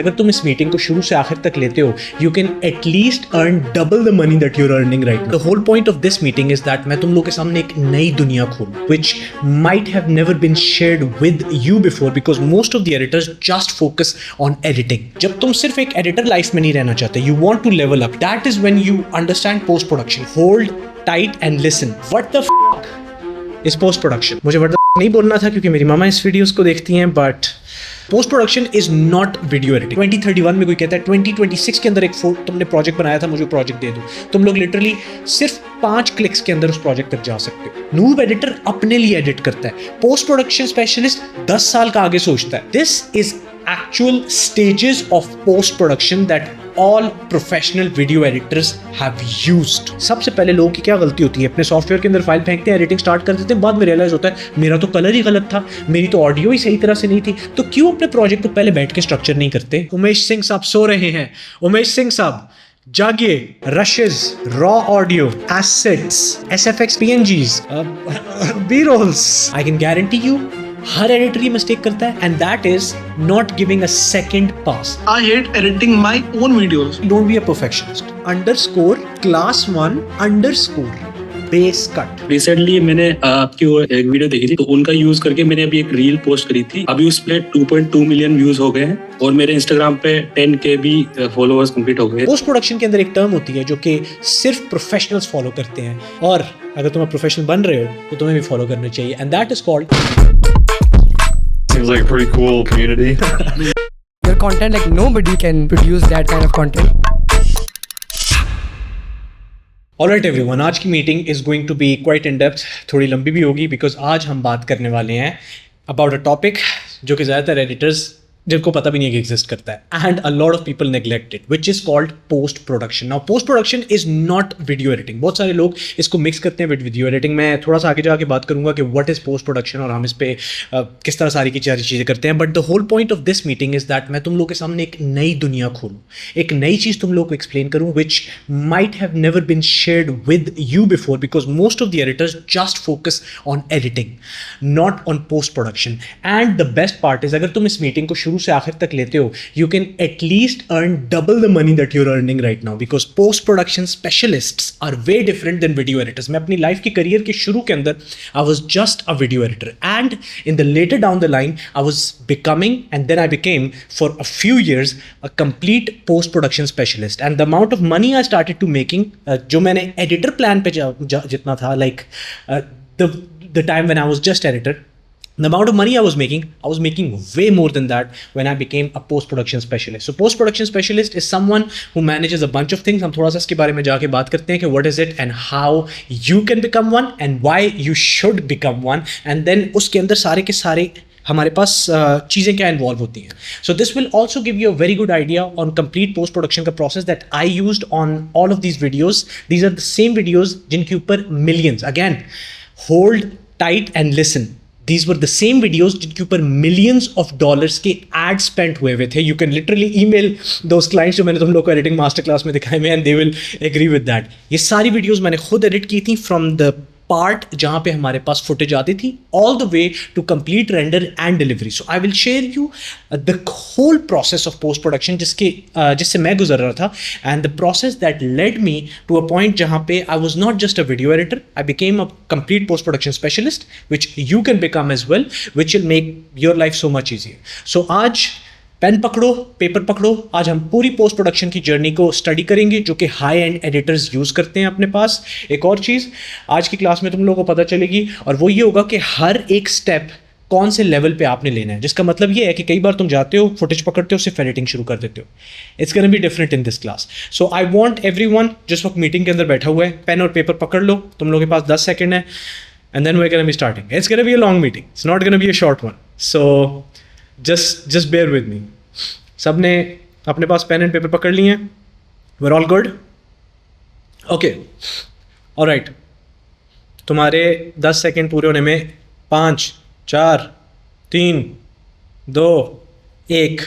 अगर तुम इस मीटिंग को शुरू से आखिर तक लेते हो, you can at least earn double the money that you are earning right now. The whole point of this meeting is that मैं तुम लोगों के सामने एक नई दुनिया खोलूं which might have never been shared with you before, because most of the editors just focus on editing. जब तुम सिर्फ एक एडिटर लाइफ में नहीं रहना चाहते, you want to level up, that is when you understand post production. Hold tight and listen, what the f is post production. मुझे what the f नहीं बोलना था क्योंकि मेरी मामा इस वीडियोस को देखती हैं, but post production is not video editing. 2031 में कोई कहता है 2026 के अंदर एक तुमने प्रोजेक्ट बनाया था, मुझे प्रोजेक्ट दे दो, तुम लोग लिटरली सिर्फ 5 क्लिक्स के अंदर उस प्रोजेक्ट तक जा सकते हो। नूब एडिटर अपने लिए एडिट करता है, पोस्ट प्रोडक्शन स्पेशलिस्ट 10 साल का आगे सोचता है। This is actual stages of post production that all professional video editors have used। सबसे पहले लोगों की क्या गलती होती है, अपने सॉफ्टवेयर के अंदर फाइल फेंकते हैं, एडिटिंग स्टार्ट कर देते हैं, बाद में रियलाइज होता है मेरा तो कलर ही गलत था, मेरी तो ऑडियो ही सही तरह से नहीं थी। तो क्यों अपने प्रोजेक्ट को पहले बैठ के स्ट्रक्चर नहीं करते? उमेश सिंह साहब सो रहे हैं, उमेश सिंह साहब जागिए। Rushes, raw audio, assets, SFX PNGs, B-rolls, I can guarantee you हर एडिटर ये मिस्टेक करता है, and that is not giving a second pass. I hate editing my own videos. Don't be a perfectionist. Underscore class 1 underscore base cut. Recently मैंने आपकी वो एक video देखी थी, तो उनका यूज करके मैंने अभी एक रील पोस्ट करी थी। अभी उस पे 2.2 मिलियन व्यूज हो गए हैं और मेरे इंस्टाग्राम पे 10K भी फॉलोअर्स कंप्लीट हो गए। पोस्ट प्रोडक्शन के अंदर एक टर्म होती है जो कि सिर्फ प्रोफेशनल्स फॉलो करते हैं, और अगर तुम प्रोफेशनल बन रहे हो तो तुम्हें भी फॉलो करना चाहिए, and that is called Seems like a pretty cool community. Your content, like nobody can produce that kind of content. Alright everyone, आज की meeting is going to be quite in depth, थोड़ी लंबी भी होगी, because आज हम बात करने वाले हैं अबाउट अ टॉपिक जो कि ज़्यादातर एडिटर्स जिनको पता भी नहीं है कि एग्जिस्ट करता है, and a lot of people neglect it, which is called post production. Now post production is not video editing. बहुत सारे लोग इसको मिक्स करते हैं विद वीडियो एडिटिंग। मैं थोड़ा सा आगे जाके बात करूंगा कि व्हाट इज पोस्ट प्रोडक्शन और हम इस पे किस तरह सारी की सारी चीज़ें करते हैं। But the whole point of this meeting is that मैं तुम लोग के सामने एक नई दुनिया खोलूँ, एक नई चीज़ तुम लोग को एक्सप्लेन करूँ which might have never been shared with you before, because most of the editors just focus on editing, not on post production. And the best part is, अगर तुम इस मीटिंग को शुरू से आखिर तक लेते हो, you can at least earn double the money that you're earning right now, because post production specialists are way different than video editors। मैं अपनी लाइफ की करियर के शुरू के अंदर I was just a video editor, and in the later down the line I was becoming, and then I became for a few years a complete post production specialist, and the amount of money I started to making जो मैंने editor plan पे जितना था, like the time when I was just editor, the amount of money I was making way more than that when I became a post-production specialist. So post-production specialist is someone who manages a bunch of things. हम थोड़ा सा इसके बारे में जाके बात करते हैं कि what is it and how you can become one and why you should become one, and then उसके अंदर सारे के सारे हमारे पास चीज़ें क्या इन्वॉल्व होती हैं. So this will also give you a very good idea on complete post-production का process that I used on all of these videos. These are the same videos जिनके ऊपर millions, again, hold tight and listen. These were the same videos जिनके ऊपर millions of dollars के ads spent हुए थे. You can literally email those clients जो मैंने तुम लोग को editing master class में दिखाए हैं, and they will agree with that. ये सारी videos मैंने खुद edit की थी from the part जहाँ पे हमारे पास footage आती थी all the way to complete render and delivery. So I will share you the whole process of post production जिससे मैं गुजर रहा था, and the process that led me to a point जहाँ पे I was not just a video editor, I became a complete post production specialist, which you can become as well, which will make your life so much easier. So आज pen पकड़ो, paper पकड़ो, आज हम पूरी post production की journey को study करेंगे जो कि हाई एंड एडिटर्स यूज़ करते हैं अपने पास। एक और चीज़ आज की क्लास में तुम लोगों को पता चलेगी, और वो ये होगा कि हर एक स्टेप कौन से लेवल पे आपने लेना है, जिसका मतलब ये है कि कई बार तुम जाते हो, फुटेज पकड़ते हो, सिर्फ एडिटिंग शुरू कर देते हो। It's gonna be different in this class. So I want everyone जिस वक्त मीटिंग के अंदर बैठा हुआ है, पेन और पेपर पकड़ लो, तुम लोगों के पास 10 सेकेंड है, and then we are gonna be starting. It's gonna be a long meeting, it's not gonna be a short one, so just bear with me. सब ने अपने पास पेन एंड पेपर पकड़ लिए हैं? We're all good? Okay. All right. तुम्हारे 10 second पूरे होने में 5, 4, 3, 2, 1.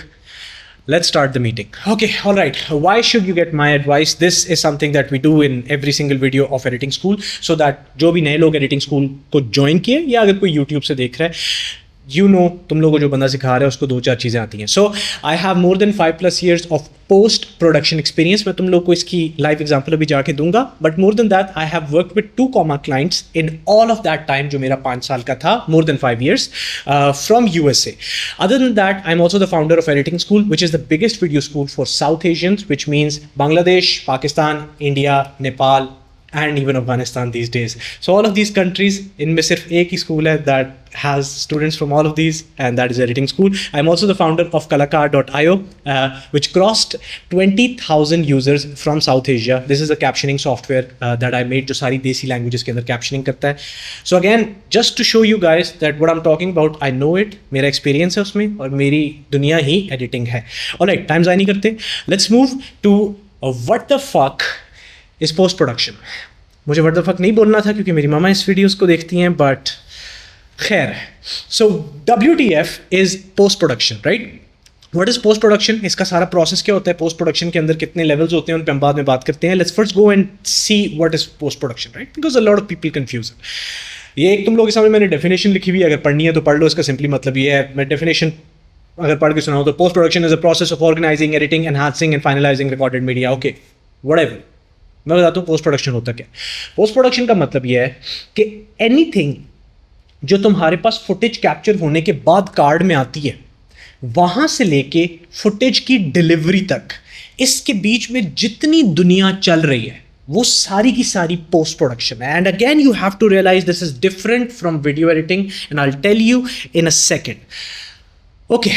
Let's start the meeting. Okay, all right. Why should you get my advice? This is something that we do in every single video of Editing School, so that जो भी नए लोग Editing School को join किए, या अगर कोई YouTube से देख रहा है, यू नो तुम लोगों को जो बंदा सिखा रहा है उसको 2-4 चीज़ें आती हैं. So I have more than 5+ years of post production experience. मैं तुम लोग को इसकी लाइव एग्जांपल अभी जाके दूंगा. But more than that I have worked with 2 comma clients in all of that time जो मेरा 5 साल का था, मोर than 5 years from USA. Other than that, I'm also the founder of Editing School, which is the biggest video school for South Asians, which means Bangladesh, Pakistan, India, Nepal, and even Afghanistan these days. So all of these countries, इनमें सिर्फ एक ही school है that has students from all of these, and that is Editing School. I'm also the founder of Kalakar.io, which crossed 20,000 users from South Asia. This is a captioning software that I made, जो सारी देसी languages के अंदर captioning करता है. So again, just to show you guys that what I'm talking about, I know it. मेरा experience है उसमें और मेरी दुनिया ही editing है. Alright, time ज़ाया नहीं करते. Let's move to what the fuck इस पोस्ट प्रोडक्शन. मुझे व्हाट द फक नहीं बोलना था क्योंकि मेरी मामा इस वीडियोस को देखती हैं, बट खैर. सो WTF is post production, right? What is post production? इसका सारा प्रोसेस क्या होता है, पोस्ट प्रोडक्शन के अंदर कितने लेवल्स होते हैं, उन पर हम बाद में बात करते हैं. Let's first go and see what is post production, right? Because a lot of people confuse. ये एक तुम लोगों के सामने मैंने डेफिनेशन लिखी हुई है, अगर पढ़नी है तो पढ़ लो. इसका सिंपली मतलब ये है, मैं डेफिनेशन अगर पढ़ के सुनाऊँ तो post production is a process of organising, editing, enhancing and finalising recorded media. Okay, whatever. मैं बताता हूँ पोस्ट प्रोडक्शन होता क्या. पोस्ट प्रोडक्शन का मतलब यह है कि एनीथिंग जो तुम्हारे पास फुटेज कैप्चर होने के बाद कार्ड में आती है, वहाँ से लेके फुटेज की डिलीवरी तक, इसके बीच में जितनी दुनिया चल रही है वो सारी की सारी पोस्ट प्रोडक्शन है. And again you have to realise this is different from video editing and I will tell you in a second. Okay,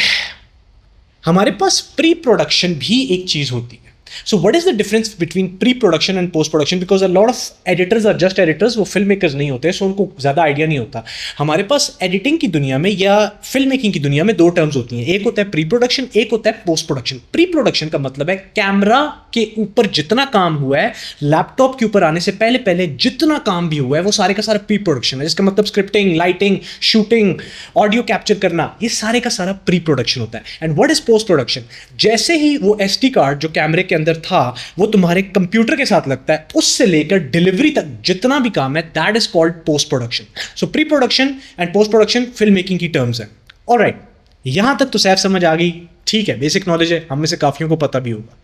हमारे पास प्री प्रोडक्शन भी एक चीज़ होती है. So what is the difference between pre-production and post-production? Because a lot of editors are just editors, वो film makers नहीं होते, सो उनको ज़्यादा आइडिया नहीं होता. हमारे पास एडिटिंग की दुनिया में या फिल्म मेकिंग की दुनिया में 2 टर्म्स होती हैं. एक होता है प्री प्रोडक्शन, एक होता है पोस्ट प्रोडक्शन. प्री प्रोडक्शन का मतलब है कैमरा के ऊपर जितना काम हुआ है, लैपटॉप के ऊपर आने से पहले पहले जितना काम भी हुआ है, वो सारे का सारा प्री प्रोडक्शन है. जिसका मतलब scripting, lighting, shooting, audio capture करना, ये सारे का सारा प्री प्रोडक्शन होता है. And what is post production? जैसे ही वो SD कार्ड जो कैमरे के अंदर था वो तुम्हारे कंप्यूटर के साथ लगता है, उससे लेकर डिलीवरी तक जितना भी काम है, that is called post production. So pre production and post production film making की टर्म्स है. ऑलराइट, यहां तक तो सैफ समझ आ गई. ठीक है, बेसिक नॉलेज है, हम में से काफियों को पता भी होगा.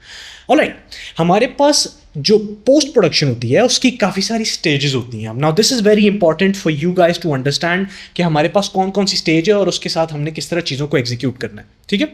ऑलराइट, हमारे पास जो पोस्ट प्रोडक्शन होती है उसकी काफ़ी सारी स्टेजेस होती हैं. Now this is very important for you guys to understand कि हमारे पास कौन कौन सी स्टेज है और उसके साथ हमने किस तरह चीज़ों को एग्जीक्यूट करना है. ठीक है,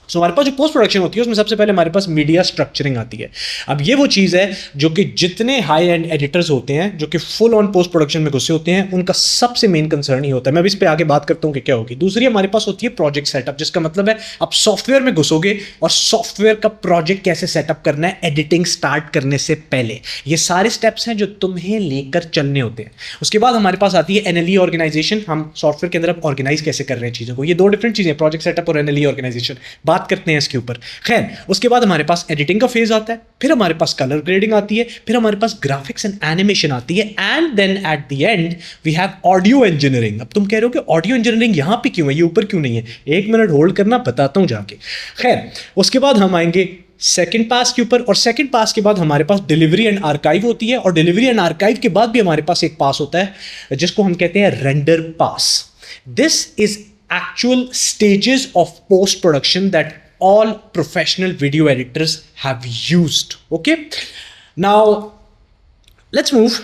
सो हमारे पास जो पोस्ट प्रोडक्शन होती है उसमें सबसे पहले हमारे पास मीडिया स्ट्रक्चरिंग आती है. अब ये वो चीज़ है जो कि जितने हाई एंड एडिटर्स होते हैं जो कि फुल ऑन पोस्ट प्रोडक्शन में घुसे होते हैं, उनका सबसे मेन कंसर्न ही होता है. मैं भी इस पर आगे बात करता हूँ कि क्या होगी. दूसरी हमारे पास होती है प्रोजेक्ट सेटअप, जिसका मतलब है आप सॉफ्टवेयर में घुसोगे और सॉफ्टवेयर का प्रोजेक्ट कैसे सेटअप करना है एडिटिंग स्टार्ट करने से पहले. ये सारे स्टेप्स हैं जो तुम्हें लेकर चलने होते हैं. उसके बाद हमारे पास आती है NLE ऑर्गेनाइजेशन. हम सॉफ्टवेयर के अंदर अब ऑर्गेनाइज कैसे कर रहे हैं चीज़ों को. ये 2 डिफरेंट चीज़ें, प्रोजेक्ट सेटअप और NLE ऑर्गेनाइजेशन. बात करते हैं इसके ऊपर. खैर, उसके बाद हमारे पास एडिटिंग का फेज आता है, फिर हमारे पास कलर ग्रेडिंग आती है, फिर हमारे पास ग्राफिक्स एंड एनिमेशन आती है, and then at the end we have audio engineering. अब तुम कह रहे हो कि ऑडियो इंजीनियरिंग यहां पे क्यों है, ये ऊपर क्यों नहीं है? 1 मिनट होल्ड करना, बताता हूं जाके. खैर, उसके बाद हम आएंगे सेकंड पास के ऊपर, और सेकंड पास के बाद हमारे पास डिलीवरी एंड आर्काइव होती है, और डिलीवरी एंड आर्काइव के बाद भी हमारे पास एक पास होता है जिसको हम कहते हैं render pass. This is actual stages of post production that all professional video editors have used. Okay, now let's move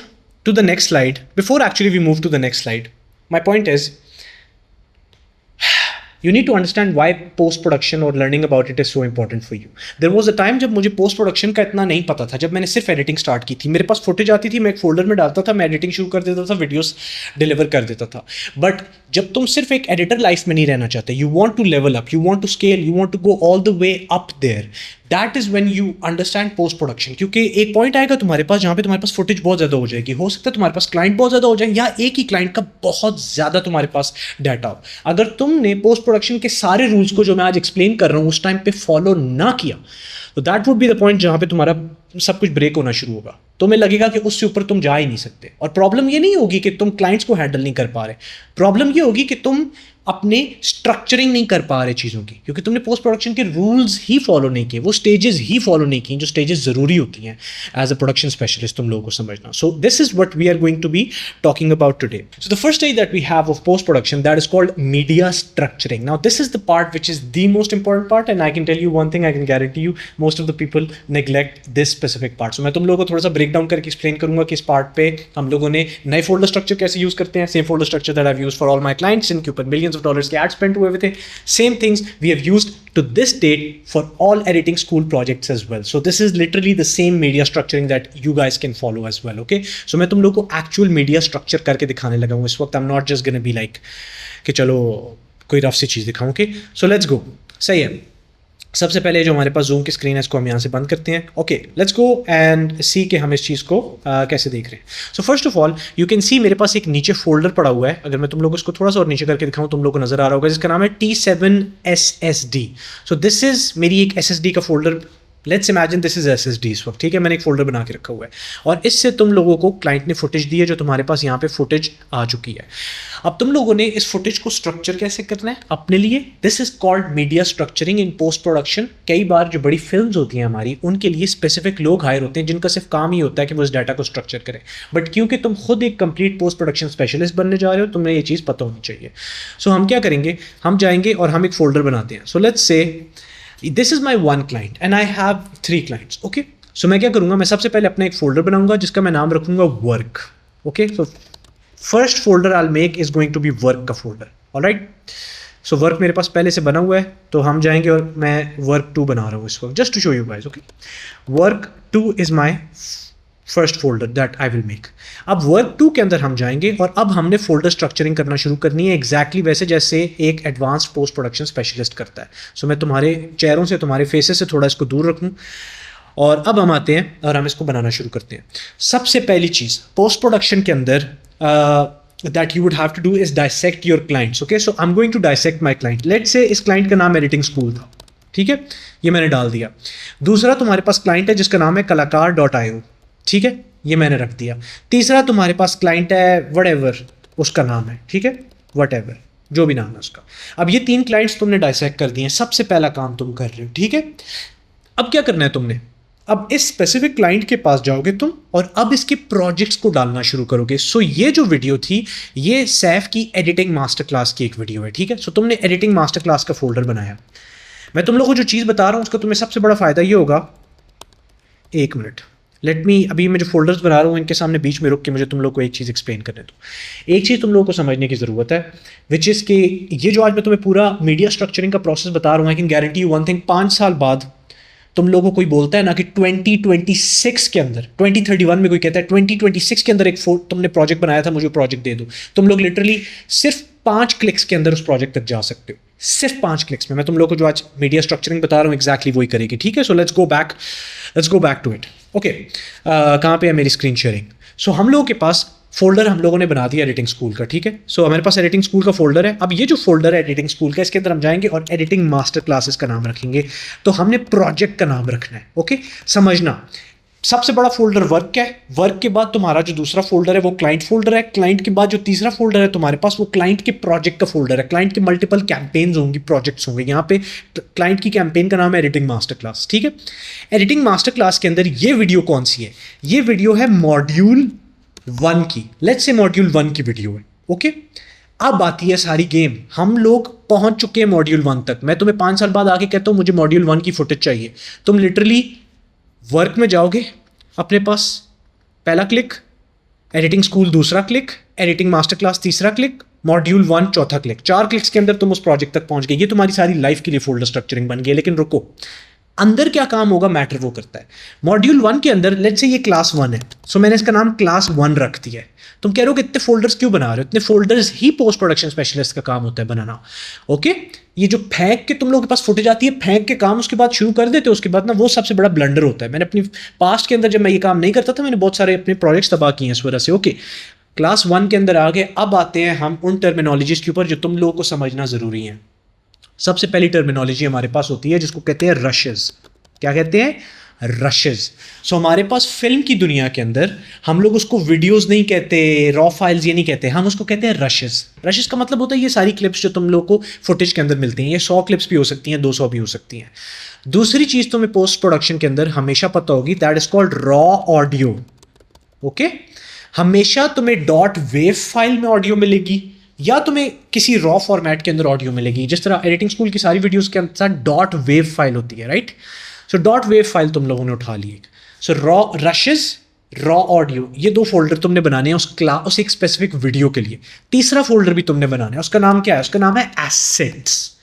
to the next slide. Before actually we move to the next slide, my point is you need to understand why post production or learning about it is so important for you. There was a time जब मुझे post production का इतना नहीं पता था, जब मैंने सिर्फ एडिटिंग स्टार्ट की थी. मेरे पास फुटेज आती थी, मैं एक फोल्डर में डालता था, मैं एडिटिंग शुरू कर देता था, वीडियोस डिलीवर कर देता था. बट जब तुम सिर्फ एक एडिटर लाइफ में नहीं रहना चाहते, you want to level up, you want to scale, you want to go all the way up there, that is when you understand post production. क्योंकि एक पॉइंट आएगा तुम्हारे पास जहाँ पे तुम्हारे पास फुटेज बहुत ज़्यादा हो जाएगी. हो सकता है तुम्हारे पास क्लाइंट बहुत ज़्यादा हो जाए, या एक ही क्लाइंट का बहुत ज़्यादा तुम्हारे पास डाटा हो. अगर तुमने पोस्ट प्रोडक्शन के सारे रूल्स को जो मैं आज एक्सप्लेन कर रहा हूँ उस टाइम पे फॉलो ना किया, तो that would be the point जहाँ पे तुम्हारा सब कुछ ब्रेक होना शुरू होगा. तुम्हें लगेगा कि उससे ऊपर तुम जा ही नहीं सकते. और प्रॉब्लम ये नहीं होगी कि तुम क्लाइंट्स को हैंडल नहीं कर पा रहे, प्रॉब्लम ये होगी कि तुम अपने स्ट्रक्चरिंग नहीं कर पा रहे चीज़ों की, क्योंकि तुमने पोस्ट प्रोडक्शन के रूल्स ही फॉलो नहीं किए, वो स्टेजेस ही फॉलो नहीं किए जो स्टेजेस ज़रूरी होती हैं एज अ प्रोडक्शन स्पेशलिस्ट तुम लोगों को समझना. So this is what we are going to be talking about today. So the first stage that we have of post production, that is called media structuring. Now this is the part which is the most important part, and I can tell you one thing, I can guarantee you most of the people neglect this specific part. So मैं तुम लोगों को थोड़ा सा break down करके explain करूंगा कि इस पार्ट पे हम लोगों ने नए फोल्डर स्ट्रक्चर कैसे यूज करते हैं. Same folder structure that I have used for all my clients, इनके ऊपर मिलियंस ऑफ डॉलर्स के एड स्पेंड हुए थे. Same things we have used to this date for all editing school projects as well. So this is literally the same media structuring that you guys can follow as well. Okay, so मैं तुम लोग को actual media structure करके दिखाने लगा हूँ इस वक्त. I'm not just gonna be like कि चलो कोई रफ सी चीज़ दिखाऊँ. Okay, so let's go. सही है. सबसे पहले जो हमारे पास जूम की स्क्रीन है इसको हम यहाँ से बंद करते हैं. Okay, let's go and see कि हम इस चीज़ को कैसे देख रहे हैं. So first of all you can see मेरे पास एक नीचे फोल्डर पड़ा हुआ है. अगर मैं तुम लोग को इसको थोड़ा सा और नीचे करके दिखाऊं तुम लोग को नजर आ रहा होगा, जिसका नाम है T7 SSD. So this is मेरी एक SSD का folder. Let's imagine this is SSD इस वक्त. ठीक है, मैंने एक फोल्डर बना के रखा हुआ है और इससे तुम लोगों को क्लाइंट ने फुटेज दी है जो तुम्हारे पास यहाँ पे फुटेज आ चुकी है. अब तुम लोगों ने इस फुटेज को स्ट्रक्चर कैसे करना है अपने लिए. This is called media structuring in post production. कई बार जो बड़ी फिल्म्स होती हैं हमारी, उनके लिए स्पेसिफिक लोग हायर होते हैं जिनका सिर्फ काम ही होता है कि वो इस डाटा को स्ट्रक्चर करें. बट क्योंकि तुम खुद एक कंप्लीट पोस्ट प्रोडक्शन स्पेशलिस्ट बनने जा रहे हो, तुम्हें ये चीज़ पता होनी चाहिए. सो हम क्या करेंगे, हम जाएंगे और हम एक फोल्डर बनाते हैं. So let's say this is my one client and I have 3 clients. Okay, so मैं क्या करूँगा, मैं सबसे पहले अपना एक फोल्डर बनाऊंगा जिसका मैं नाम रखूंगा work. Okay, so first folder I make is going to be work का फोल्डर. ऑलराइट, सो वर्क मेरे पास पहले से बना हुआ है, तो हम जाएंगे और मैं वर्क 2 बना रहा हूँ इस वक्त, just to show you guys. Okay, work 2 is my first folder that I will make. अब वर्क 2 के अंदर हम जाएंगे और अब हमने फोल्डर स्ट्रक्चरिंग करना शुरू करनी है एग्जैक्टली वैसे जैसे एक एडवांस्ड पोस्ट प्रोडक्शन स्पेशलिस्ट करता है. सो मैं तुम्हारे चेहरों से, तुम्हारे फेसेस से थोड़ा इसको दूर रखूँ और अब हम आते हैं और हम इसको बनाना शुरू करते हैं. सबसे पहली चीज़ पोस्ट प्रोडक्शन के अंदर that you would have to do is dissect your clients. Okay, so I'm going to dissect my client. Let's say इस client का नाम एडिटिंग स्कूल था. ठीक है, ये मैंने डाल दिया. दूसरा तुम्हारे पास क्लाइंट है जिसका नाम है कलाकार.io. ठीक है, ये मैंने रख दिया. तीसरा तुम्हारे पास क्लाइंट है whatever उसका नाम है. ठीक है, whatever जो भी नाम है उसका. अब ये 3 क्लाइंट्स तुमने डाइसेक्ट कर दिए हैं. सबसे पहला काम तुम कर रहे हो. ठीक है, अब क्या करना है तुमने, अब इस स्पेसिफिक क्लाइंट के पास जाओगे तुम और अब इसके प्रोजेक्ट्स को डालना शुरू करोगे. सो ये जो वीडियो थी ये सैफ की एडिटिंग मास्टर क्लास की एक वीडियो है. ठीक है, सो तुमने एडिटिंग मास्टर क्लास का फोल्डर बनाया. मैं तुम लोगों को जो चीज़ बता रहा हूँ उसका तुम्हें सबसे बड़ा फ़ायदा ये होगा. एक मिनट, लेट मी, अभी मैं जो फोल्डर्स बना रहा हूँ इनके सामने बीच में रुक के मुझे तुम लोग को एक चीज़ एक्सप्लेन करने दो. एक चीज़ तुम लोगों को समझने की ज़रूरत है, विच इज़ कि ये जो आज मैं तुम्हें पूरा मीडिया स्ट्रक्चरिंग का प्रोसेस बता रहा हूँ, आई can guarantee you one thing, 5 साल बाद तुम लोगों को कोई बोलता है ना कि 2026 के अंदर, 2031 में कोई कहता है 2026 के अंदर एक तुमने प्रोजेक्ट बनाया था, मुझे प्रोजेक्ट दे दो. तुम लोग लिटरली सिर्फ 5 क्लिक्स के अंदर उस प्रोजेक्ट तक जा सकते हो. सिर्फ 5 क्लिक्स में. मैं तुम लोगों को जो आज मीडिया स्ट्रक्चरिंग बता रहा हूँ एग्जैक्टली वही करेगी. ठीक है, so let's go back to it. Okay, कहाँ पे है मेरी स्क्रीन शेयरिंग. सो हम लोगों के पास फोल्डर हम लोगों ने बना दिया एडिटिंग स्कूल का. ठीक है, सो हमारे पास एडिटिंग स्कूल का फोल्डर है. अब ये जो फोल्डर है एडिटिंग स्कूल का, इसके अंदर हम जाएंगे और एडिटिंग मास्टर क्लासेस का नाम रखेंगे. तो हमने प्रोजेक्ट का नाम रखना है. ओके, समझना, सबसे बड़ा फोल्डर वर्क है. वर्क के बाद तुम्हारा जो दूसरा फोल्डर है वो क्लाइंट फोल्डर है. क्लाइंट के बाद जो तीसरा फोल्डर है तुम्हारे पास वो क्लाइंट के प्रोजेक्ट का फोल्डर है. क्लाइंट के मल्टीपल कैंपेन्स होंगी, प्रोजेक्ट्स होंगे. यहाँ पे क्लाइंट की कैंपेन का नाम है एडिटिंग मास्टर क्लास. ठीक है, एडिटिंग मास्टर क्लास के अंदर ये वीडियो कौन सी है, ये वीडियो है मॉड्यूल 1 की. लेट्स से मॉड्यूल 1 की वीडियो है. ओके, अब आती है सारी गेम. हम लोग पहुंच चुके हैं मॉड्यूल 1 तक. मैं तुम्हें 5 साल बाद आके कहता हूँ मुझे मॉड्यूल 1 की फुटेज चाहिए. तुम लिटरली वर्क में जाओगे, अपने पास पहला क्लिक, एडिटिंग स्कूल दूसरा क्लिक, एडिटिंग मास्टर क्लास तीसरा क्लिक, मॉड्यूल 1 चौथा क्लिक. 4 क्लिक्स के अंदर तुम उस प्रोजेक्ट तक पहुंच गए. ये तुम्हारी सारी लाइफ के लिए फोल्डर स्ट्रक्चरिंग बन गई. लेकिन रुको, अंदर क्या काम होगा मैटर वो करता है. मॉड्यूल 1 के अंदर लेट्स से ये क्लास 1 है, सो मैंने इसका नाम क्लास 1 रख दिया है. तुम कह रहे हो कि इतने फोल्डर्स क्यों बना रहे हो, इतने फोल्डर्स ही पोस्ट प्रोडक्शन स्पेशलिस्ट का काम होता है बनाना. ओके, ये जो फेंक के तुम लोगों के पास फुटेज आती है, फेंक के काम उसके बाद शुरू कर देते हो, उसके बाद ना वो सबसे बड़ा ब्लंडर होता है. मैंने अपनी पास्ट के अंदर जब मैं ये काम नहीं करता था, मैंने बहुत सारे अपने प्रोजेक्ट्स तबाह किए हैं इस वजह से. ओके, क्लास 1 के अंदर आ गए. अब आते हैं हम उन टर्मिनोलॉजीज के ऊपर जो तुम लोगों को समझना ज़रूरी है. सबसे पहली टर्मिनोलॉजी हमारे पास होती है जिसको कहते हैं रशेस. क्या कहते हैं, रशेस। सो हमारे पास फिल्म की दुनिया के अंदर हम लोग उसको वीडियोस नहीं कहते, रॉ फाइल्स ये नहीं कहते, हम उसको कहते हैं रशेस। रशेस का मतलब होता है ये सारी क्लिप्स जो तुम लोग को फुटेज के अंदर मिलती हैं। ये 100 क्लिप्स भी हो सकती हैं, 200 भी हो सकती हैं। दूसरी चीज़ तुम्हें पोस्ट प्रोडक्शन के अंदर हमेशा पता होगी, that is called raw audio. Okay, हमेशा तुम्हें डॉट वेव फाइल में ऑडियो मिलेगी या तुम्हें किसी रॉ फॉर्मेट के अंदर ऑडियो मिलेगी। जिस तरह एडिटिंग स्कूल की सारी वीडियोस के अंदर डॉट वेव फाइल होती है, right. So dot wave file तुम लोगों ने उठा ली। So raw rushes, raw audio, ये 2 फोल्डर तुमने बनाने हैं उस एक स्पेसिफिक वीडियो के लिए। तीसरा फोल्डर भी तुमने बनाना है, उसका नाम क्या है? उसका नाम है एसेट्स।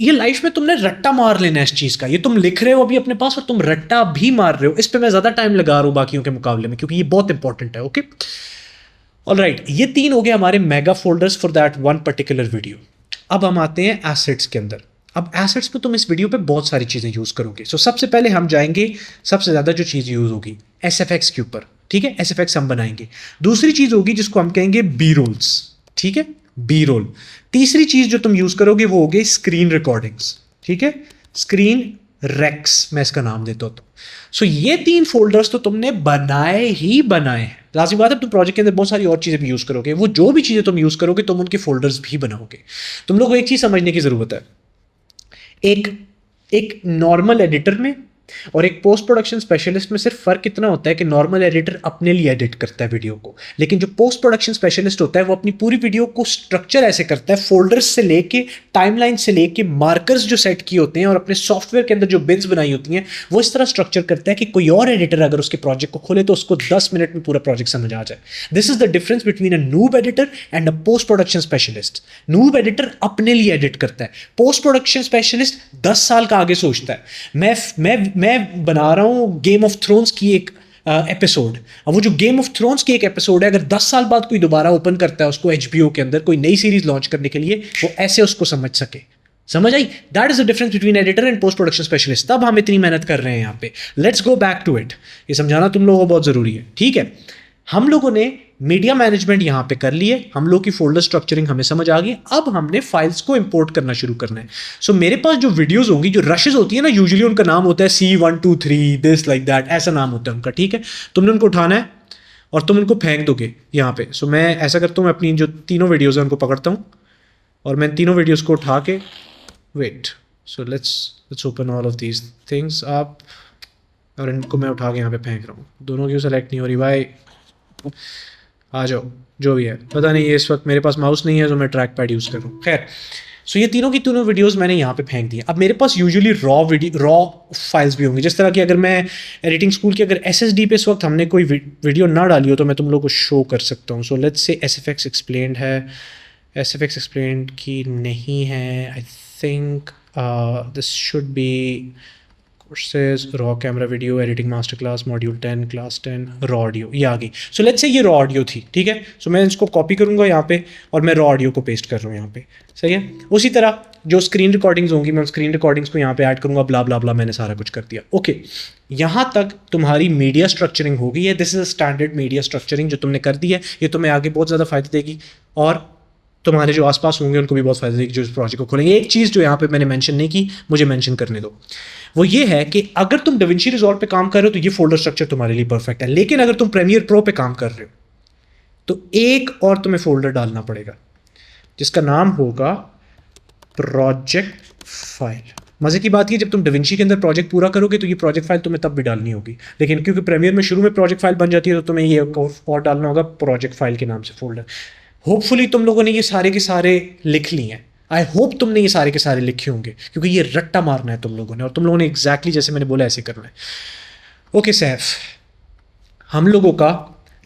ये लाइफ में तुमने रट्टा मार लेना है इस चीज़ का। ये तुम लिख रहे हो अभी अपने पास और तुम रट्टा भी मार रहे हो। इस पे मैं ज़्यादा टाइम लगा रहा हूँ बाकियों के मुकाबले में, क्योंकि ये बहुत इंपॉर्टेंट है। ओके, ऑलराइट, ये 3 हो गए हमारे mega folders for that one particular video. अब हम आते हैं एसेट्स के अंदर। अब एसेट्स में तुम इस वीडियो पे बहुत सारी चीज़ें यूज़ करोगे। सो सबसे पहले हम जाएंगे, सबसे ज़्यादा जो चीज़ यूज़ होगी SFX के ऊपर, ठीक है। SFX हम बनाएंगे। दूसरी चीज़ होगी जिसको हम कहेंगे बी रोल्स, ठीक है, बी रोल। तीसरी चीज़ जो तुम यूज़ करोगे वो होगी स्क्रीन रिकॉर्डिंग्स, ठीक है, स्क्रीन रेक्स मैं इसका नाम देता हूँ। सो ये 3 फोल्डर्स तो तुमने बनाए ही बनाए हैं। लाज़मी बात है, तुम प्रोजेक्ट के अंदर बहुत सारी और चीज़ें भी यूज़ करोगे। वो जो भी चीज़ें तुम यूज़ करोगे तुम उनके फोल्डर्स भी बनाओगे। तुम लोग को एक चीज़ समझने की ज़रूरत है, एक नॉर्मल एडिटर में और एक पोस्ट प्रोडक्शन स्पेशलिस्ट में सिर्फ फ़र्क इतना होता है कि नॉर्मल एडिटर अपने लिए एडिट करता है वीडियो को, लेकिन जो पोस्ट प्रोडक्शन स्पेशलिस्ट होता है वो अपनी पूरी वीडियो को स्ट्रक्चर ऐसे करता है, फोल्डर्स से लेके, टाइमलाइन से लेके, मार्कर्स जो सेट किए होते हैं और अपने सॉफ्टवेयर के अंदर जो बिन्स बनाई होती हैं वो इस तरह स्ट्रक्चर करता है कि कोई और एडिटर अगर उसके प्रोजेक्ट को खोले तो उसको 10 मिनट में पूरा प्रोजेक्ट समझ आ जाए। This is the difference between a noob editor and a post production specialist. Noob editor अपने लिए एडिट करता है, पोस्ट प्रोडक्शन स्पेशलिस्ट 10 साल का आगे सोचता है। मैं बना रहा हूँ गेम ऑफ थ्रोन्स की एक एपिसोड। अब वो जो गेम ऑफ थ्रोन्स की एक एपिसोड है, अगर 10 साल बाद कोई दोबारा ओपन करता है उसको HBO के अंदर कोई नई सीरीज लॉन्च करने के लिए, वो ऐसे उसको समझ सके। समझ आई? That is the difference between editor and post production specialist. तब हम इतनी मेहनत कर रहे हैं यहाँ पे। Let's go back to it. ये समझाना तुम लोगों को बहुत ज़रूरी है, ठीक है। हम लोगों ने मीडिया मैनेजमेंट यहाँ पे कर लिए, हम लोग की फोल्डर स्ट्रक्चरिंग हमें समझ आ गई। अब हमने फाइल्स को इंपोर्ट करना शुरू करना है। सो मेरे पास जो वीडियोस होंगी, जो रशेस होती है ना, यूजुअली उनका नाम होता है C1 2 3 दिस लाइक दैट, ऐसा नाम होता है उनका, ठीक है। तुमने उनको उठाना है और तुम उनको फेंक दोगे यहाँ पे। सो मैं ऐसा करता हूँ, मैं अपनी जो 3 वीडियोज़ हैं उनको पकड़ता हूँ और मैं 3 वीडियोज़ को उठा के wait, so let's open all of these things आप, और इनको मैं उठा के यहाँ पे फेंक रहा हूँ। दोनों की सेलेक्ट नहीं हो रही भाई, आ जाओ। जो भी है पता नहीं, ये इस वक्त मेरे पास माउस नहीं है तो मैं ट्रैक पैड यूज़ कर रहा हूँ। खैर, सो ये तीनों की तीनों वीडियोस मैंने यहाँ पे फेंक दिए। अब मेरे पास यूजुअली रॉ फाइल्स भी होंगी। जिस तरह की अगर मैं एडिटिंग स्कूल की अगर SSD पे इस वक्त हमने कोई वीडियो ना डाली हो तो मैं तुम लोगों को शो कर सकता हूँ। सो लेट्स से SFX एक्सप्लेन्ड है, SFX एक्सप्लेन्ड की नहीं है, I think this should be courses, raw camera video editing master class module 10 class 10 raw audio, ये आ गई। सो लेट्स से ये रॉ ऑडियो थी, ठीक है। सो मैं इसको कॉपी करूँगा यहाँ पे और मैं रॉ ऑडियो को पेस्ट कर रहा हूँ यहाँ पे, सही है। उसी तरह जो स्क्रीन रिकॉर्डिंग्स होंगी मैं स्क्रीन रिकॉर्डिंग्स को यहाँ पे ऐड करूँगा, ब्ला ब्ला ब्ला, मैंने सारा कुछ कर दिया। ओके, यहाँ तक तुम्हारी मीडिया स्ट्रक्चरिंग हो गई है। This is a standard media structuring जो तुमने कर दी है। ये तुम्हें आगे बहुत ज़्यादा फायदा देगी और तुम्हारे जो आसपास होंगे उनको भी बहुत फायदा देगी जो इस प्रोजेक्ट को खोलेंगे। एक चीज़ जो यहाँ पे मैंने मेंशन नहीं की, मुझे मेंशन करने दो, वो ये है कि अगर तुम DaVinci Resolve पे काम कर रहे हो तो ये फोल्डर स्ट्रक्चर तुम्हारे लिए परफेक्ट है। लेकिन अगर तुम Premiere Pro पे काम कर रहे हो तो एक और तुम्हें फोल्डर डालना पड़ेगा जिसका नाम होगा प्रोजेक्ट फाइल। मज़े की बात ये, जब तुम DaVinci के अंदर प्रोजेक्ट पूरा करोगे तो ये प्रोजेक्ट फाइल तुम्हें तब भी डालनी होगी, लेकिन क्योंकि Premiere में शुरू में प्रोजेक्ट फाइल बन जाती है तो तुम्हें ये और डालना होगा प्रोजेक्ट फाइल के नाम से फोल्डर। होपफुली तुम लोगों ने ये सारे के सारे लिख लिए हैं। आई होप तुमने ये सारे के सारे लिखे होंगे, क्योंकि ये रट्टा मारना है तुम लोगों ने और तुम लोगों ने एग्जैक्टली जैसे मैंने बोला ऐसे करना है। ओके सैफ, हम लोगों का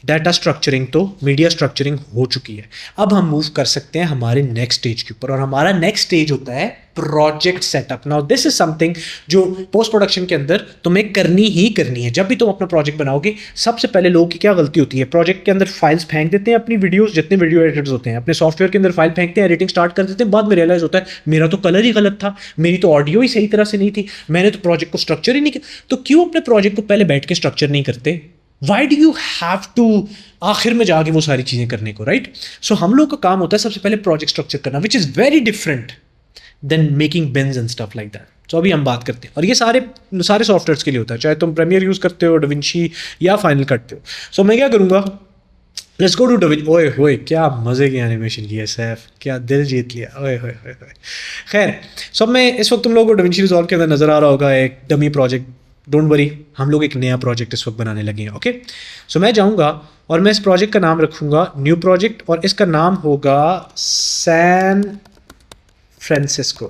डाटा स्ट्रक्चरिंग तो मीडिया स्ट्रक्चरिंग हो चुकी है। अब हम मूव कर सकते हैं हमारे नेक्स्ट स्टेज के ऊपर और हमारा नेक्स्ट स्टेज होता है project setup. Now this is something जो पोस्ट प्रोडक्शन के अंदर तुम्हें करनी ही करनी है। जब भी तुम अपना प्रोजेक्ट बनाओगे, सबसे पहले लोगों की क्या गलती होती है, प्रोजेक्ट के अंदर फाइल्स फेंक देते हैं, अपनी वीडियोस जितने वीडियो एडिटर्स होते हैं अपने सॉफ्टवेयर के अंदर फाइल फेंकते हैं, एडिटिंग स्टार्ट कर देते हैं। बाद में रियलाइज होता है मेरा तो कलर ही गलत था, मेरी तो ऑडियो ही सही तरह से नहीं थी, मैंने तो प्रोजेक्ट को स्ट्रक्चर ही नहीं किया। तो क्यों अपने प्रोजेक्ट को पहले बैठ के स्ट्रक्चर नहीं करते? Why do you have to आखिर में जाके वो सारी चीज़ें करने को, राइट? सो हम लोग का काम होता है सबसे पहले प्रोजेक्ट स्ट्रक्चर करना, which is very different than making bins and stuff like that, तो अभी हम बात करते हैं, और ये सारे सॉफ्टवेयर्स के लिए होता है, चाहे तुम प्रीमियर यूज़ करते हो, डविंची या फाइनल करते हो। सो मैं क्या करूँगा, लेट्स गो टू डविंची। ओए होए क्या मज़े की एनिमेशन की है सैफ, क्या दिल जीत लिया, ओए होए होए होए। खैर, सो मैं इस वक्त तुम लोगों को डविंची रिजॉल्व के अंदर नज़र आ रहा होगा एक डमी प्रोजेक्ट। डोंट वरी, हम लोग एक नया प्रोजेक्ट इस वक्त बनाने लगे हैं। ओके, सो मैं जाऊँगा और मैं इस प्रोजेक्ट का नाम रखूँगा न्यू प्रोजेक्ट, और इसका नाम होगा सैन फ्रांसिस्को,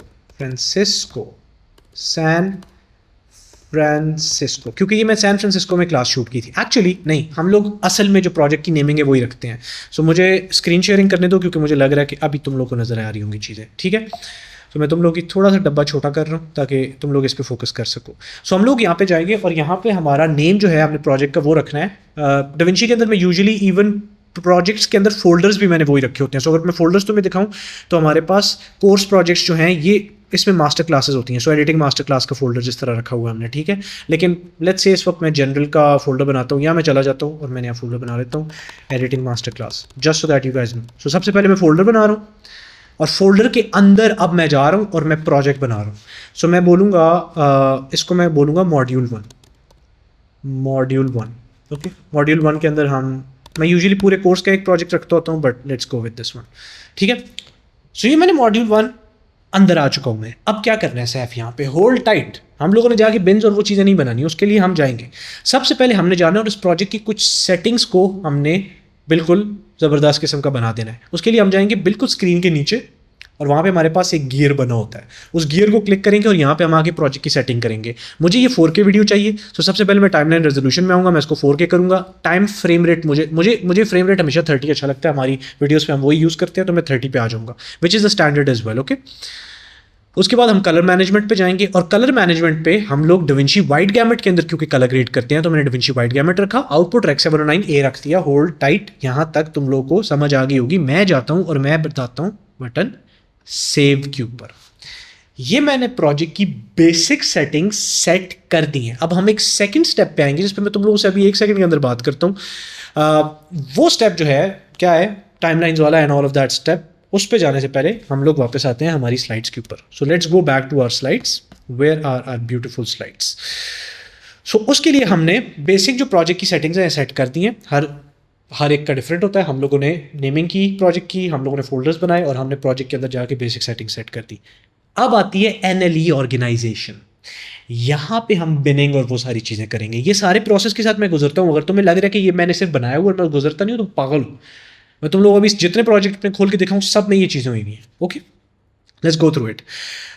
क्योंकि ये मैं सैन फ्रांसिस्को में क्लास शूट की थी। एक्चुअली नहीं, हम लोग असल में जो प्रोजेक्ट की नेमिंग है वही रखते हैं। सो मुझे स्क्रीन शेयरिंग करने दो, क्योंकि मुझे लग रहा है कि अभी तुम लोग को नज़र आ रही होंगी चीज़ें, ठीक है। सो मैं तुम लोग की थोड़ा सा डब्बा छोटा कर रहा हूँ ताकि तुम लोग इस पर फोकस कर सको। सो हम लोग यहाँ पे जाएंगे और यहाँ पे हमारा नेम जो है हमने प्रोजेक्ट का वो रखना है। डविंची के अंदर मैं यूजुअली इवन प्रोजेक्ट्स के अंदर फोल्डर्स भी मैंने वही रखे होते हैं। सो अगर मैं फोल्डर्स तुम्हें दिखाऊं तो हमारे पास कोर्स प्रोजेक्ट्स जो हैं ये इसमें मास्टर क्लासेस होती हैं। सो एडिटिंग मास्टर क्लास का फोल्डर जिस तरह रखा हुआ है हमने, ठीक है। लेकिन लेट्स से इस वक्त मैं जनरल का फोल्डर बनाता हूँ, या मैं चला जाता हूँ और मैंने यहाँ फोल्डर बना लेता हूँ editing master class, just so that you guys know. So सबसे पहले मैं फोल्डर बना रहा हूँ और फोल्डर के अंदर अब मैं जा रहा हूँ और मैं प्रोजेक्ट बना रहा हूँ। सो मैं बोलूँगा इसको मैं बोलूँगा मॉड्यूल 1। ओके, मॉड्यूल 1 के अंदर मैं यूजुअली पूरे कोर्स का एक प्रोजेक्ट रखता होता हूँ, but let's go with this one, ठीक है। सो ये मैंने मॉड्यूल 1 अंदर आ चुका हूँ मैं। अब क्या करना है सैफ, यहाँ पे होल्ड टाइट। हम लोगों ने जाके बिन्स और वो चीज़ें नहीं बनानी, उसके लिए हम जाएंगे। सबसे पहले हमने जाना है और इस प्रोजेक्ट की कुछ सेटिंग्स को हमने बिल्कुल ज़बरदस्त किस्म का बना देना है। उसके लिए हम जाएंगे बिल्कुल स्क्रीन के नीचे, और वहाँ पे हमारे पास एक गियर बना होता है। उस गियर को क्लिक करेंगे और यहाँ पे हम आगे प्रोजेक्ट की सेटिंग करेंगे। मुझे ये 4K वीडियो चाहिए। सो सबसे पहले मैं टाइमलाइन रेजोल्यूशन में आऊँगा, मैं इसको 4K करूँगा। टाइम फ्रेम रेट मुझे फ्रेम रेट हमेशा 30 अच्छा लगता है, हमारी वीडियोज़ पे हम वही यूज़ करते हैं, तो मैं 30 पे आ जाऊँगा, which is the standard as well. Okay, उसके बाद हम कलर मैनेजमेंट पे जाएंगे, और कलर मैनेजमेंट पे हम लोग डविंची वाइट गैमेट के अंदर क्योंकि कलर ग्रेड करते हैं तो मैंने डविंची वाइट गैमेट रखा। आउटपुट रेक्स 709 ए रख दिया। होल्ड टाइट, यहाँ तक तुम लोगों को समझ आ गई होगी। मैं जाता हूँ और मैं बताता हूँ बटन सेव के ऊपर। ये मैंने प्रोजेक्ट की बेसिक सेटिंग्स सेट कर दी हैं। अब हम एक सेकंड स्टेप पे आएंगे जिस पे मैं तुम लोगों से अभी 1 सेकंड के अंदर बात करता हूँ। वो स्टेप जो है क्या है, टाइमलाइंस वाला and all of that step. उस पे जाने से पहले हम लोग वापस आते हैं हमारी स्लाइड्स के ऊपर। So let's go back to our slides. Where are our beautiful slides. So उसके लिए हमने बेसिक जो प्रोजेक्ट की सेटिंग्स हैं सेट कर दी हैं। हर एक का डिफरेंट होता है। हम लोगों ने नेमिंग की प्रोजेक्ट की, हम लोगों ने फोल्डर्स बनाए, और हमने प्रोजेक्ट के अंदर जाके बेसिक सेटिंग सेट कर दी। अब आती है NLE ऑर्गेनाइजेशन। यहाँ पे हम बिनिंग और वो सारी चीज़ें करेंगे। ये सारे प्रोसेस के साथ मैं गुजरता हूँ। अगर तुम्हें लग रहा है कि ये मैंने सिर्फ बनाया हुआ और मैं गुजरता नहीं हूँ तो पागल हूँ। मैं तुम लोग अभी जितने प्रोजेक्ट में खोल के दिखाऊँ सब में ये चीज़ें हुई हैं। Okay, let's go through it.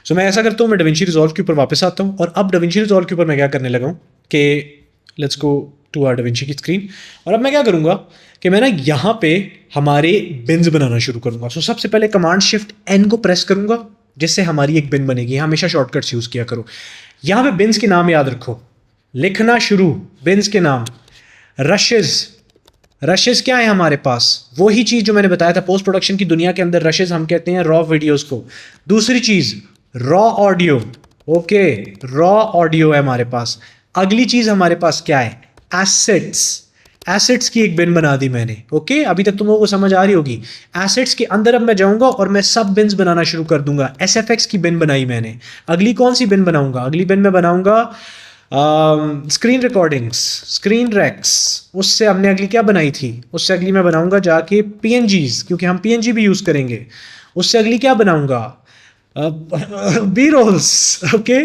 So मैं ऐसा करता हूँ, मैं डविंची रिजॉल्व के ऊपर वापस आता हूँ, और अब डविंची रिजॉल्व के ऊपर मैं क्या करने लगा हूँ कि let's go to our DaVinci की स्क्रीन। और अब मैं क्या करूँगा कि मैं ना यहाँ पे हमारे बिन्स बनाना शुरू करूँगा। सो सबसे पहले कमांड शिफ्ट N को प्रेस करूँगा, जिससे हमारी एक बिन बनेगी। हमेशा शॉर्टकट्स यूज़ किया करो। यहाँ पे बिन्स के नाम याद रखो, लिखना शुरू। बिन्स के नाम रशेज क्या है हमारे पास, वही चीज़ जो मैंने बताया था पोस्ट प्रोडक्शन की दुनिया के अंदर रशेज हम कहते हैं रॉ वीडियोस को। दूसरी चीज़ raw audio. Okay, raw audio है हमारे पास। अगली चीज़ हमारे पास क्या है, एसेट्स की एक बिन बना दी मैंने। ओके, अभी तक तुम लोगों को समझ आ रही होगी। एसेट्स के अंदर अब मैं जाऊंगा और मैं सब बिन्स बनाना शुरू कर दूंगा। SFX की बिन बनाई मैंने। अगली कौन सी बिन बनाऊंगा, अगली बिन में बनाऊंगा स्क्रीन रिकॉर्डिंग्स, स्क्रीन रेक्स। उससे हमने अगली क्या बनाई थी, उससे अगली मैं बनाऊंगा जाके PNGs, क्योंकि हम PNG भी यूज़ करेंगे। उससे अगली क्या बनाऊंगा, B rolls. Okay,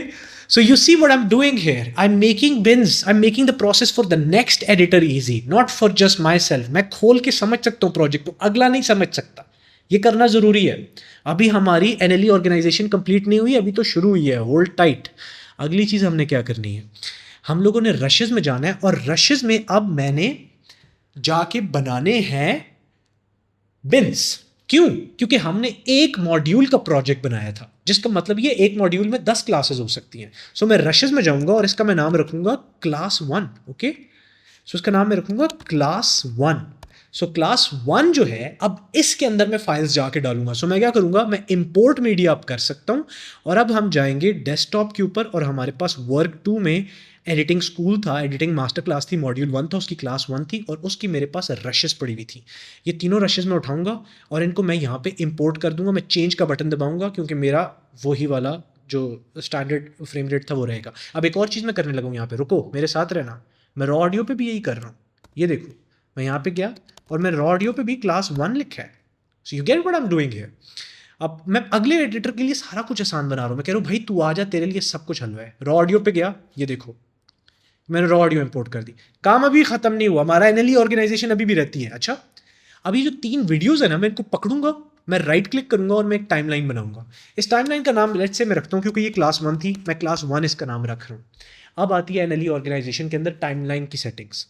so you see what I'm doing here, I'm making bins, I'm making the process for the next editor easy, not for just myself। मैं खोल के समझ सकता हूँ प्रोजेक्ट को, अगला नहीं समझ सकता। ये करना ज़रूरी है। अभी हमारी NLE ऑर्गेनाइजेशन कंप्लीट नहीं हुई, अभी तो शुरू हुई है। Hold tight. अगली चीज़ हमने क्या करनी है, हम लोगों ने रशेज में जाना है, और रशेज में अब मैंने जाके बनाने हैं बिन्स। क्यों, क्योंकि हमने एक मॉड्यूल का प्रोजेक्ट बनाया था, जिसका मतलब ये एक मॉड्यूल में 10 क्लासेस हो सकती हैं। सो मैं रशेज में जाऊंगा और इसका मैं नाम रखूंगा क्लास 1। ओके, सो इसका नाम मैं रखूंगा क्लास 1। सो क्लास 1 जो है, अब इसके अंदर मैं फाइल्स जाके डालूंगा। सो मैं क्या करूंगा, मैं इंपोर्ट मीडिया अप कर सकता हूं, और अब हम जाएंगे डेस्कटॉप के ऊपर, और हमारे पास वर्क 2 में एडिटिंग स्कूल था, एडिटिंग मास्टर क्लास थी, मॉड्यूल 1 था, उसकी क्लास 1 थी, और उसकी मेरे पास रशेज पड़ी हुई थी। ये तीनों रशेज मैं उठाऊंगा और इनको मैं यहाँ पे इंपोर्ट कर दूंगा। मैं चेंज का बटन दबाऊंगा क्योंकि मेरा वही वाला जो स्टैंडर्ड फ्रेम रेट था वो रहेगा। अब एक और चीज़ मैं करने लगा हूँ यहाँ पे, रुको मेरे साथ रहना, मैं रॉ ऑडियो पे भी यही कर रहा हूँ। ये देखो मैं यहाँ पे गया और मैं रॉ ऑडियो पे भी क्लास 1 लिखा है। So you get what I am doing here. अब मैं अगले एडिटर के लिए सारा कुछ आसान बना रहा हूँ। मैं कह रहा हूँ भाई तू आ जा, तेरे लिए सब कुछ हलवा है। रॉ ऑडियो पे गया, ये देखो मैंने रॉ ऑडियो इंपोर्ट कर दी। काम अभी खत्म नहीं हुआ, हमारा एनएलई ऑर्गेनाइजेशन अभी भी रहती है। अच्छा अभी जो 3 वीडियोस है ना, मैं इनको पकड़ूंगा, मैं राइट क्लिक करूंगा और मैं एक टाइमलाइन बनाऊंगा। इस टाइमलाइन का नाम लेट्स से मैं रखता हूँ, क्योंकि ये क्लास 1 थी, मैं क्लास 1 इसका नाम रख रहा हूँ। अब आती है एनएलई ऑर्गेनाइजेशन के अंदर टाइमलाइन की सेटिंग्स।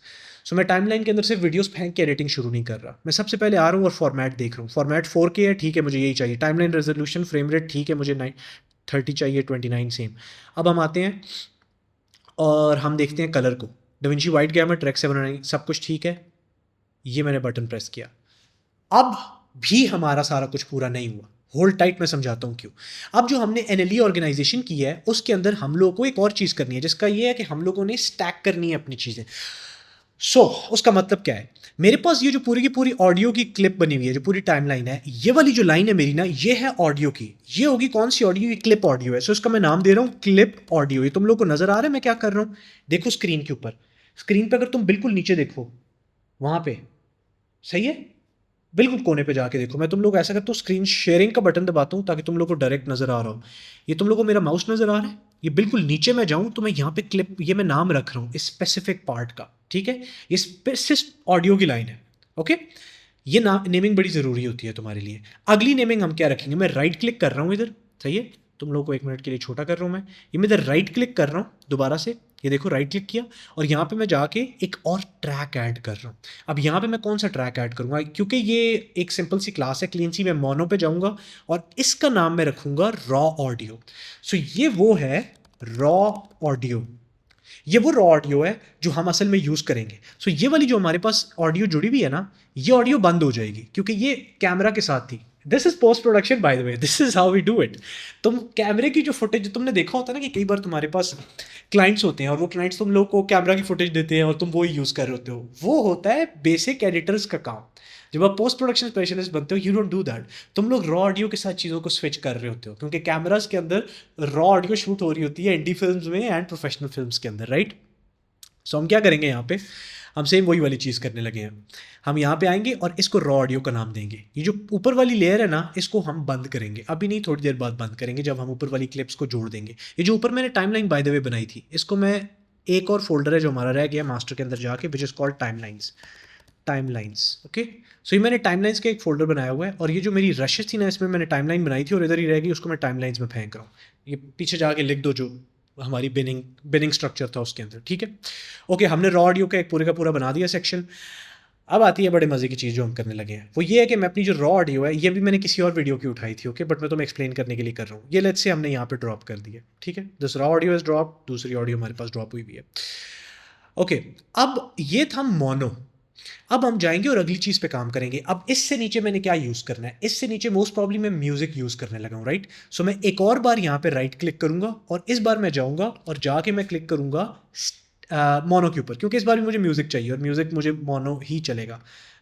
सो मैं टाइमलाइन के अंदर से वीडियोस फेंक के एडिटिंग शुरू नहीं कर रहा। मैं सबसे पहले आ रहा हूँ और फॉर्मेट देख रहा हूँ। फॉर्मेट 4K है, ठीक है मुझे यही चाहिए। टाइमलाइन रेजोल्यूशन फ्रेम रेट ठीक है, मुझे 30 चाहिए, 29 सेम। अब हम आते हैं और हम देखते हैं कलर को। डविंची वाइट गैमर ट्रैक 709 सब कुछ ठीक है। ये मैंने बटन प्रेस किया। अब भी हमारा सारा कुछ पूरा नहीं हुआ। होल्ड टाइट, मैं समझाता हूँ क्यों। अब जो हमने एनएलई ऑर्गेनाइजेशन की है उसके अंदर हम लोगों को एक और चीज़ करनी है, जिसका ये है कि हम लोगों ने स्टैक करनी है अपनी चीज़ें। उसका मतलब क्या है, मेरे पास ये जो पूरी की पूरी ऑडियो की क्लिप बनी हुई है, जो पूरी टाइमलाइन है, ये वाली जो लाइन है मेरी ना, ये है ऑडियो की। ये होगी कौन सी ऑडियो? ये क्लिप ऑडियो है। इसका मैं नाम दे रहा हूँ क्लिप ऑडियो। ये तुम लोग को नजर आ रहा है मैं क्या कर रहा हूँ? देखो स्क्रीन के ऊपर, स्क्रीन पे अगर तुम बिल्कुल नीचे देखो, वहां पे सही है, बिल्कुल कोने पे जाके देखो। मैं तुम लोग ऐसा करता हूँ, स्क्रीन शेयरिंग का बटन दबाता हूँ ताकि तुम लोग को डायरेक्ट नजर आ रहा हो। ये तुम लोग को मेरा माउस नजर आ रहा है, ये बिल्कुल नीचे मैं जाऊँ तो मैं यहाँ पे क्लिप, ये मैं नाम रख रहा हूँ इस स्पेसिफिक पार्ट का, ठीक है? ये सिर्फ ऑडियो की लाइन है, ओके? ये नेमिंग बड़ी ज़रूरी होती है तुम्हारे लिए। अगली नेमिंग हम क्या रखेंगे? मैं राइट क्लिक कर रहा हूँ इधर, सही है? तुम लोग को 1 मिनट के लिए छोटा कर रहा हूँ मैं। ये मैं इधर राइट क्लिक कर रहा हूँ दोबारा से, ये देखो राइट क्लिक किया और यहाँ पे मैं जाके एक और ट्रैक ऐड कर रहा हूँ। अब यहाँ पे मैं कौन सा ट्रैक ऐड करूँगा? क्योंकि ये एक सिंपल सी क्लास है क्लीन सी, मैं मोनो पे जाऊँगा और इसका नाम मैं रखूँगा रॉ ऑडियो। सो ये वो है रॉ ऑडियो, ये वो रॉ ऑडियो है जो हम असल में यूज़ करेंगे। सो ये वाली जो हमारे पास ऑडियो जुड़ी हुई है ना, ये ऑडियो बंद हो जाएगी क्योंकि ये कैमरा के साथ थी। This is post production by the way, this is how we do it. तुम कैमरे की जो फुटेज तुमने देखा होता है ना कि कई बार तुम्हारे पास क्लाइंट्स होते हैं और वो क्लाइंट्स तुम लोग को कैमरा की फुटेज देते हैं और तुम वो ही यूज़ कर रहे होते हो। वो होता है बेसिक एडिटर्स का काम। जब आप पोस्ट प्रोडक्शन स्पेशलिस्ट बनते हो, यू डोंट डू दैट। तुम लोग रॉ ऑडियो के साथ चीज़ों को स्विच कर रहे होते हो क्योंकि कैमरास के अंदर रॉ ऑडियो शूट हो रही होती है, इंडी फिल्म्स में एंड प्रोफेशनल फिल्म्स के अंदर, राइट? सो हम क्या करेंगे यहाँ पे, हम सेम वही वाली चीज़ करने लगे हैं। हम यहाँ पे आएंगे और इसको रॉ ऑडियो का नाम देंगे। ये जो ऊपर वाली लेयर है ना, इसको हम बंद करेंगे, अभी नहीं थोड़ी देर बाद बंद करेंगे जब हम ऊपर वाली क्लिप्स को जोड़ देंगे। ये जो ऊपर मैंने टाइमलाइन बाय द वे बनाई थी, इसको मैं एक और फोल्डर है जो हमारा रह गया मास्टर के अंदर जाके, which is called timelines, okay? So ये मैंने टाइमलाइंस का एक फोल्डर बनाया हुआ है और ये जो मेरी रशेस थी ना, इसमें मैंने टाइमलाइन बनाई थी और इधर ही रह गई, उसको मैं टाइमलाइंस में फेंक रहा हूँ। ये पीछे जाके लिख दो जो हमारी बिनिंग स्ट्रक्चर था उसके अंदर, ठीक है? ओके, हमने रॉ ऑडियो का एक पूरे का पूरा बना दिया सेक्शन। अब आती है बड़े मज़े की चीज़ जो हम करने लगे हैं, वो ये है कि मैं अपनी जो रॉ ऑडियो है, ये भी मैंने किसी और वीडियो की उठाई थी, ओके? बट मैं तुम्हें एक्सप्लेन करने के लिए कर रहा हूँ। ये लेट्स से हमने यहाँ पे ड्रॉप कर दिया, ठीक है? This raw audio is drop, दूसरी ऑडियो हमारे पास ड्रॉप हुई भी है, ओके? अब ये था मोनो। अब हम जाएंगे और अगली चीज़ पे काम करेंगे। अब इससे नीचे मैंने क्या यूज़ करना है? इससे नीचे मोस्ट प्रॉब्ली मैं म्यूज़िक यूज़ करने लगा हूँ, राइट? सो मैं एक और बार यहाँ पे राइट क्लिक करूँगा और इस बार मैं जाऊँगा और जाके मैं क्लिक करूँगा मोनो के ऊपर, क्योंकि इस बार भी मुझे म्यूज़िक चाहिए और म्यूज़िक मुझे मोनो ही चलेगा।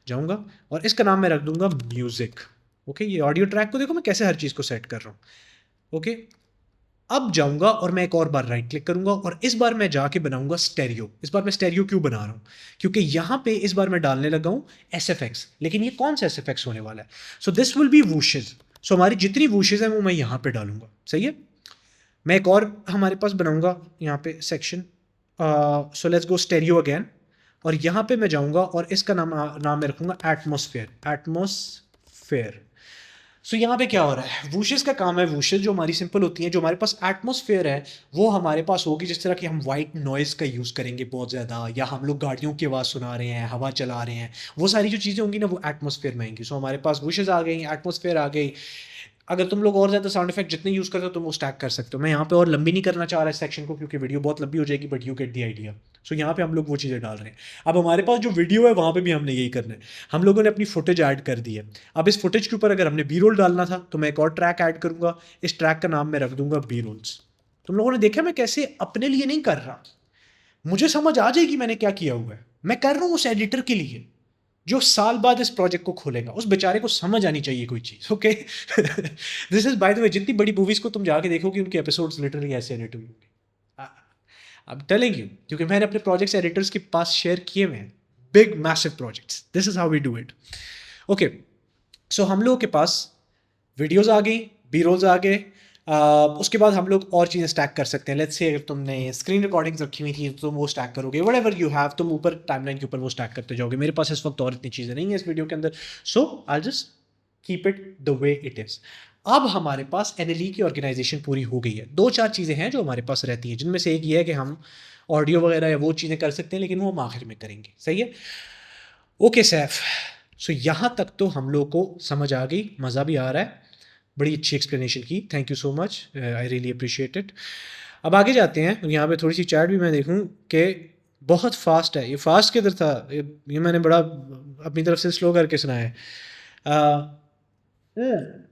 जाऊँगा और इसका नाम मैं रख दूँगा म्यूज़िक, ओके? ये ऑडियो ट्रैक को देखो मैं कैसे हर चीज़ को सेट कर रहा हूँ, ओके? अब जाऊंगा और मैं एक और बार राइट क्लिक करूंगा और इस बार मैं जाके बनाऊंगा स्टेरियो। इस बार मैं स्टेरियो क्यों बना रहा हूं? क्योंकि यहां पे इस बार मैं डालने लगा हूं SFX, लेकिन ये कौन सा SFX होने वाला है? So this will be whooshes. So हमारी जितनी वूशेज हैं वो मैं यहां पे डालूंगा, सही है? मैं एक और हमारे पास बनाऊंगा यहाँ पे section. So let's go stereo again और यहाँ पे मैं जाऊंगा और इसका नाम मैं रखूंगा एटमॉस्फेयर। सो यहाँ पे क्या हो रहा है? वूशेस का काम है। वूशेस जो हमारी सिंपल होती हैं, जो हमारे पास एटमॉस्फेयर है वो हमारे पास होगी जिस तरह कि हम वाइट नॉइज़ का यूज़ करेंगे बहुत ज़्यादा, या हम लोग गाड़ियों की आवाज़ सुना रहे हैं, हवा चला रहे हैं, वो सारी जो चीज़ें होंगी ना वो एटमॉस्फेयर में आएंगी। सो हमारे पास वूशेस आ गई, एटमॉस्फेयर आ गई। अगर तुम लोग और ज़्यादा साउंड इफेक्ट जितने यूज़ करते हो तुम वो स्टैक कर सकते हो। मैं यहाँ पे और लंबी नहीं करना चाह रहा इस सेक्शन को क्योंकि वीडियो बहुत लंबी हो जाएगी, but you get the idea. So यहाँ पे हम लोग वो चीज़ें डाल रहे हैं। अब हमारे पास जो वीडियो है वहाँ पे भी हमने यही करना है। हम लोगों ने अपनी फुटेज ऐड कर दी है। अब इस फुटेज के ऊपर अगर हमने बी रोल डालना था तो मैं एक और ट्रैक ऐड करूँगा। इस ट्रैक का नाम मैं रख दूंगा बी रोल्स। तुम लोगों ने देखा मैं कैसे अपने लिए नहीं कर रहा, मुझे समझ आ जाएगी मैंने क्या किया हुआ है, मैं कर रहा हूँ उस एडिटर के लिए। जो साल बाद इस प्रोजेक्ट को खोलेगा उस बेचारे को समझ आनी चाहिए कोई चीज़, okay. This is by the way, जितनी बड़ी मूवीज़ को तुम जाके देखोगे उनके एपिसोड्स लिटरली ऐसे एडिट हुए होंगे। आई एम टेलिंग यू, क्योंकि मैंने अपने प्रोजेक्ट्स एडिटर्स के पास शेयर किए हुए हैं, big massive projects. This is how we do it, okay. So हम लोगों के पास वीडियोज़ आ गई, बी रोल्स आ गए, उसके बाद हम लोग और चीज़ें स्टैक कर सकते हैं। लेट्स से अगर तुमने स्क्रीन रिकॉर्डिंग्स रखी हुई थी तो तुम वो स्टैक करोगे, व्हाटएवर यू हैव, तुम ऊपर टाइमलाइन के ऊपर वो स्टैक करते जाओगे। मेरे पास इस वक्त और इतनी चीज़ें नहीं है इस वीडियो के अंदर, so I just keep it the way it is. अब हमारे पास NLE की ऑर्गेनाइजेशन पूरी हो गई है। 2-4 चीज़ें हैं जो हमारे पास रहती हैं, जिनमें से एक ये है कि हम ऑडियो वगैरह या वो चीज़ें कर सकते हैं, लेकिन वो हम आखिर में करेंगे, सही है, ओके सैफ। सो यहाँ तक तो हम लोग को समझ आ गई, मज़ा भी आ रहा है, बड़ी अच्छी एक्सप्लेनेशन की, thank you so much, I really appreciate it. अब आगे जाते हैं, यहाँ पे थोड़ी सी चैट भी मैं देखूँ कि बहुत फास्ट है, ये फास्ट किधर था, ये मैंने बड़ा अपनी तरफ से स्लो करके सुनाया है।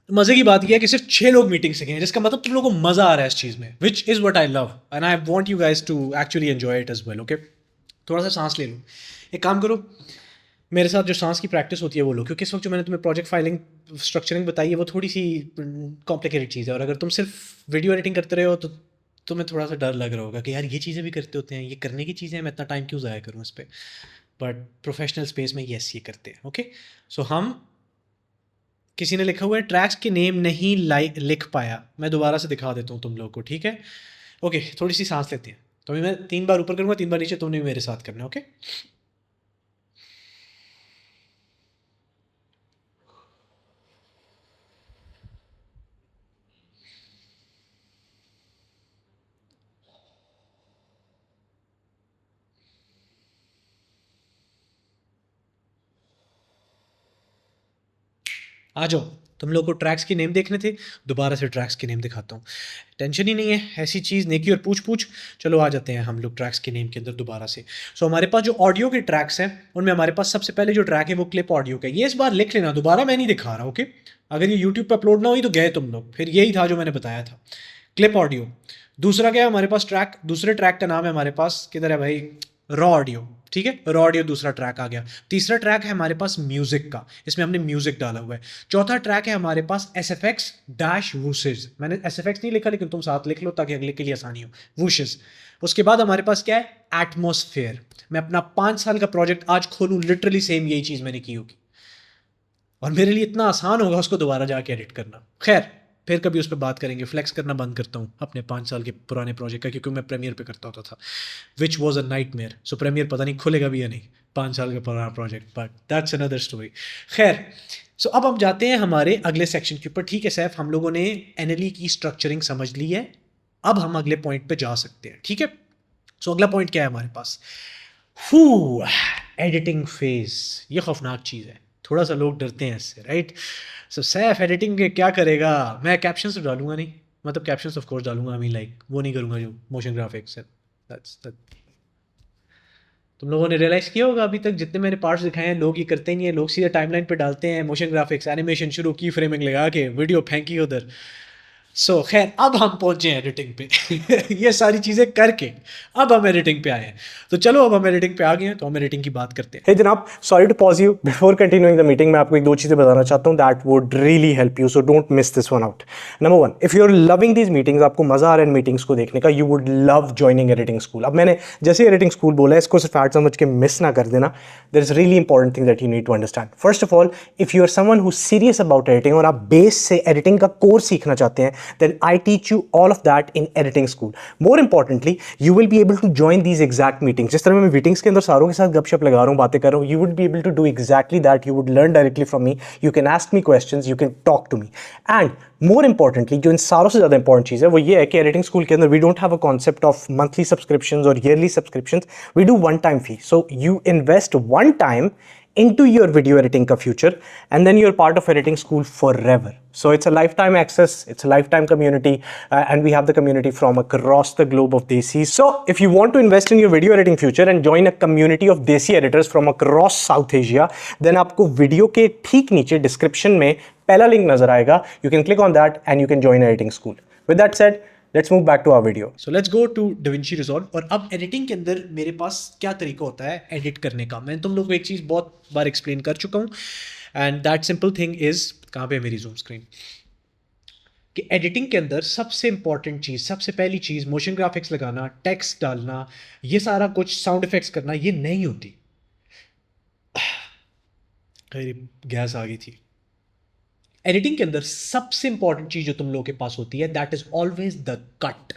मज़े की बात यह है कि सिर्फ 6 लोग मीटिंग से गए हैं, जिसका मतलब तुम लोगों को मज़ा आ रहा है इस चीज़ में, which is what I love and I want you guys to actually enjoy it as well, okay. थोड़ा सा सांस ले लो, एक काम करो, मेरे साथ जो सांस की प्रैक्टिस होती है वो लो, क्योंकि इस वक्त जो मैंने तुम्हें प्रोजेक्ट फाइलिंग स्ट्रक्चरिंग बताई है वो थोड़ी सी कॉम्प्लिकेटेड चीज़ है, और अगर तुम सिर्फ वीडियो एडिटिंग करते रहे हो तो तुम्हें थोड़ा सा डर लग रहा होगा कि यार ये चीज़ें भी करते होते हैं, ये करने की चीज़ें हैं, मैं इतना टाइम क्यों ज़ाया करूँ इस पर। बट प्रोफेशनल स्पेस में येस ये करते हैं, ओके। सो हम, किसी ने लिखा हुआ है ट्रैक्स के नेम नहीं लिख पाया, मैं दोबारा से दिखा देता हूँ तुम लोग को, ठीक है, ओके। थोड़ी सी सांस लेते हैं, तो अभी मैं 3 बार ऊपर करूँगा, 3 बार नीचे, तुमने भी मेरे साथ करना है, ओके। आ जाओ, तुम लोग को ट्रैक्स के नेम देखने थे, दोबारा से ट्रैक्स के नेम दिखाता हूँ, टेंशन ही नहीं है, ऐसी चीज़ नेकी और पूछ पूछ। चलो आ जाते हैं हम लोग ट्रैक्स के नेम के अंदर दोबारा से। सो हमारे पास जो ऑडियो के ट्रैक्स हैं उनमें हमारे पास सबसे पहले जो ट्रैक है वो क्लिप ऑडियो का, ये इस बार लिख लेना, दोबारा मैं नहीं दिखा रहा, ओके। अगर ये यूट्यूब पर अपलोड ना हुई तो गए तुम लोग, फिर यही था जो मैंने बताया था, क्लिप ऑडियो। दूसरा क्या है हमारे पास ट्रैक, दूसरे ट्रैक का नाम है हमारे पास, किधर है भाई, रॉ ऑडियो, ठीक है, रॉ ऑडियो दूसरा ट्रैक आ गया। तीसरा ट्रैक है हमारे पास म्यूजिक का, इसमें हमने म्यूजिक डाला हुआ है। चौथा ट्रैक है हमारे पास SFX डैश वूशेस, मैंने SFX नहीं लिखा लेकिन तुम साथ लिख लो ताकि अगले के लिए आसानी हो, वूशेस। उसके बाद हमारे पास क्या है, एटमॉस्फेयर। मैं अपना 5 साल का प्रोजेक्ट आज खोलूँ, लिटरली सेम यही चीज़ मैंने की होगी, और मेरे लिए इतना आसान होगा उसको दोबारा जाके एडिट करना। खैर फिर कभी उस पर बात करेंगे, फ्लेक्स करना बंद करता हूँ अपने 5 साल के पुराने प्रोजेक्ट का, क्योंकि मैं प्रीमियर पे करता होता था, which was a nightmare. So Premiere पता नहीं खुलेगा भी या नहीं, 5 साल का पुराना project, but that's another story. खैर, सो अब हम जाते हैं हमारे अगले सेक्शन के ऊपर, ठीक है सैफ, हम लोगों ने NLE की स्ट्रक्चरिंग समझ ली है, अब हम अगले पॉइंट पे जा सकते हैं, ठीक है। सो अगला पॉइंट क्या है हमारे पास, एडिटिंग फेज। ये खौफनाक चीज़ है, थोड़ा सा लोग डरते हैं इससे, राइट। सो सैफ एडिटिंग क्या करेगा, मैं कैप्शन तो डालूंगा नहीं, मतलब कैप्शन ऑफ कोर्स डालूंगा, आई मीन लाइक वो नहीं करूंगा जो मोशन ग्राफिक्स है, दैट्स तुम लोगों ने रियलाइज़ किया होगा अभी तक जितने मैंने पार्ट्स दिखाए हैं लोग ये करते ही नहीं है, लोग सीधे टाइमलाइन पे डालते हैं मोशन ग्राफिक्स, एनिमेशन शुरू की, फ्रेमिंग लगा के वीडियो फेंकी उधर। सो खैर अब हम पहुंचे हैं एडिटिंग पे ये सारी चीज़ें करके अब हम एडिटिंग पे आए हैं, तो चलो अब हम एडिटिंग पे आ गए हैं तो हम एडिटिंग की बात करते हैं। हे जनाब, sorry to pause you before continuing the meeting. मैं आपको 1-2 चीज़ें बताना चाहता हूँ that would really help you, so don't miss this one out. Number 1, if you are loving these meetings, आपको मज़ा आ रहा है इन मीटिंग्स को देखने का, you would love joining editing school. अब मैंने जैसे एडिटिंग स्कूल बोला है, इसको सिर्फ ऐड समझ के मिस ना कर देना, there is really important thing that you need to understand. First of all, if you are someone who serious about editing और आप बेस से एडिटिंग का कोर्स सीखना चाहते हैं, then I teach you all of that in editing school. More importantly, you will be able to join these exact meetings. जिस तरह मैं मीटिंग्स के अंदर सारों के साथ गपशप लगा रहा हूँ, बातें कर रहा हूँ, you would be able to do exactly that. You would learn directly from me. You can ask me questions. You can talk to me. And more importantly, जो इन सारों से ज़्यादा इंपॉर्टेंट चीज़ है वो ये है कि एडिटिंग स्कूल के अंदर we don't have a concept of monthly subscriptions or yearly subscriptions. We do one-time fee. So you invest one time into your video editing ka future, and then you're part of editing school forever. So it's a lifetime access, it's a lifetime community, and we have the community from across the globe of Desi. So if you want to invest in your video editing future and join a community of Desi editors from across South Asia, then आपको video के ठीक नीचे description में पहला link नजर आएगा, you can click on that and you can join editing school. With that said, Let's move back to our video. So let's go to DaVinci Resolve। और अब एडिटिंग के अंदर मेरे पास क्या तरीका होता है एडिट करने का, मैं तुम लोग को एक चीज़ बहुत बार एक्सप्लेन कर चुका हूँ, and that simple thing is, कहाँ पे है मेरी जूम स्क्रीन, कि एडिटिंग के अंदर सबसे इंपॉर्टेंट चीज़, सबसे पहली चीज़ मोशन ग्राफिक्स लगाना, टेक्स्ट डालना, ये सारा कुछ साउंड इफेक्ट्स करना, ये नहीं होती। गैस आ गई थी। एडिटिंग के अंदर सबसे इंपॉर्टेंट चीज जो तुम लोगों के पास होती है that is always the cut.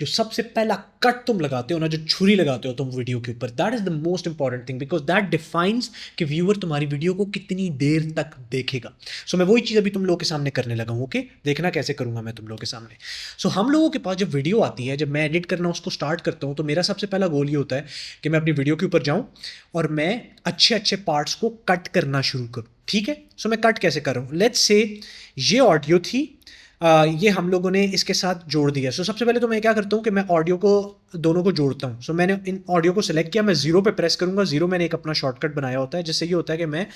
जो सबसे पहला कट तुम लगाते हो ना, जो छुरी लगाते हो तुम वीडियो के ऊपर, that is the most important thing, because that defines कि व्यूअर तुम्हारी वीडियो को कितनी देर तक देखेगा। सो मैं वही चीज़ अभी तुम लोगों के सामने करने लगा हूँ। ओके, देखना कैसे करूँगा मैं तुम लोगों के सामने। सो हम लोगों के पास जब वीडियो आती है, जब मैं एडिट करना उसको स्टार्ट करता हूँ, तो मेरा सबसे पहला गोल ये होता है कि मैं अपनी वीडियो के ऊपर जाऊँ और मैं अच्छे अच्छे पार्ट्स को कट करना शुरू करूँ। ठीक है, सो मैं कट कैसे कर रहा हूँ, लेट्स से ये ऑडियो थी, ये हम लोगों ने इसके साथ जोड़ दिया। सो सबसे पहले तो मैं क्या करता हूँ कि मैं ऑडियो को दोनों को जोड़ता हूँ। सो मैंने इन ऑडियो को सेलेक्ट किया, मैं जीरो पे प्रेस करूँगा। जीरो मैंने एक अपना शॉर्टकट बनाया होता है, जिससे ये होता है कि मैं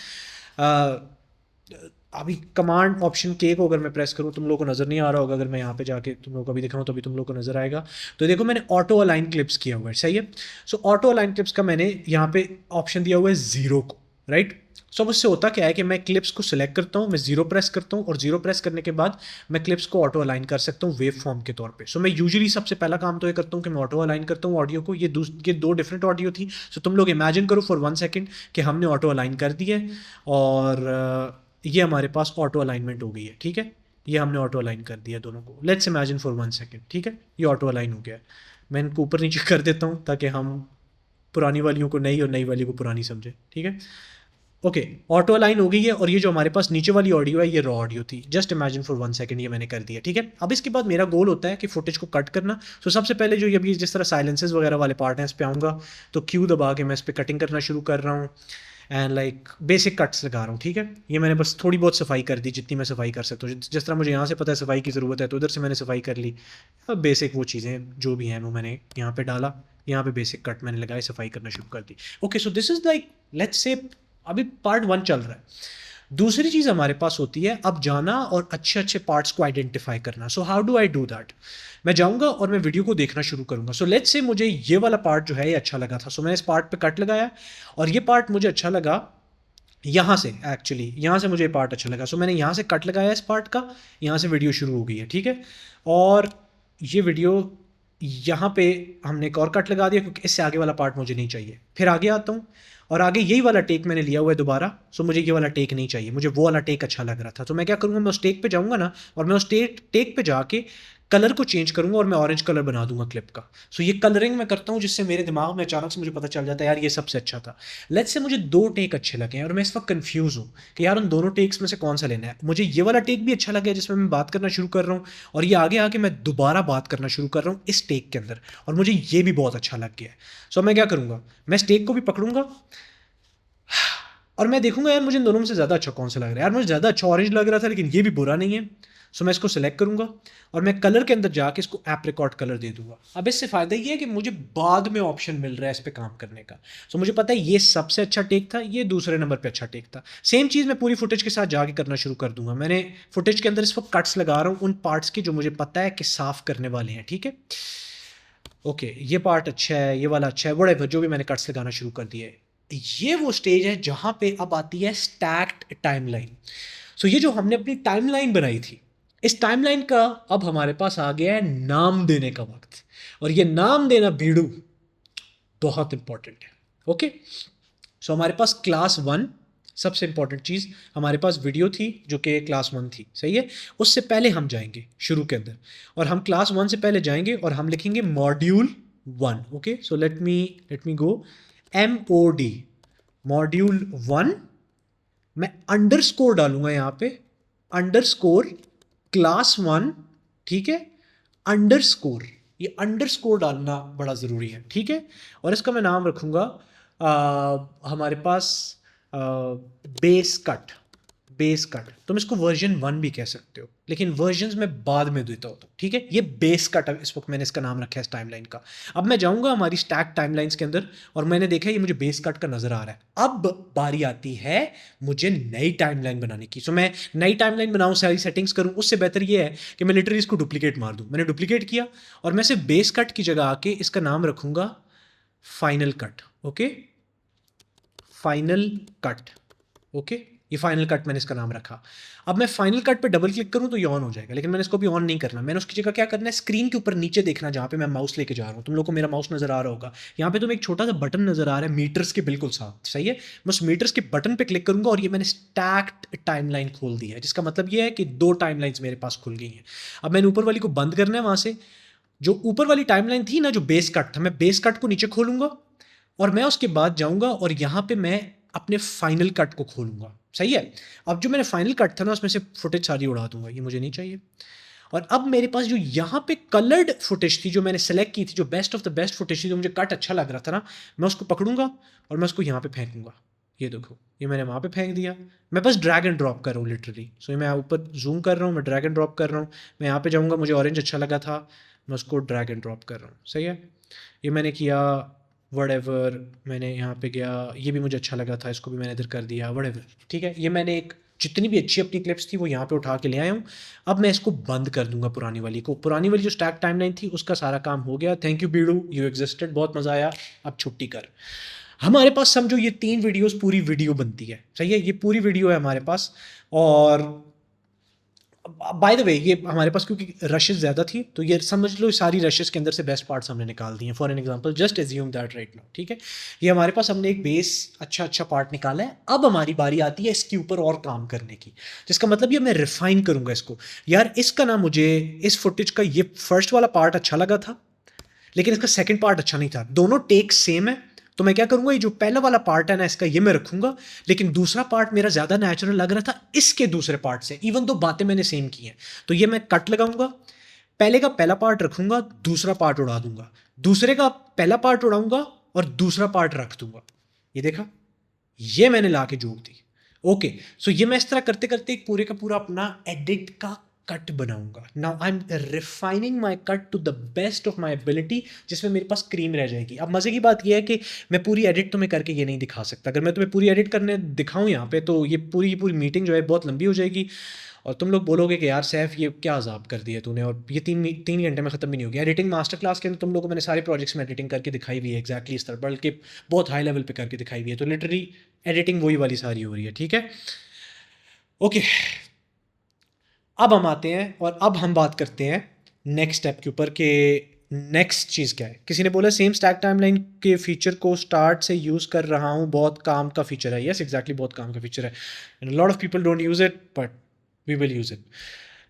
अभी कमांड ऑप्शन के को अगर मैं प्रेस करूँ, तुम लोगों को नज़र नहीं आ रहा होगा, अगर मैं यहाँ पे जाके तुम लोगों को अभी दिख रहा हूँ तो अभी तुम लोगों को नज़र आएगा। तो देखो मैंने ऑटो अलाइन क्लिप्स किया हुआ है, सही है। सो ऑटो अलाइन क्लिप्स का मैंने यहाँ पे ऑप्शन दिया हुआ है जीरो को, राइट। सो उससे होता क्या है कि मैं क्लिप्स को सिलेक्ट करता हूँ, मैं जीरो प्रेस करता हूँ, और जीरो प्रेस करने के बाद मैं क्लिप्स को ऑटो अलाइन कर सकता हूँ वेव फॉर्म के तौर पे। सो मैं यूजुअली सबसे पहला काम तो ये करता हूँ कि मैं ऑटो अलाइन करता हूँ ऑडियो को। ये दो डिफरेंट ऑडियो थी। सो तुम लोग इमेजिन करो फॉर 1 सेकेंड कि हमने ऑटो अलाइन कर दिया है, और ये हमारे पास ऑटो अलाइनमेंट हो गई है। ठीक है, ये हमने ऑटो अलाइन कर दिया दोनों को। Let's imagine for 1 second. ठीक है, ये ऑटो अलाइन हो गया है। मैं इनको ऊपर नीचे कर देता हूँ ताकि हम पुरानी वालियों को नई और नई वाली को पुरानी समझें। ठीक है, ओके, ऑटो अलाइन हो गई है, और ये जो हमारे पास नीचे वाली ऑडियो है ये रॉ ऑडियो थी। जस्ट इमेजिन फॉर 1 सेकंड, ये मैंने कर दिया। ठीक है, अब इसके बाद मेरा गोल होता है कि फुटेज को कट करना। सो सबसे पहले जो ये अभी जिस तरह साइलेंसेस वगैरह वाले पार्ट हैं, इस पे आऊँगा तो क्यू दबा के मैं इस पर कटिंग करना शुरू कर रहा हूँ, एंड लाइक बेसिक कट्स लगा रहा हूँ। ठीक है, ये मैंने बस थोड़ी बहुत सफाई कर दी, जितनी मैं सफाई कर सकता हूँ। जिस तरह मुझे यहाँ से पता है सफाई की ज़रूरत है, तो उधर से मैंने सफाई कर ली। अब बेसिक वो चीज़ें जो भी हैं वो मैंने यहाँ पे डाला, यहाँ पे बेसिक कट मैंने लगाए, सफाई करना शुरू कर दी। Okay, so this is like, let's say अभी पार्ट 1 चल रहा है। दूसरी चीज़ हमारे पास होती है अब जाना और अच्छे अच्छे पार्ट्स को आइडेंटिफाई करना। So how do I do that? मैं जाऊंगा और मैं वीडियो को देखना शुरू करूंगा। सो लेट्स से मुझे ये वाला पार्ट जो है ये अच्छा लगा था, सो मैंने इस पार्ट पे कट लगाया, और ये पार्ट मुझे अच्छा लगा यहाँ से, एक्चुअली यहाँ से मुझे ये पार्ट अच्छा लगा। सो मैंने यहाँ से कट लगाया इस पार्ट का, यहाँ से वीडियो शुरू हो गई है। ठीक है, और ये वीडियो यहाँ पे हमने एक और कट लगा दिया क्योंकि इससे आगे वाला पार्ट मुझे नहीं चाहिए। फिर आगे आता हूँ, और आगे यही वाला टेक मैंने लिया हुआ है दोबारा। सो मुझे ये वाला टेक नहीं चाहिए, मुझे वो वाला टेक अच्छा लग रहा था। तो मैं क्या करूँगा, मैं उस टेक पे जाऊँगा ना, और मैं उस टेक पे जाके कलर को चेंज करूँगा और मैं ऑरेंज कलर बना दूंगा क्लिप का। सो ये कलरिंग मैं करता हूँ, जिससे मेरे दिमाग में अचानक से मुझे पता चल जाता है यार ये सबसे अच्छा था। लेट्स से मुझे 2 टेक अच्छे लगे हैं और मैं इस वक्त कंफ्यूज हूँ कि यार उन दोनों टेक्स में से कौन सा लेना है। मुझे ये वाला टेक भी अच्छा लगा जिसमें मैं बात करना शुरू कर रहा हूँ, और ये आगे आके मैं दोबारा बात करना शुरू कर रहा हूँ इस टेक के अंदर, और मुझे ये भी बहुत अच्छा लग गया है। सो मैं क्या करूँगा, मैं इस टेक को भी पकड़ूंगा और मैं देखूंगा यार मुझे इन दोनों में से ज़्यादा अच्छा कौन सा लग रहा है। यार मुझे ज़्यादा अच्छा ऑरेंज लग रहा था, लेकिन ये भी बुरा नहीं है। सो मैं इसको सेलेक्ट करूंगा और मैं कलर के अंदर जाके इसको एप्रिकॉट कलर दे दूंगा। अब इससे फ़ायदा ये है कि मुझे बाद में ऑप्शन मिल रहा है इस पर काम करने का। सो मुझे पता है ये सबसे अच्छा टेक था, ये दूसरे नंबर पे अच्छा टेक था। सेम चीज़ मैं पूरी फुटेज के साथ जाके करना शुरू कर दूंगा। मैंने फुटेज के अंदर इस वक्त कट्स लगा रहा हूँ उन पार्ट्स के जो मुझे पता है कि साफ़ करने वाले हैं। ठीक है, ओके, ये पार्ट अच्छा है, ये वाला अच्छा है, व्हाटएवर, जो भी मैंने कट्स लगाना शुरू कर दिए। ये वो स्टेज है जहाँ पे अब आती है स्टैक्ड टाइमलाइन। सो ये जो हमने अपनी टाइमलाइन बनाई थी, इस टाइमलाइन का अब हमारे पास आ गया है नाम देने का वक्त, और ये नाम देना बीड़ू बहुत इंपॉर्टेंट है। ओके, सो हमारे पास क्लास 1 सबसे इंपॉर्टेंट चीज़, हमारे पास वीडियो थी जो कि क्लास 1 थी, सही है। उससे पहले हम जाएंगे शुरू के अंदर, और हम क्लास 1 से पहले जाएंगे और हम लिखेंगे module 1। Okay, so let me go MOD module 1। मैं अंडरस्कोर डालूंगा यहाँ पे, अंडरस्कोर क्लास 1। ठीक है, अंडरस्कोर, ये अंडरस्कोर डालना बड़ा ज़रूरी है। ठीक है, और इसका मैं नाम रखूँगा हमारे पास बेस कट, बेस कट, तुम इसको वर्जन 1 भी कह सकते हो, लेकिन वर्जन्स में बाद में देता होता हूँ, ठीक है। ये बेस कट इस वक्त मैंने इसका नाम रखा है इस टाइमलाइन का। अब मैं जाऊँगा हमारी स्टैक टाइमलाइंस के अंदर और मैंने देखा ये मुझे बेस कट का नज़र आ रहा है। अब बारी आती है मुझे नई टाइमलाइन बनाने की। सो मैं नई टाइमलाइन बनाऊँ, सारी सेटिंग्स करूँ, उससे बेहतर ये है कि मैं लिटरली इसको डुप्लीकेट मार दूँ। मैंने डुप्लीकेट किया और मैं सिर्फ बेस कट की जगह आके इसका नाम रखूँगा final cut. Okay, final cut. Okay, ये फाइनल कट मैंने इसका नाम रखा। अब मैं फाइनल कट पे डबल क्लिक करूं तो ये ऑन हो जाएगा, लेकिन मैंने इसको भी ऑन नहीं करना। मैंने उसकी जगह क्या करना है, स्क्रीन के ऊपर नीचे देखना जहाँ पे मैं माउस लेके जा रहा हूँ। तुम लोग को मेरा माउस नजर आ रहा होगा, यहाँ पे तुम्हें एक छोटा सा बटन नजर आ रहा है मीटर्स के बिल्कुल साथ, सही है। मैं उस मीटर्स के बटन पे क्लिक करूंगा और ये मैंने स्टैक्ड टाइमलाइन खोल दी है, जिसका मतलब ये है कि 2 टाइमलाइंस मेरे पास खुल गई हैं। अब मैंने ऊपर वाली को बंद करना है। वहाँ से जो ऊपर वाली टाइमलाइन थी ना, जो बेस कट था, मैं बेस कट को नीचे खोलूंगा और मैं उसके बाद जाऊंगा और यहाँ पे मैं अपने फाइनल कट को खोलूंगा, सही है। अब जो मैंने फाइनल कट था ना, उसमें से फुटेज सारी उड़ा दूंगा, ये मुझे नहीं चाहिए। और अब मेरे पास जो यहाँ पे कलर्ड फुटेज थी, जो मैंने सेलेक्ट की थी, जो best of the best footage थी, जो मुझे कट अच्छा लग रहा था ना, मैं उसको पकड़ूंगा और मैं उसको यहाँ पे फेंकूंगा। ये देखो, ये मैंने वहाँ पे फेंक दिया। मैं बस ड्रैग एंड ड्रॉप कर रहा हूँ लिटरली। सो ये मैं ऊपर जूम कर रहा हूँ, मैं ड्रैग एंड ड्रॉप कर रहा हूँ। मैं यहाँ पे जाऊँगा, मुझे ऑरेंज अच्छा लगा था, मैं उसको ड्रैग एंड ड्रॉप कर रहा हूँ, सही है। ये मैंने किया, वटेवर, मैंने यहाँ पे गया, ये भी मुझे अच्छा लगा था, इसको भी मैंने इधर कर दिया, वटेवर, ठीक है। ये मैंने एक जितनी भी अच्छी अपनी क्लिप्स थी वो यहाँ पे उठा के ले आया हूँ। अब मैं इसको बंद कर दूंगा पुरानी वाली को। पुरानी वाली जो स्टैक टाइमलाइन थी उसका सारा काम हो गया। थैंक यू बीड़ू, यू एग्जिस्टेड, बहुत मज़ा आया। अब छुट्टी कर। हमारे पास समझो ये 3 वीडियोस पूरी वीडियो बनती है, सही है। ये पूरी वीडियो है हमारे पास। और बाय द वे ये हमारे पास क्योंकि रशेस ज़्यादा थी, तो ये समझ लो सारी रशेस के अंदर से बेस्ट पार्ट्स हमने निकाल दिए हैं। For an example, just assume that right now, ठीक है। ये हमारे पास हमने एक बेस अच्छा पार्ट निकाला है। अब हमारी बारी आती है इसके ऊपर और काम करने की, जिसका मतलब ये मैं रिफाइन करूँगा इसको। यार इसका ना, मुझे इस फुटेज का ये फर्स्ट वाला पार्ट अच्छा लगा था, लेकिन इसका सेकेंड पार्ट अच्छा नहीं था। दोनों टेक सेम है, तो मैं क्या करूँगा, ये जो पहला वाला पार्ट है ना इसका, ये मैं रखूँगा, लेकिन दूसरा पार्ट मेरा ज़्यादा नेचुरल लग रहा था इसके दूसरे पार्ट से, इवन तो बातें मैंने सेम की हैं। तो ये मैं कट लगाऊंगा, पहले का पहला पार्ट रखूँगा, दूसरा पार्ट उड़ा दूंगा, दूसरे का पहला पार्ट उड़ाऊंगा और दूसरा पार्ट रख दूंगा। ये देखा, ये मैंने ला के जोड़ दी। ओके, सो ये मैं इस तरह करते करते एक पूरे का पूरा अपना एडिट का कट बनाऊंगा। Now I am refining my cut to the best of my ability, जिसमें मेरे पास स्क्रीन रह जाएगी। अब मज़े की बात यह है कि मैं पूरी एडिट तुम्हें करके ये नहीं दिखा सकता। अगर मैं तुम्हें पूरी एडिट करने दिखाऊं यहाँ पे, तो ये पूरी की पूरी मीटिंग जो है बहुत लंबी हो जाएगी और तुम लोग बोलोगे कि यार सैफ ये क्या अजाब कर दिया तूने, और ये 3 घंटे में ख़त्म भी नहीं हो गया। एडिटिंग मास्टर क्लास के अंदर तुम लोगों को मैंने सारे प्रोजेक्ट्स में एडिटिंग करके दिखाई हुई है एक्जैक्टली इस तरह, बल्कि बहुत हाई लेवल पे करके दिखाई हुई है। तो लिटरली एडिटिंग वही वाली सारी हो रही है, ठीक है। ओके, अब हम आते हैं और अब हम बात करते हैं नेक्स्ट स्टेप के ऊपर कि नेक्स्ट चीज़ क्या है। किसी ने बोला सेम स्टैक टाइमलाइन के फीचर को स्टार्ट से यूज़ कर रहा हूँ, बहुत काम का फीचर है। यस एग्जैक्टली, बहुत काम का फीचर है। Lot of people don't use it, but we will use it.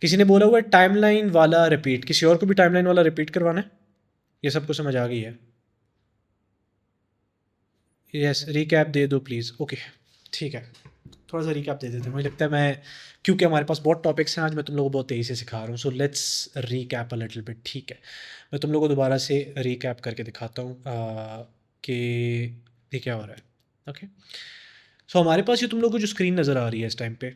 किसी ने बोला हुआ है टाइमलाइन वाला रिपीट, किसी और को भी टाइमलाइन वाला रिपीट करवाना है? ये सबको समझ आ गई है? यस, रिकैप दे दो प्लीज़। ओके, ठीक है, थोड़ा सा रिकैप दे देते हैं। मुझे लगता है मैं, क्योंकि हमारे पास बहुत टॉपिक्स हैं आज, मैं तुम लोगों को बहुत तेज़ी से सिखा रहा हूँ। So let's recap a little bit, ठीक है। मैं तुम लोगों को दोबारा से रिकैप करके दिखाता हूँ कि ये क्या हो रहा है। ओके, सो हमारे पास ये तुम लोगों को जो स्क्रीन नज़र आ रही है इस टाइम पे,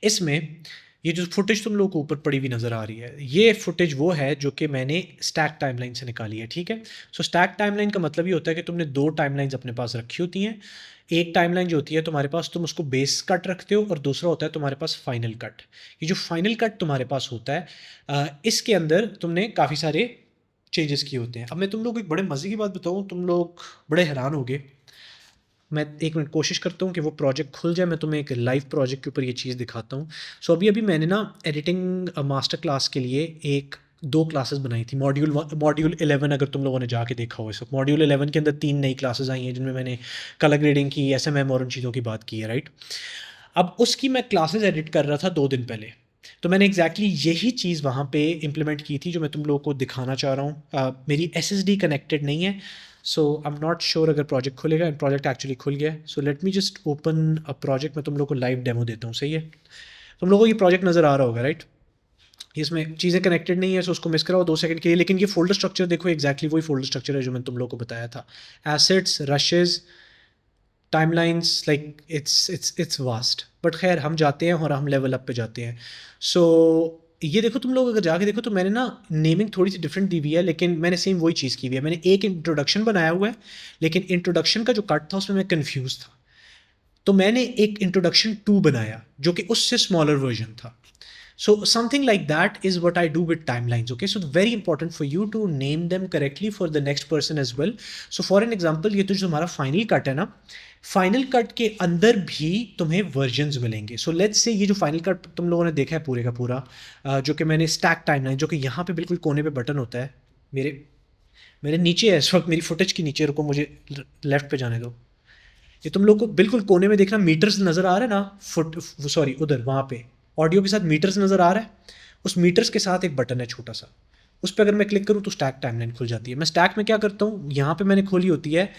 इसमें ये जो फुटेज तुम लोगों को ऊपर पड़ी हुई नज़र आ रही है, ये फुटेज वो है जो कि मैंने स्टैक टाइमलाइन से निकाली है, ठीक है। सो स्टैक टाइमलाइन का मतलब ये होता है कि तुमने 2 टाइमलाइंस अपने पास रखी होती हैं। एक टाइमलाइन जो होती है तुम्हारे पास, तुम उसको बेस कट रखते हो, और दूसरा होता है तुम्हारे पास फाइनल कट। ये जो फाइनल कट तुम्हारे पास होता है, इसके अंदर तुमने काफ़ी सारे चेंजेस किए होते हैं। अब मैं तुम लोग को एक बड़े मज़े की बात बताऊँ, तुम लोग बड़े हैरान होगे। मैं 1 मिनट कोशिश करता हूँ कि वो प्रोजेक्ट खुल जाए, मैं तुम्हें एक लाइव प्रोजेक्ट के ऊपर ये चीज़ दिखाता हूँ। सो अभी मैंने ना एडिटिंग मास्टर क्लास के लिए 2 क्लासेस बनाई थी। मॉड्यूल 11 अगर तुम लोगों ने जाके देखा हो, इस वक्त मॉड्यूल 11 के अंदर 3 नई क्लासेस आई हैं, जिनमें मैंने कलर ग्रेडिंग की, SMM और उन चीज़ों की बात की है, राइट। अब उसकी मैं क्लासेस एडिट कर रहा था 2 दिन पहले, तो मैंने एग्जैक्टली यही चीज़ वहाँ पे इम्प्लीमेंट की थी जो मैं तुम लोगों को दिखाना चाह रहा हूँ। मेरी SSD कनेक्टेड नहीं है, so I am not sure अगर प्रोजेक्ट खुलेगा। एंड प्रोजेक्ट एक्चुअली खुल गया है। सो let me just open a project. मैं तुम लोगों को लाइव डेमो देता हूँ, सही है। तुम लोगों को ये प्रोजेक्ट नज़र आ रहा होगा, राइट। इसमें चीज़ें कनेक्टेड नहीं है, सो उसको मिस कराओ 2 सेकंड के लिए। लेकिन ये फोल्डर स्ट्रक्चर देखो, एग्जैक्टली वही फोल्डर स्ट्रक्चर है जो मैंने तुम लोगों को बताया था। Assets, rushes, timelines like it's vast, but खैर हम जाते हैं और हम लेवल अप पे जाते हैं. सो ये देखो तुम लोग अगर जाके देखो तो मैंने ना नेमिंग थोड़ी सी डिफरेंट दी हुई है, लेकिन मैंने सेम वही चीज़ की हुई है. मैंने एक इंट्रोडक्शन बनाया हुआ है, लेकिन इंट्रोडक्शन का जो कट था उसमें मैं कन्फ्यूज़ था, तो मैंने एक इंट्रोडक्शन 2 बनाया जो कि उससे स्मॉलर वर्जन था. So something like that is what I do with timelines. Okay, so very important for you to name them correctly for the next person as well. So for an example, ये तो जो हमारा final cut है ना, final cut के अंदर भी तुम्हें वर्जन्स मिलेंगे. सो लेट्स से ये जो फाइनल कट तुम लोगों ने देखा है पूरे का पूरा, जो कि मैंने स्टैक टाइमलाइन, जो कि यहाँ पे बिल्कुल कोने पे बटन होता है, मेरे नीचे है इस वक्त, मेरी फुटेज के नीचे. रुको मुझे लेफ्ट पे जाने दो. ये तुम लोग को बिल्कुल कोने में देखना मीटर्स नज़र आ रहा है ना, सॉरी उधर वहाँ पे ऑडियो के साथ मीटर्स नज़र आ रहा है. उस मीटर्स के साथ एक बटन है छोटा सा, उस पर अगर मैं क्लिक करूँ तो स्टैक टाइमलाइन खुल जाती है. मैं स्टैक में क्या करता हूँ, यहाँ पे मैंने खोली होती है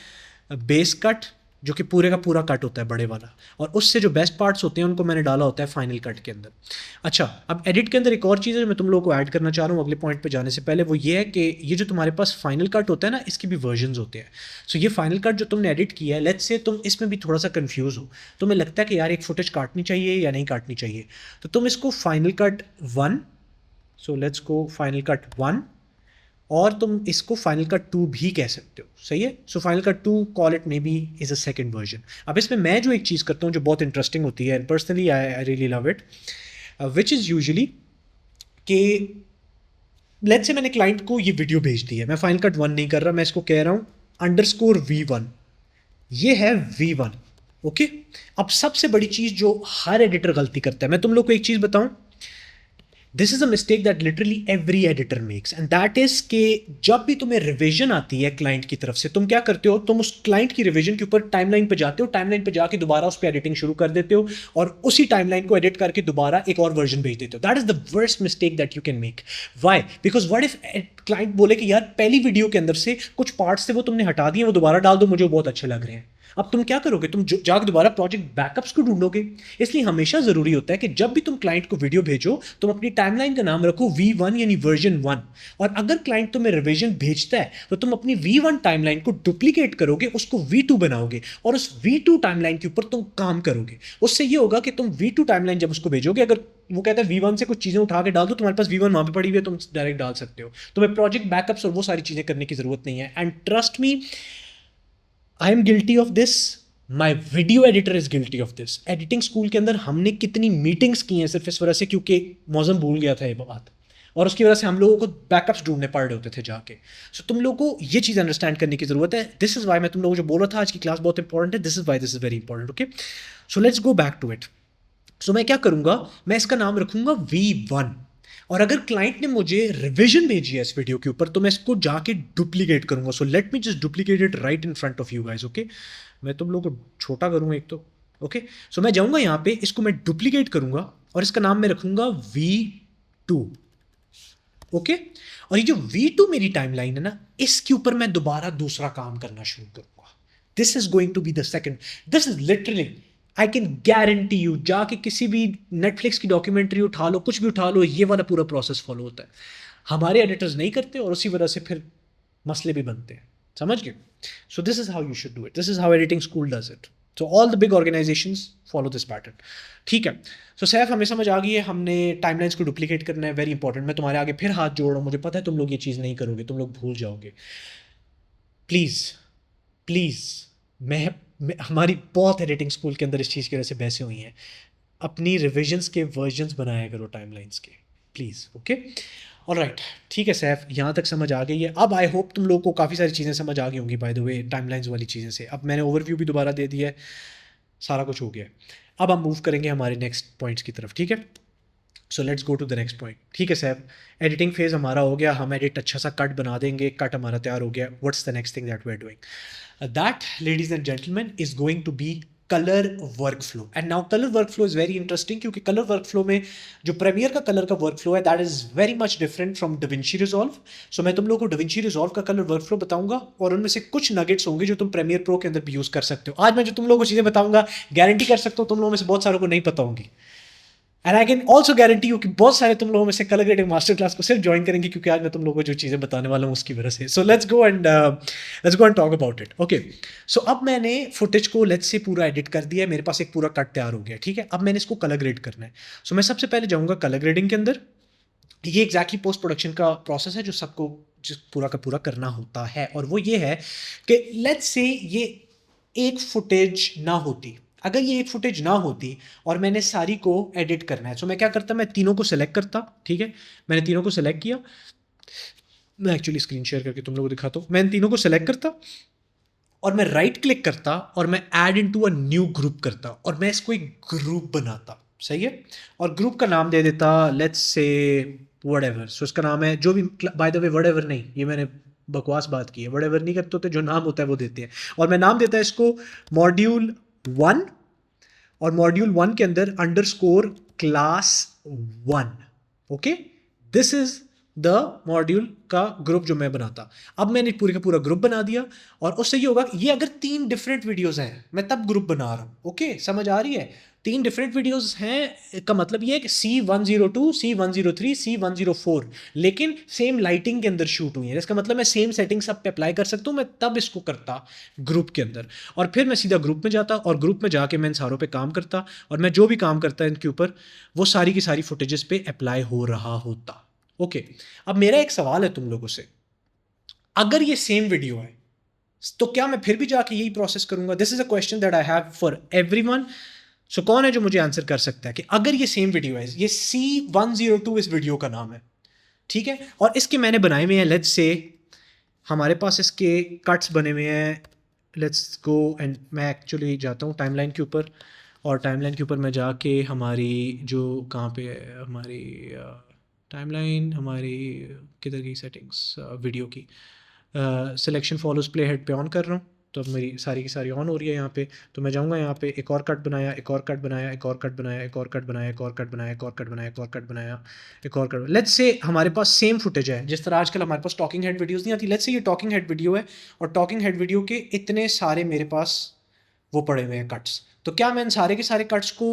बेस कट, जो कि पूरे का पूरा कट होता है बड़े वाला, और उससे जो बेस्ट पार्ट्स होते हैं उनको मैंने डाला होता है फाइनल कट के अंदर. अच्छा, अब एडिट के अंदर एक और चीज़ है जो मैं तुम लोगों को ऐड करना चाह रहा हूँ अगले पॉइंट पे जाने से पहले, वो ये है कि ये जो तुम्हारे पास फाइनल कट होता है ना, इसके भी वर्जन्स होते हैं. सो ये फाइनल कट जो तुमने एडिट किया है, लेट्स से तुम इसमें भी थोड़ा सा कन्फ्यूज़ हो, तुम्हें लगता है कि यार एक फुटेज काटनी चाहिए या नहीं काटनी चाहिए, तो तुम इसको final cut 1, so let's go final cut 1, और तुम इसको फाइनल कट 2 भी कह सकते हो. सही है. So final cut 2 call it may be is a second version. अब इसमें मैं जो एक चीज़ करता हूँ जो बहुत इंटरेस्टिंग होती है, and personally I really love it, which is usually कि लेट्स से मैंने क्लाइंट को ये वीडियो भेज दी है, मैं फाइनल कट 1 नहीं कर रहा, मैं इसको कह रहा हूँ _V1, ये है V1. ओके, अब सबसे बड़ी चीज़ जो हर एडिटर गलती करता है, मैं तुम लोग को एक चीज़ बताऊँ, this is a mistake that literally every editor makes, and that is कि जब भी तुम्हें रिवीजन आती है क्लाइंट की तरफ से, तुम क्या करते हो, तुम उस क्लाइंट की रिवीजन के ऊपर टाइमलाइन पे जाते हो, टाइमलाइन पे जाके दोबारा उस पर एडिटिंग शुरू कर देते हो, और उसी टाइमलाइन को एडिट करके दोबारा एक और वर्जन भेज देते हो. That is the worst mistake that you can make. Why? Because what if client बोले कि यार पहली वीडियो के अंदर से कुछ पार्ट्स थे वो तुमने हटा दिए, वो दोबारा डाल दो, मुझे वो बहुत अच्छे लग रहे हैं. अब तुम क्या करोगे, तुम जाकर दोबारा प्रोजेक्ट बैकअप्स को ढूंढोगे. इसलिए हमेशा ज़रूरी होता है कि जब भी तुम क्लाइंट को वीडियो भेजो, तुम अपनी टाइमलाइन का नाम रखो V1 यानी वर्जन 1, और अगर क्लाइंट तुम्हें रिवीजन भेजता है तो तुम अपनी V1 टाइमलाइन को डुप्लीकेट करोगे, उसको V2 बनाओगे, और उस V2 टाइमलाइन के ऊपर तुम काम करोगे. उससे ये होगा कि तुम V2 टाइमलाइन जब उसको भेजोगे, अगर वो कहता है V1 से कुछ चीज़ें उठा के डाल दो, तुम्हारे पास V1 वहाँ पे पड़ी हुई है, तुम डायरेक्ट डाल सकते हो. तुम्हें प्रोजेक्ट बैकअप्स और वो सारी चीज़ें करने की ज़रूरत नहीं है. And trust me, I am guilty of this, my video editor is guilty of this. Editing school के अंदर हमने कितनी मीटिंग्स की हैं सिर्फ इस वजह से क्योंकि मौसम भूल गया था ये बात, और उसकी वजह से हम लोगों को बैकअप्स ढूंढने पड़ रहे होते थे जाके. सो तुम लोगों को ये चीज़ अंडरस्टैंड करने की ज़रूरत है. दिस इज़ वाई मैं तुम लोगों को जो बोल रहा था आज की क्लास बहुत इंपॉर्टेंट है, this is why this is very important. Okay, so let's go back to it. So मैं क्या करूँगा, मैं इसका नाम रखूँगा V1, और अगर क्लाइंट ने मुझे रिवीजन भेजी है इस वीडियो के ऊपर तो मैं इसको जाके डुप्लीकेट करूँगा. सो let me just duplicate it right in front of you guys. Okay, मैं तुम लोगों को छोटा करूँगा एक तो. ओके, सो मैं जाऊँगा यहाँ पे, इसको मैं डुप्लीकेट करूँगा और इसका नाम मैं रखूँगा V2. ओके, और ये जो V2 मेरी टाइमलाइन है ना, इसके ऊपर मैं दोबारा दूसरा काम करना शुरू करूँगा. This is going to be the second. This is literally, I can guarantee you, जाके किसी भी नेटफ्लिक्स की डॉक्यूमेंट्री उठा लो, कुछ भी उठा लो, ये वाला पूरा प्रोसेस फॉलो होता है. हमारे एडिटर्स नहीं करते और उसी वजह से फिर मसले भी बनते हैं. समझ गए? सो this is how you should do it. This is how editing school does it. So all the big organisations follow this pattern. ठीक है. सो सैफ, हमें समझ आ गई है, हमने टाइमलाइंस को डुप्लीकेट करना है. Very important. मैं तुम्हारे आगे फिर हाथ जोड़ रहा हूँ, मुझे पता है तुम लोग ये चीज़ नहीं करोगे, तुम लोग भूल जाओगे. प्लीज़ प्लीज़, हमारी बहुत एडिटिंग स्कूल के अंदर इस चीज़ की वजह से बहसें हुई हैं. अपनी रिविजन्स के वर्जन्स बनाया करो टाइमलाइंस के, प्लीज़. ओके, ऑलराइट, ठीक है सैफ, यहाँ तक समझ आ गई है. अब आई होप तुम लोग को काफ़ी सारी चीज़ें समझ आ गई होंगी बाय द वे टाइमलाइंस वाली चीज़ें से. अब मैंने ओवरव्यू भी दोबारा दे दिया है, सारा कुछ हो गया है. अब हम मूव करेंगे हमारे नेक्स्ट पॉइंट्स की तरफ. ठीक है, so let's go to the next point. ठीक है सैफ, एडिटिंग फेज़ हमारा हो गया, हम एडिट अच्छा सा कट बना देंगे, कट हमारा तैयार हो गया. What's the next thing that we are doing? That, ladies and gentlemen, is going to be color workflow. And now color workflow is very interesting क्योंकि color workflow में जो Premiere का color का workflow है, that is very much different from DaVinci Resolve. So मैं तुम लोगों को DaVinci Resolve का color workflow बताऊंगा और उनमें से कुछ nuggets होंगे जो तुम Premiere Pro के अंदर भी यूज़ कर सकते हो. आज मैं जो तुम लोगों को चीज़ें बताऊंगा, गारंटी कर सकता हूँ तुम लोगों में से बहुत सारों को नहीं पता होंगी. And I can also guarantee you कि बहुत सारे तुम लोगों में से कलर ग्रेडिंग मास्टर क्लास को सिर्फ ज्वाइन करेंगे क्योंकि आज मैं तुम लोगों को जो चीज़ें बताने वाला हूँ उसकी वजह से. So let's go and talk about it. Okay, so अब मैंने फुटेज को लेट्स से पूरा एडिट कर दिया है, मेरे पास एक पूरा कट तैयार हो गया. ठीक है, अब मैंने इसको कलर ग्रेड करना है. सो मैं सबसे पहले जाऊँगा कलर ग्रेडिंग के अंदर. ये एग्जैक्टली पोस्ट प्रोडक्शन का प्रोसेस है जो सबको पूरा का पूरा करना होता है. और वो ये है कि लेट्स से ये एक फुटेज ना होती, अगर ये एक फुटेज ना होती और मैंने सारी को एडिट करना है, तो मैं क्या करता, मैं तीनों को सेलेक्ट करता. ठीक है, मैंने तीनों को सेलेक्ट किया. मैं एक्चुअली स्क्रीन शेयर करके तुम लोगों को दिखाता हूँ. मैं इन तीनों को सेलेक्ट करता और मैं राइट क्लिक करता और मैं add into a new group करता और मैं इसको एक ग्रुप बनाता. सही है, और ग्रुप का नाम दे देता लेट्स से व्हाटएवर. सो इसका नाम है जो भी, बाय द वे व्हाटएवर नहीं, ये मैंने बकवास बात की है, व्हाटएवर नहीं करते होते, जो नाम होता है वो देते हैं. और मैं नाम देता है इसको मॉड्यूल 1 और मॉड्यूल 1 के अंदर underscore class 1. Okay, this is the module का ग्रुप जो मैं बनाता. अब मैंने पूरे का पूरा ग्रुप बना दिया और उससे ये होगा कि ये अगर 3 डिफरेंट वीडियोस हैं, मैं तब ग्रुप बना रहा हूँ. ओके, समझ आ रही है? 3 डिफरेंट वीडियोस हैं का मतलब ये है कि C102, C103, C104 लेकिन सेम लाइटिंग के अंदर शूट हुई है. इसका मतलब मैं सेम सेटिंग सब पे अप्लाई कर सकता हूँ. मैं तब इसको करता ग्रुप के अंदर और फिर मैं सीधा ग्रुप में जाता और ग्रुप में जाके मैं इन सारों पे काम करता और मैं जो भी काम करता इनके ऊपर वो सारी की सारी फुटेजेस पे अप्लाई हो रहा होता. ओके, अब मेरा एक सवाल है तुम लोगों से, अगर ये सेम वीडियो है तो क्या मैं फिर भी जाके यही प्रोसेस करूंगा? This is a question that I have for everyone. So कौन है जो मुझे आंसर कर सकता है कि अगर ये सेम वीडियो है, ये C102 इस वीडियो का नाम है, ठीक है, और इसके मैंने बनाए हुए हैं, लेट्स से हमारे पास इसके कट्स बने हुए हैं. लेट्स गो एंड मैं एक्चुअली जाता हूँ टाइमलाइन के ऊपर और टाइमलाइन के ऊपर मैं जाके हमारी जो कहाँ पे है हमारी टाइमलाइन, हमारी किधर की सेटिंग्स वीडियो की, सिलेक्शन फॉलोज प्ले हेड पे ऑन कर रहा हूँ. तो अब मेरी सारी की सारी ऑन हो रही है यहाँ पे. तो मैं जाऊँगा यहाँ पे, एक और कट बनाया, एक और कट बनाया, एक और कट बनाया, एक और कट बनाया, एक और कट बनाया, एक और कट बनाया, एक और कट बनाया, एक और कट. लेट्स से हमारे पास सेम फुटेज है, जिस तरह आजकल हमारे पास टॉकिंग हेड वीडियोस नहीं आती. लेट्स से ये टॉकिंग हेड वीडियो है और टॉकिंग हेड वीडियो के इतने सारे मेरे पास वो पड़े हुए हैं कट्स. तो क्या मैं इन सारे के सारे कट्स को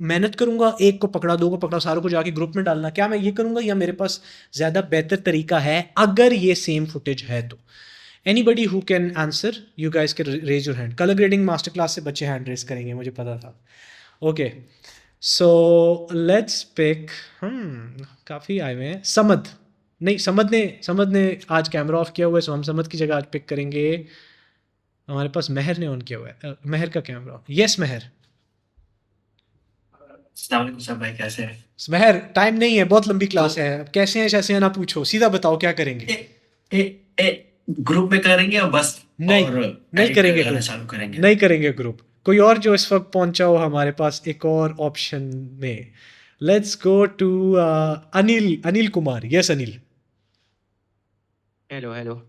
मेहनत करूंगा, एक को पकड़ा, दो को पकड़ा, सारों को जाके ग्रुप में डालना, क्या मैं ये करूंगा या मेरे पास ज़्यादा बेहतर तरीका है अगर ये सेम फुटेज है तो? Anybody who can answer, you guys can raise your hand. Colour grading master class से बच्चे हैंड रेज करेंगे, मुझे पता था. ओके, सो लेट्स पिक. काफ़ी आए हुए हैं. समद नहीं, समद ने आज कैमरा ऑफ किया हुआ है, सो हम समद की जगह आज पिक करेंगे. हमारे पास महर ने ऑन किया हुआ है, महर का कैमरा. यस महर. सब भाई कैसे हैं? महर टाइम नहीं है, बहुत लंबी क्लास है. कैसे हैं शैसे हैं ना पूछो, सीधा बताओ क्या करेंगे. ग्रुप में करेंगे और बस नहीं, और नहीं edit करेंगे करना ग्रुप, चालू करेंगे. नहीं करेंगे ग्रुप. कोई और जो इस वक्त पहुंचा हो हमारे पास एक और ऑप्शन में. Let's go to Anil Kumar. Yes Anil, hello hello,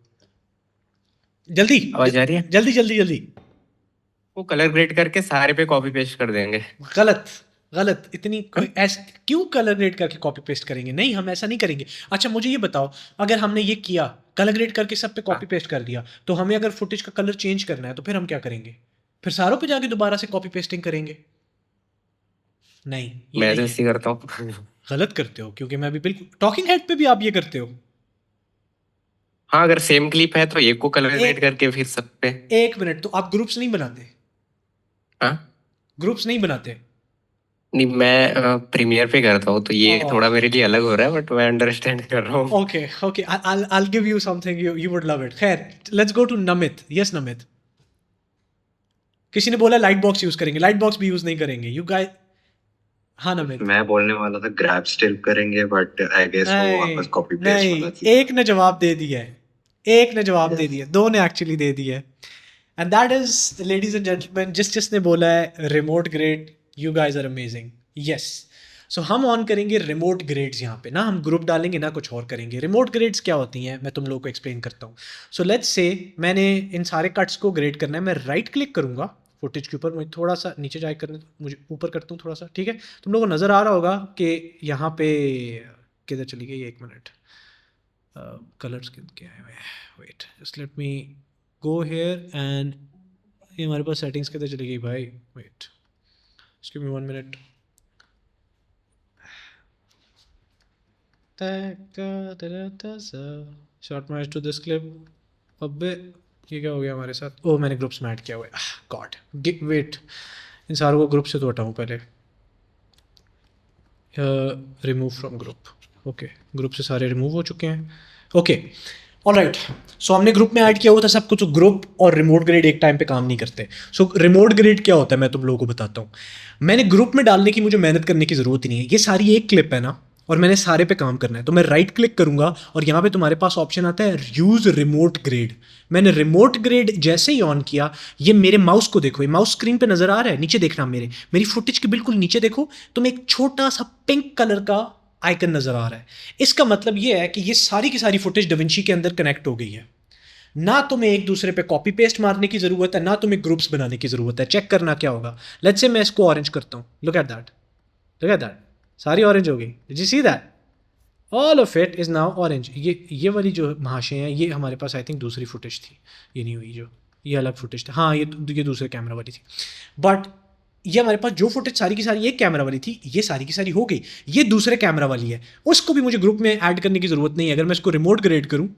जल्दी आवाज आ रही है? जल्दी जल्दी जल्दी. वो कलर ग्रेड करके सारे पे कॉपी पेस्ट कर देंगे. गलत गलत, इतनी ऐसे क्यों कलर ग्रेड करके कॉपी पेस्ट करेंगे? नहीं, हम ऐसा नहीं करेंगे. अच्छा मुझे ये बताओ, अगर हमने ये किया, कलर ग्रेड करके सब पे कॉपी पेस्ट कर दिया, तो हमें अगर फुटेज का कलर चेंज करना है तो फिर हम क्या करेंगे? फिर सारों पे जाके दोबारा से कॉपी पेस्टिंग करेंगे? नहीं, ये मैं नहीं तो है. ऐसे ही करता हूँ. गलत करते हो, क्योंकि मैं भी बिल्कुल टॉकिंग हेड पे भी आप ये करते हो. हाँ, अगर सेम क्लिप है तो एक को कलर एक- ग्रेड करके फिर सब पे. एक मिनट, तो आप ग्रुप्स नहीं बनाते? हाँ ग्रुप्स नहीं बनाते? नहीं, मैं प्रीमियर पे करता हूँ तो ये Oh. थोड़ा मेरे लिए अलग हो रहा है, बट मैं अंडरस्टैंड कर रहा हूँ. Okay, okay. I'll give you something you would love it. खैर, let's go to Namit. Yes, Namit. किसी ने बोला लाइट बॉक्स यूज करेंगे, लाइट बॉक्स भी यूज नहीं करेंगे. यू गाइस, हाँ नमित. मैं बोलने वाला था ग्रैब स्टिल करेंगे, बट आई गेस वो नहीं वापस कॉपी पेस्ट वाला नहीं, थी. एक ने जवाब दे दिया है, एक ने जवाब दे दिया, दो ने एक्चुअली दे दिया है. And that is ladies and gentleman, जिसने बोला है remote grade, you guys are amazing. Yes, so हम ऑन करेंगे रिमोट ग्रेड्स. यहाँ पे ना हम ग्रुप डालेंगे ना कुछ और करेंगे. रिमोट ग्रेड्स क्या होती हैं मैं तुम लोगों को एक्सप्लेन करता हूँ. सो लेट्स से मैंने इन सारे कट्स को ग्रेड करना है. मैं राइट क्लिक करूँगा फुटेज के ऊपर, मुझे थोड़ा सा नीचे जाए करने, मुझे ऊपर करता हूँ थोड़ा सा. ठीक है, तुम लोगों को नज़र आ रहा होगा कि यहाँ पे किधर चली गई, एक मिनट, कलर्स क्या है, wait just let me go here. And ये हमारे पास सेटिंग्स किधर चली गई भाई, wait give me 1 minute. Shot match to this clip. अबे ये क्या हो गया हमारे साथ? ओह मैंने ग्रुप्स में ऐड किया हुआ है। गॉड वेट, इन सारों को ग्रुप से तो हटाऊँ पहले। Remove from group. Okay, group से सारे रिमूव हो चुके हैं। ओके ऑलराइट, सो हमने ग्रुप में ऐड किया हुआ था सब कुछ। ग्रुप और रिमोट ग्रिड एक टाइम पे काम नहीं करते। सो रिमोट ग्रिड क्या होता है मैं तुम लोगों को बताता हूँ। मैंने ग्रुप में डालने की मुझे मेहनत करने की ज़रूरत ही नहीं है। ये सारी एक क्लिप है ना, और मैंने सारे पे काम करना है। तो मैं राइट क्लिक करूंगा और यहाँ पे तुम्हारे पास ऑप्शन आता है यूज़ रिमोट ग्रिड। मैंने रिमोट ग्रिड जैसे ही ऑन किया, ये मेरे माउस को देखो, ये माउस स्क्रीन पे नज़र आ रहा है। नीचे देखना, मेरी फुटेज के बिल्कुल नीचे देखो, तुम्हें एक छोटा सा पिंक कलर का आइकन नज़र आ रहा है। इसका मतलब ये है कि ये सारी की सारी फुटेज डविंची के अंदर कनेक्ट हो गई है। ना तुम्हें एक दूसरे पे कॉपी पेस्ट मारने की ज़रूरत है, ना तुम्हें ग्रुप्स बनाने की ज़रूरत है। चेक करना क्या होगा। लेट्स से मैं इसको ऑरेंज करता हूँ। Look at that, look at that, सारी ऑरेंज हो गई। Did you see that? All of it is now orange. ये वाली जो महाशय हैं, ये हमारे पास आई थिंक दूसरी फुटेज थी, ये नहीं हुई जो, ये अलग फुटेज था। हाँ, ये दूसरे कैमरा वाली थी। बट ये हमारे पास जो फुटेज सारी की सारी एक कैमरा वाली थी, ये सारी की सारी हो गई। ये दूसरे कैमरा वाली है, उसको भी मुझे ग्रुप में ऐड करने की ज़रूरत नहीं है। अगर मैं इसको रिमोट ग्रेड करूँ,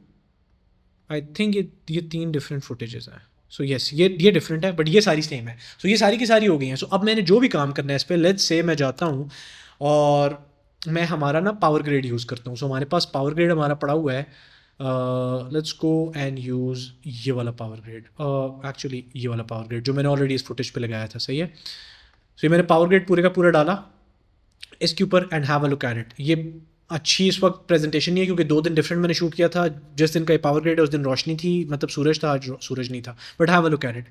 आई थिंक ये 3 डिफरेंट फुटेजेस हैं। सो येस, ये डिफरेंट है, बट ये सारी सेम है। सो ये सारी की सारी हो गई हैं। सो अब मैंने जो भी काम करना है इस पर, लेट्स से मैं जाता हूँ और मैं हमारा ना पावर ग्रेड यूज़ करता हूँ। सो हमारे पास पावर ग्रेड हमारा पड़ा हुआ है। लेट्स गो एंड यूज़ ये वाला पावर ग्रेड, एक्चुअली ये वाला पावर ग्रेड जो मैंने ऑलरेडी इस फुटेज पे लगाया था। सही है। सो ये मैंने पावर ग्रेड पूरे का पूरा डाला इसके ऊपर and have a look at it. ये अच्छी इस वक्त प्रेजेंटेशन नहीं है क्योंकि 2 दिन डिफरेंट मैंने शूट किया था। जिस दिन का ये पावर ग्रेड है उस दिन रोशनी थी, मतलब सूरज था, आज सूरज नहीं था। But have a look at it,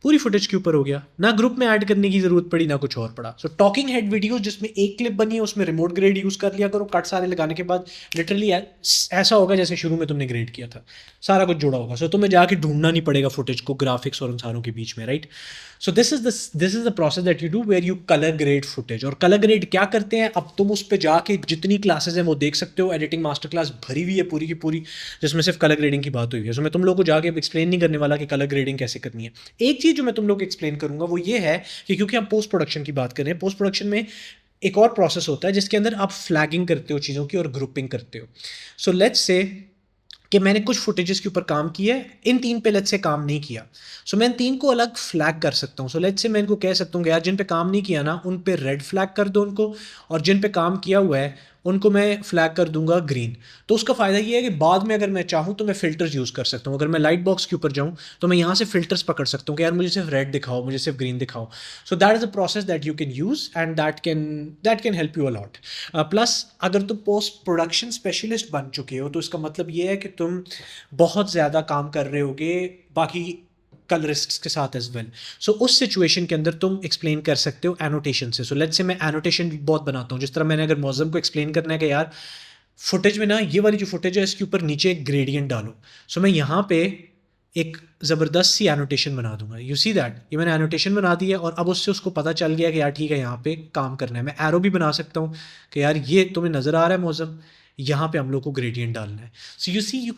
पूरी फुटेज के ऊपर हो गया। ना ग्रुप में ऐड करने की ज़रूरत पड़ी, ना कुछ और पड़ा। सो टॉकिंग हेड वीडियोस जिसमें एक क्लिप बनी है उसमें रिमोट ग्रेड यूज़ कर लिया करो। कट सारे लगाने के बाद लिटरली ऐसा होगा जैसे शुरू में तुमने ग्रेड किया था, सारा कुछ जुड़ा होगा। सो तुम्हें जाके ढूंढना नहीं पड़ेगा फुटेज को ग्राफिक्स और उन सारों के बीच में, right. So this is the process that you do where you colour grade footage. और कलर ग्रेड क्या करते हैं, अब तुम उस पर जाके जितनी क्लासेज हैं वो देख सकते हो। एडिटिंग मास्टर क्लास भरी हुई है पूरी की पूरी, जिसमें सिर्फ कलर ग्रेडिंग की बात हुई है। सो मैं तुम लोगों को जाके एक्सप्लेन नहीं करने वाला कि कलर ग्रेडिंग कैसे करनी है। एक चीज़ जो मैं तुम लोग को एक्सप्लेन करूंगा वो ये है कि क्योंकि हम पोस्ट प्रोडक्शन की बात कर रहे हैं, पोस्ट प्रोडक्शन में एक और प्रोसेस होता है जिसके अंदर आप फ्लैगिंग करते हो चीज़ों की और ग्रुपिंग करते हो। सो लेट्स से कि मैंने कुछ फुटेजेस के ऊपर काम किया है, इन 3 पे लेट्स से काम नहीं किया। सो मैं इन 3 को अलग फ्लैग कर सकता हूँ। सो लेट्स से मैं इनको कह सकता हूँ कि यार जिन पे काम नहीं किया ना उन पे रेड फ्लैग कर दो उनको, और जिन पे काम किया हुआ है उनको मैं फ्लैग कर दूंगा ग्रीन। तो उसका फ़ायदा ये है कि बाद में अगर मैं चाहूँ तो मैं फ़िल्टर्स यूज़ कर सकता हूँ। अगर मैं लाइट बॉक्स के ऊपर जाऊँ तो मैं यहाँ से फ़िल्टर्स पकड़ सकता हूँ कि यार मुझे सिर्फ रेड दिखाओ, मुझे सिर्फ ग्रीन दिखाओ। So that is a process that you can use and that can help you a lot. Plus अगर तुम पोस्ट प्रोडक्शन स्पेशलिस्ट बन चुके हो तो इसका मतलब ये है कि तुम बहुत ज़्यादा काम कर रहे होगे बाकी कलरिस्ट्स के साथ एज वेल। सो उस सिचुएशन के अंदर तुम एक्सप्लेन कर सकते हो एनोटेशन से। सो लेट्स से मैं एनोटेशन बहुत बनाता हूँ, जिस तरह मैंने अगर मौज़म को एक्सप्लेन करना है कि यार फुटेज में ना ये वाली जो फुटेज है इसके ऊपर नीचे एक ग्रेडियंट डालो। सो मैं यहाँ पे एक ज़बरदस्त सी एनोटेशन बना दूंगा। यू सी दैट, ये मैंने एनोटेशन बना दी है और अब उससे उसको पता चल गया कि यार ठीक है यहाँ पे काम करना है। मैं एरो भी बना सकता हूँ कि यार ये तुम्हें नज़र आ रहा है मौज़म, यहाँ पे हम लोग को ग्रेडियंट डालना है। So you see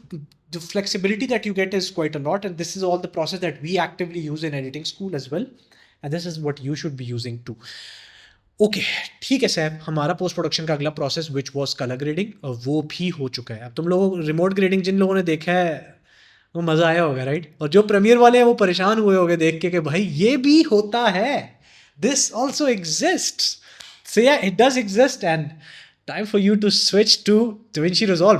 the flexibility that you get is quite a lot, and this is all the process that we actively use in editing school as well, and this is what you should be using too. Okay ठीक है साहब, हमारा post production का अगला process which was colour grading वो भी हो चुका है। अब तुम लोगों को रिमोट ग्रेडिंग जिन लोगों ने देखा है वो मज़ा आया होगा, राइट। और जो प्रीमियर वाले हैं वो परेशान हुए होंगे देख के कि भाई ये भी होता है, this also exist. So yeah it does exist and time for you to switch to DaVinci Resolve।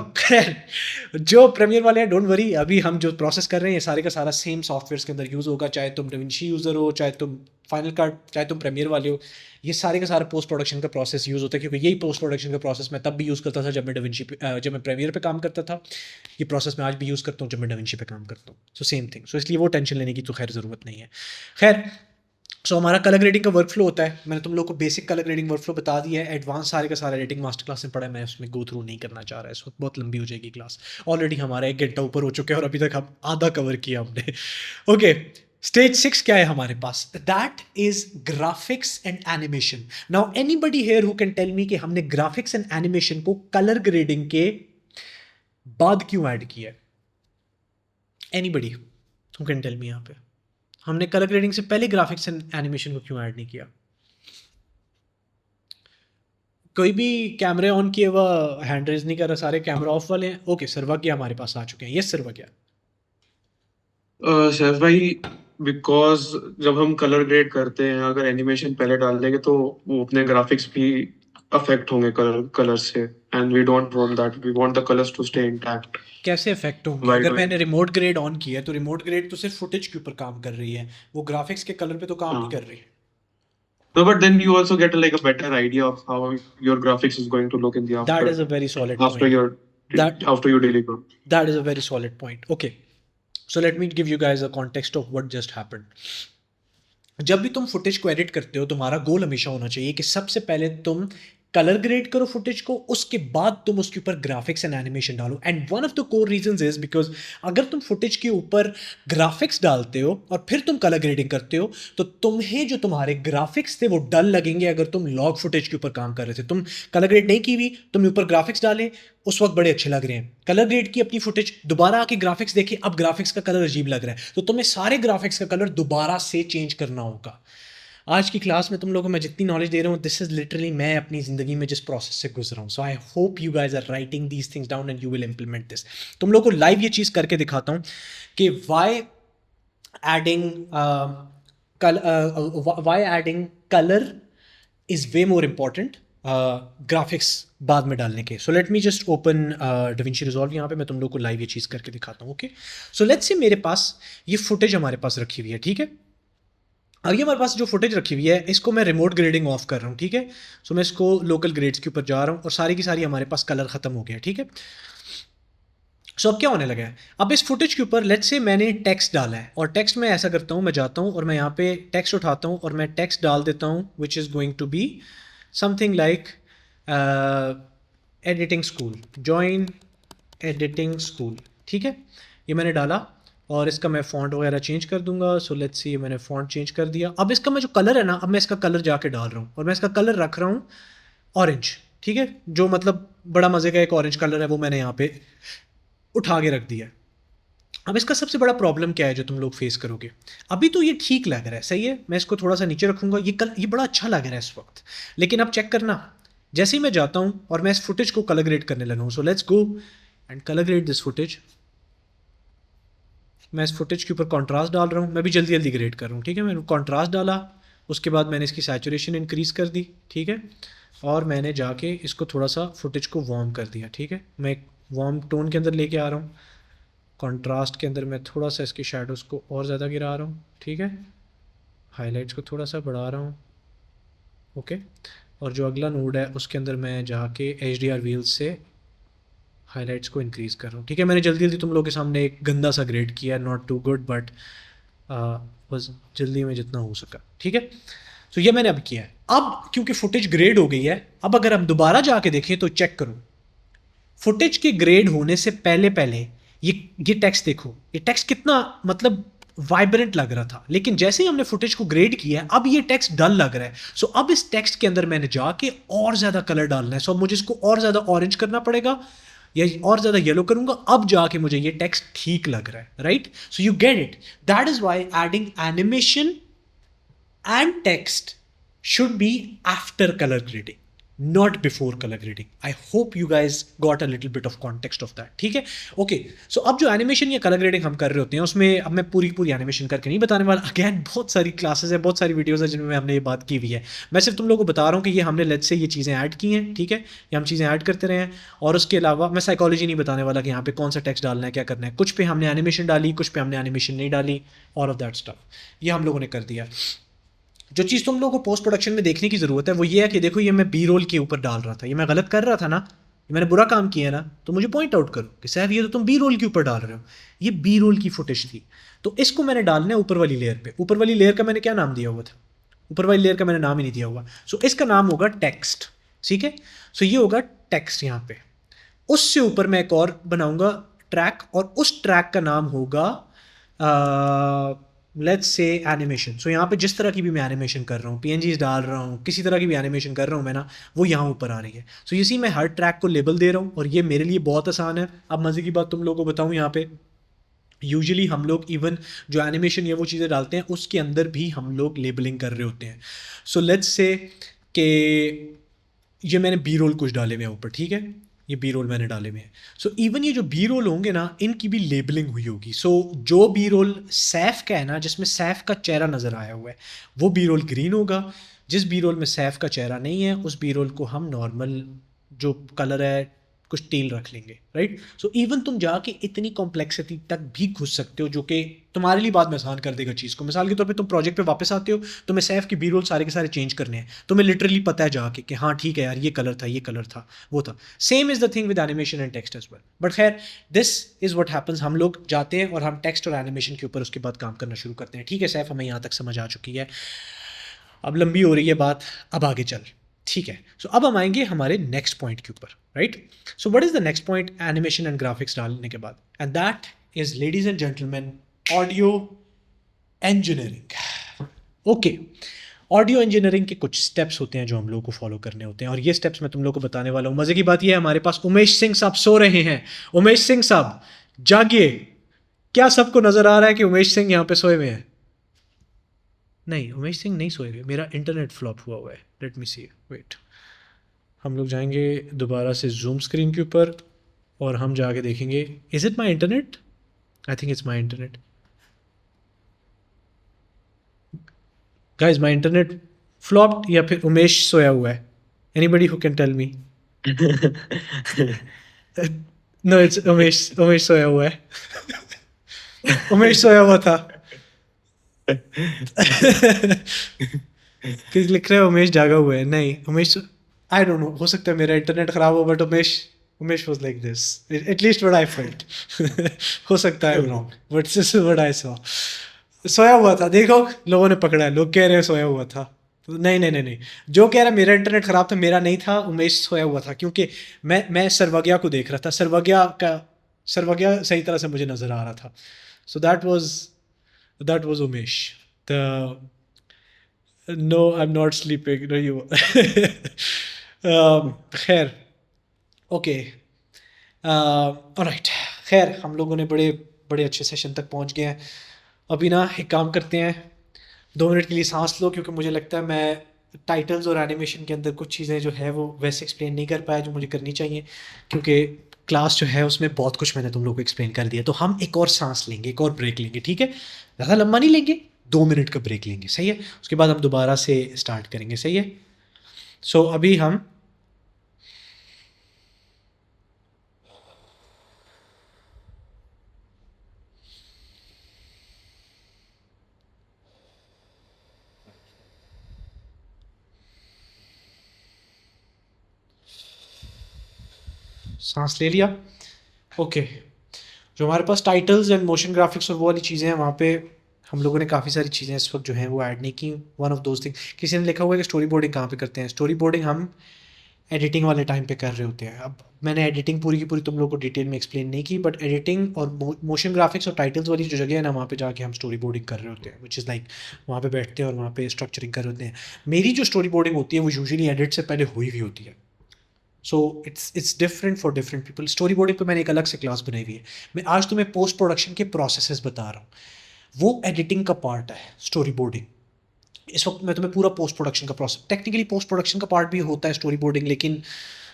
जो प्रीमियर वाले हैं डोंट वरी, अभी हम जो प्रोसेस कर रहे हैं ये सारे का सारा सेम सॉफ्टवेयर के अंदर यूज़ होगा, चाहे तुम DaVinci यूज़र हो, चाहे तुम फाइनल कट, चाहे तुम प्रीमियर वाले हो। ये सारे का सारा पोस्ट प्रोडक्शन का प्रोसेस यूज़ होता है, क्योंकि यही पोस्ट प्रोडक्शन का प्रोसेस मैं तब भी यूज़ करता था जब मैं जब मैं प्रीमियर पे काम करता था। ये प्रोसेस मैं आज भी यूज़ करता हूँ जब मैं DaVinci पे काम करता हूँ। So same thing. सो इसलिए वो टेंशन लेने की तो खैर ज़रूरत नहीं है। खैर सो हमारा कलर ग्रेडिंग का वर्कफ्लो होता है। मैंने तुम लोग को बेसिक कलर ग्रेडिंग वर्कफ्लो बता दिया है, एडवांस सारे का सारा एडिटिंग मास्टर क्लास में पढ़ा है, मैं उसमें गो थ्रू नहीं करना चाह रहा। इस वक्त बहुत लंबी हो जाएगी क्लास, ऑलरेडी हमारा 1 घंटा ऊपर हो चुका है और अभी तक हम आधा कवर किया हमने। ओके, स्टेज 6 क्या है हमारे पास, that is graphics and animation. Now anybody here who can tell me कि हमने ग्राफिक्स एंड एनिमेशन को कलर ग्रेडिंग के बाद क्यों ऐड किया है? Anybody who can tell me यहाँ पे हमने कलर ग्रेडिंग से पहले ग्राफिक्स एंड एनिमेशन को क्यों ऐड नहीं किया? कोई भी कैमरे ऑन किए हुआ हैंड रेज नहीं कर रहा, सारे कैमरा ऑफ वाले हैं। ओके सर्वज्ञ हमारे पास आ चुके हैं। यस सर्वज्ञ। सैफ भाई, बिकॉज जब हम कलर ग्रेड करते हैं, अगर एनिमेशन पहले डाल देंगे तो वो अपने ग्राफिक्स भी अफेक्ट होंगे कलर से, and we don't want that, we want the colours to stay intact. कैसे इफेक्ट होंगे? Why अगर do मैंने रिमोट ग्रेड ऑन किया है तो रिमोट ग्रेड तो सिर्फ फुटेज के ऊपर काम कर रही है, वो ग्राफिक्स के कलर पे तो काम नहीं कर रही है। No, but then you also get like a better idea of how your graphics is going to look in the after. That is a very solid after point. your after you deliver. That is a very solid point. Okay. So let me give you guys a context of what just happened. जब भी तुम footage को edit करते हो, तुम्हारा गोल हमेशा होना चाहिए कि सबसे पहले तुम कलर ग्रेड करो फुटेज को, उसके बाद तुम उसके ऊपर ग्राफिक्स एंड एनिमेशन डालो। And one of the core reasons is because अगर तुम फुटेज के ऊपर ग्राफिक्स डालते हो और फिर तुम कलर ग्रेडिंग करते हो तो तुम्हें जो तुम्हारे ग्राफिक्स थे वो डल लगेंगे। अगर तुम लॉग फुटेज के ऊपर काम कर रहे थे, तुम कलर ग्रेड नहीं की हुई, तुमने ऊपर ग्राफिक्स डाले, उस वक्त बड़े अच्छे लग रहे हैं। कलर ग्रेड की अपनी फुटेज, दोबारा आके ग्राफिक्स देखे, अब ग्राफिक्स का कलर अजीब लग रहा है, तो तुम्हें सारे ग्राफिक्स का कलर दोबारा से चेंज करना होगा। आज की क्लास में तुम लोगों को मैं जितनी नॉलेज दे रहा हूँ, दिस इज लिटरली मैं अपनी ज़िंदगी में जिस प्रोसेस से गुजरा हूँ। So I hope you guys are writing these things down and you will implement this. तुम लोगों को लाइव ये चीज़ करके दिखाता हूँ कि why adding colour is way more important graphics बाद में डालने के। So let me just open DaVinci Resolve। यहाँ पे मैं तुम लोग को लाइव ये चीज़ करके दिखाता हूँ। ओके सो लेट्स से मेरे पास ये फुटेज हमारे पास रखी हुई है, ठीक है। अब ये हमारे पास जो फुटेज रखी हुई है, इसको मैं रिमोट ग्रेडिंग ऑफ कर रहा हूँ, ठीक है। सो मैं इसको लोकल ग्रेड्स के ऊपर जा रहा हूँ और सारी की सारी हमारे पास कलर ख़त्म हो गया, ठीक है। सो अब क्या होने लगा है, अब इस फुटेज के ऊपर लेट्स से मैंने टेक्स्ट डाला है, और टेक्स्ट में ऐसा करता हूँ, मैं जाता हूँ और मैं यहाँ पे टेक्स्ट उठाता हूँ और मैं टेक्स्ट डाल देता हूँ which is going to be something like editing school, join editing school, ठीक है। ये मैंने डाला और इसका मैं फ़ॉन्ट वगैरह चेंज कर दूंगा। सो लेट्स सी, मैंने फ़ॉन्ट चेंज कर दिया। अब इसका मैं जो कलर है ना, अब मैं इसका कलर जाके डाल रहा हूँ और मैं इसका कलर रख रहा हूँ ऑरेंज, ठीक है। जो मतलब बड़ा मज़े का एक ऑरेंज कलर है वो मैंने यहाँ पे उठा के रख दिया। अब इसका सबसे बड़ा प्रॉब्लम क्या है जो तुम लोग फेस करोगे, अभी तो ये ठीक लग रहा है, सही है, मैं इसको थोड़ा सा नीचे रखूँगा, ये बड़ा अच्छा लग रहा है इस वक्त। लेकिन अब चेक करना, जैसे ही मैं जाता हूँ और मैं इस फुटेज को कलर ग्रेड करने लगा हूँ, सो let's go and colour grade this footage. मैं इस फुटेज के ऊपर कॉन्ट्रास्ट डाल रहा हूँ, मैं भी जल्दी जल्दी ग्रेड कर रहा हूँ, ठीक है। मैंने कॉन्ट्रास्ट डाला, उसके बाद मैंने इसकी सैचुरेशन इंक्रीज़ कर दी, ठीक है, और मैंने जाके इसको थोड़ा सा फुटेज को वार्म कर दिया, ठीक है। मैं एक वार्म टोन के अंदर लेके आ रहा हूँ, कॉन्ट्रास्ट के अंदर मैं थोड़ा सा इसकी शैडोज़ को और ज़्यादा गिरा रहा हूँ, ठीक है, हाईलाइट्स को थोड़ा सा बढ़ा रहा हूँ, ओके। और जो अगला नोड है उसके अंदर मैं जाके HDR व्हील्स से हाईलाइट्स को इंक्रीज़ कर रहा हूँ, ठीक है। मैंने जल्दी जल्दी तुम लोगों के सामने एक गंदा सा ग्रेड किया, नॉट टू गुड बट बस जल्दी में जितना हो सका, ठीक है। तो ये मैंने अब किया है। अब क्योंकि फुटेज ग्रेड हो गई है, अब अगर हम दोबारा जाके देखें तो चेक करो, फुटेज के ग्रेड होने से पहले पहले ये टेक्स्ट देखो, ये टेक्स्ट कितना मतलब वाइब्रेंट लग रहा था, लेकिन जैसे ही हमने फुटेज को ग्रेड किया है अब ये टेक्स्ट डल लग रहा है। सो अब इस टेक्स्ट के अंदर मैंने जाके और ज़्यादा कलर डालना है। सो अब मुझे इसको और ज़्यादा ऑरेंज करना पड़ेगा या और ज़्यादा येलो करूंगा, अब जाके मुझे ये टेक्स्ट ठीक लग रहा है, right. So you get it, that is Y adding animation and text should be after color grading, not before color grading. I hope you guys got a little bit of context of that, ठीक है। Okay so अब जो animation या colour grading हम कर रहे होते हैं उसमें अब मैं पूरी एनिमेशन करके नहीं बताने वाला। अगैन बहुत सारी क्लासेस है, बहुत सारी वीडियोस है जिनमें हमने ये बात की हुई है। मैं सिर्फ तुम लोगों को बता रहा हूँ कि ये हमने लेट्स से ये चीज़ें ऐड की हैं, ठीक है, ये हम चीज़ें ऐड करते रहे हैं। और उसके अलावा मैं साइकोलॉजी नहीं बताने वाला कि यहाँ पे कौन सा टेक्स्ट डालना है, क्या करना है। कुछ पे हमने एनिमेशन डाली, कुछ पे हमने एनिमेशन नहीं डाली, ऑल ऑफ दैट स्टफ ये हम लोगों ने कर दिया। जो चीज़ तुम लोगों को पोस्ट प्रोडक्शन में देखने की ज़रूरत है वो ये है कि देखो ये मैं बी रोल के ऊपर डाल रहा था, ये मैं गलत कर रहा था ना, ये मैंने बुरा काम किया ना, तो मुझे पॉइंट आउट करो कि सैफ ये तो तुम बी रोल के ऊपर डाल रहे हो, ये बी रोल की फुटेज थी। तो इसको मैंने डालना है ऊपर वाली लेयर पे। ऊपर वाली लेयर का मैंने क्या नाम दिया हुआ था, ऊपर वाली लेयर का मैंने नाम ही नहीं दिया हुआ। सो इसका नाम होगा टेक्स्ट, ठीक है। सो ये होगा टेक्स्ट यहाँ पे। उससे ऊपर मैं एक और बनाऊंगा ट्रैक, और उस ट्रैक का नाम होगा लेट्स से एनिमेशन। सो यहाँ पे जिस तरह की भी मैं एनिमेशन कर रहा हूँ, PNGs डाल रहा हूँ, किसी तरह की भी एनिमेशन कर रहा हूँ मैं ना, वो यहाँ ऊपर आ रही है। सो इसी मैं हर ट्रैक को लेबल दे रहा हूँ और ये मेरे लिए बहुत आसान है। अब मज़े की बात तुम लोगों को बताऊँ, यहाँ पे यूजुअली हम लोग इवन जो एनिमेशन या वो चीज़ें डालते हैं उसके अंदर भी हम लोग लेबलिंग कर रहे होते हैं। सो लेट्स से कि ये मैंने बी रोल कुछ डाले हुए हैं ऊपर, ठीक है, ये बी रोल मैंने डाले हुए हैं। सो इवन ये जो बी रोल होंगे ना, इनकी भी लेबलिंग हुई होगी। सो जो बी रोल सैफ का है ना, जिसमें सैफ का चेहरा नज़र आया हुआ है, वो बी रोल ग्रीन होगा। जिस बी रोल में सैफ का चेहरा नहीं है, उस बी रोल को हम नॉर्मल जो कलर है कुछ टील रख लेंगे, राइट। सो इवन तुम जाके इतनी कॉम्प्लेक्सिटी तक भी घुस सकते हो, जो कि तुम्हारे लिए बाद में आसान कर देगा चीज़ को। मिसाल के तौर पे तुम प्रोजेक्ट पे वापस आते हो, तुम्हें सैफ की बी रोल सारे के सारे चेंज करने हैं, तुम्हें लिटरली पता है जाके कि हाँ ठीक है यार, ये कलर था, ये कलर था, वो था। Same is the thing with animation and text as well. But खैर, दिस इज़ व्हाट हैपन्स। हम लोग जाते हैं और हम टेक्स्ट और एनिमेशन के ऊपर उसके बाद काम करना शुरू करते हैं, ठीक है। सैफ हमें यहाँ तक समझ आ चुकी है, अब लंबी हो रही है बात, अब आगे चल, ठीक है। सो अब हम आएंगे हमारे नेक्स्ट पॉइंट के ऊपर, right. So what is the next point animation and graphics डालने के बाद, and that is ladies and gentleman audio engineering. Okay, audio engineering के कुछ स्टेप्स होते हैं जो हम लोग को फॉलो करने होते हैं, और ये स्टेप्स मैं तुम लोग को बताने वाला हूँ। मज़े की बात ये है, हमारे पास उमेश सिंह साहब सो रहे हैं। उमेश सिंह साहब जागिए। क्या सबको नज़र आ रहा है कि उमेश सिंह यहाँ पे सोए हुए हैं? नहीं, उमेश सिंह नहीं सोए हुए, मेरा इंटरनेट फ्लॉप हुआ है। लेट मी सी, वेट। हम लोग जाएंगे दोबारा से जूम स्क्रीन के ऊपर और हम जाके देखेंगे, is it my internet? I think it's my internet. Guys, my internet flopped या फिर उमेश सोया हुआ है? Anybody who can tell me? No, it's Umesh. Umesh सोया हुआ है। उमेश सोया हुआ था। कि लिख रहे हैं उमेश जागा हुआ है। नहीं, उमेश, आई डोंट नो, हो सकता है मेरा इंटरनेट ख़राब हो, but Umesh was like this, at least what I felt. हो सकता है wrong, but this is what I saw. सोया हुआ था, देखो लोगों ने पकड़ा है, लोग कह रहे हैं सोया हुआ था। नहीं नहीं नहीं नहीं, जो कह रहा है मेरा इंटरनेट ख़राब था, मेरा नहीं था, उमेश सोया हुआ था, क्योंकि मैं सर्वज्ञा को देख रहा था। सर्वज्ञा सही तरह से मुझे नज़र आ रहा था। So that was Umesh. No, I am not sleeping, no you. खैर, ओके, ऑलराइट। खैर, हम लोगों ने बड़े बड़े अच्छे सेशन तक पहुंच गए हैं। अभी ना एक काम करते हैं, 2 मिनट के लिए सांस लो, क्योंकि मुझे लगता है मैं टाइटल्स और एनिमेशन के अंदर कुछ चीज़ें जो है वो वैसे एक्सप्लेन नहीं कर पाया जो मुझे करनी चाहिए, क्योंकि क्लास जो है उसमें बहुत कुछ मैंने तुम लोग को एक्सप्लेन कर दिया। तो हम एक और सांस लेंगे, एक और ब्रेक लेंगे, ठीक है। ज़्यादा लंबा नहीं लेंगे, 2 मिनट का ब्रेक लेंगे, सही है। उसके बाद हम दोबारा से स्टार्ट करेंगे, सही है। सो अभी हम सांस ले लिया, ओके। जो हमारे पास टाइटल्स एंड मोशन ग्राफिक्स और वो वाली चीज़ें हैं, वहाँ पे हम लोगों ने काफ़ी सारी चीज़ें इस वक्त जो हैं वो ऐड नहीं की। वन ऑफ दोज थिंग, किसी ने लिखा हुआ है कि स्टोरी बोर्डिंग कहाँ पे करते हैं। स्टोरी बोर्डिंग हम एडिटिंग वाले टाइम पे कर रहे होते हैं। अब मैंने एडिटिंग पूरी की पूरी तुम लोगों को डिटेल में एक्सप्लेन नहीं की, बट एडिटिंग और मोशन ग्राफिक्स और टाइटल्स वाली जो जगह है ना, वहाँ पे जाके हम स्टोरी बोर्डिंग कर रहे होते हैं, विच इज़ लाइक वहाँ पे बैठते हैं और वहाँ पे स्ट्रक्चरिंग कर रहे होते हैं। मेरी जो स्टोरी बोर्डिंग होती है वो यूजुअली एडिट से पहले हुई हुई होती है। So it's different for different people. Story boarding पे मैंने एक अलग से क्लास बनाई हुई है। मैं आज तुम्हें पोस्ट प्रोडक्शन के प्रोसेसेस बता रहा हूँ, वो एडिटिंग का पार्ट है स्टोरी बोर्डिंग। इस वक्त मैं तुम्हें पूरा पोस्ट प्रोडक्शन का प्रोसेस, टेक्निकली पोस्ट प्रोडक्शन का पार्ट भी होता है स्टोरी बोर्डिंग, लेकिन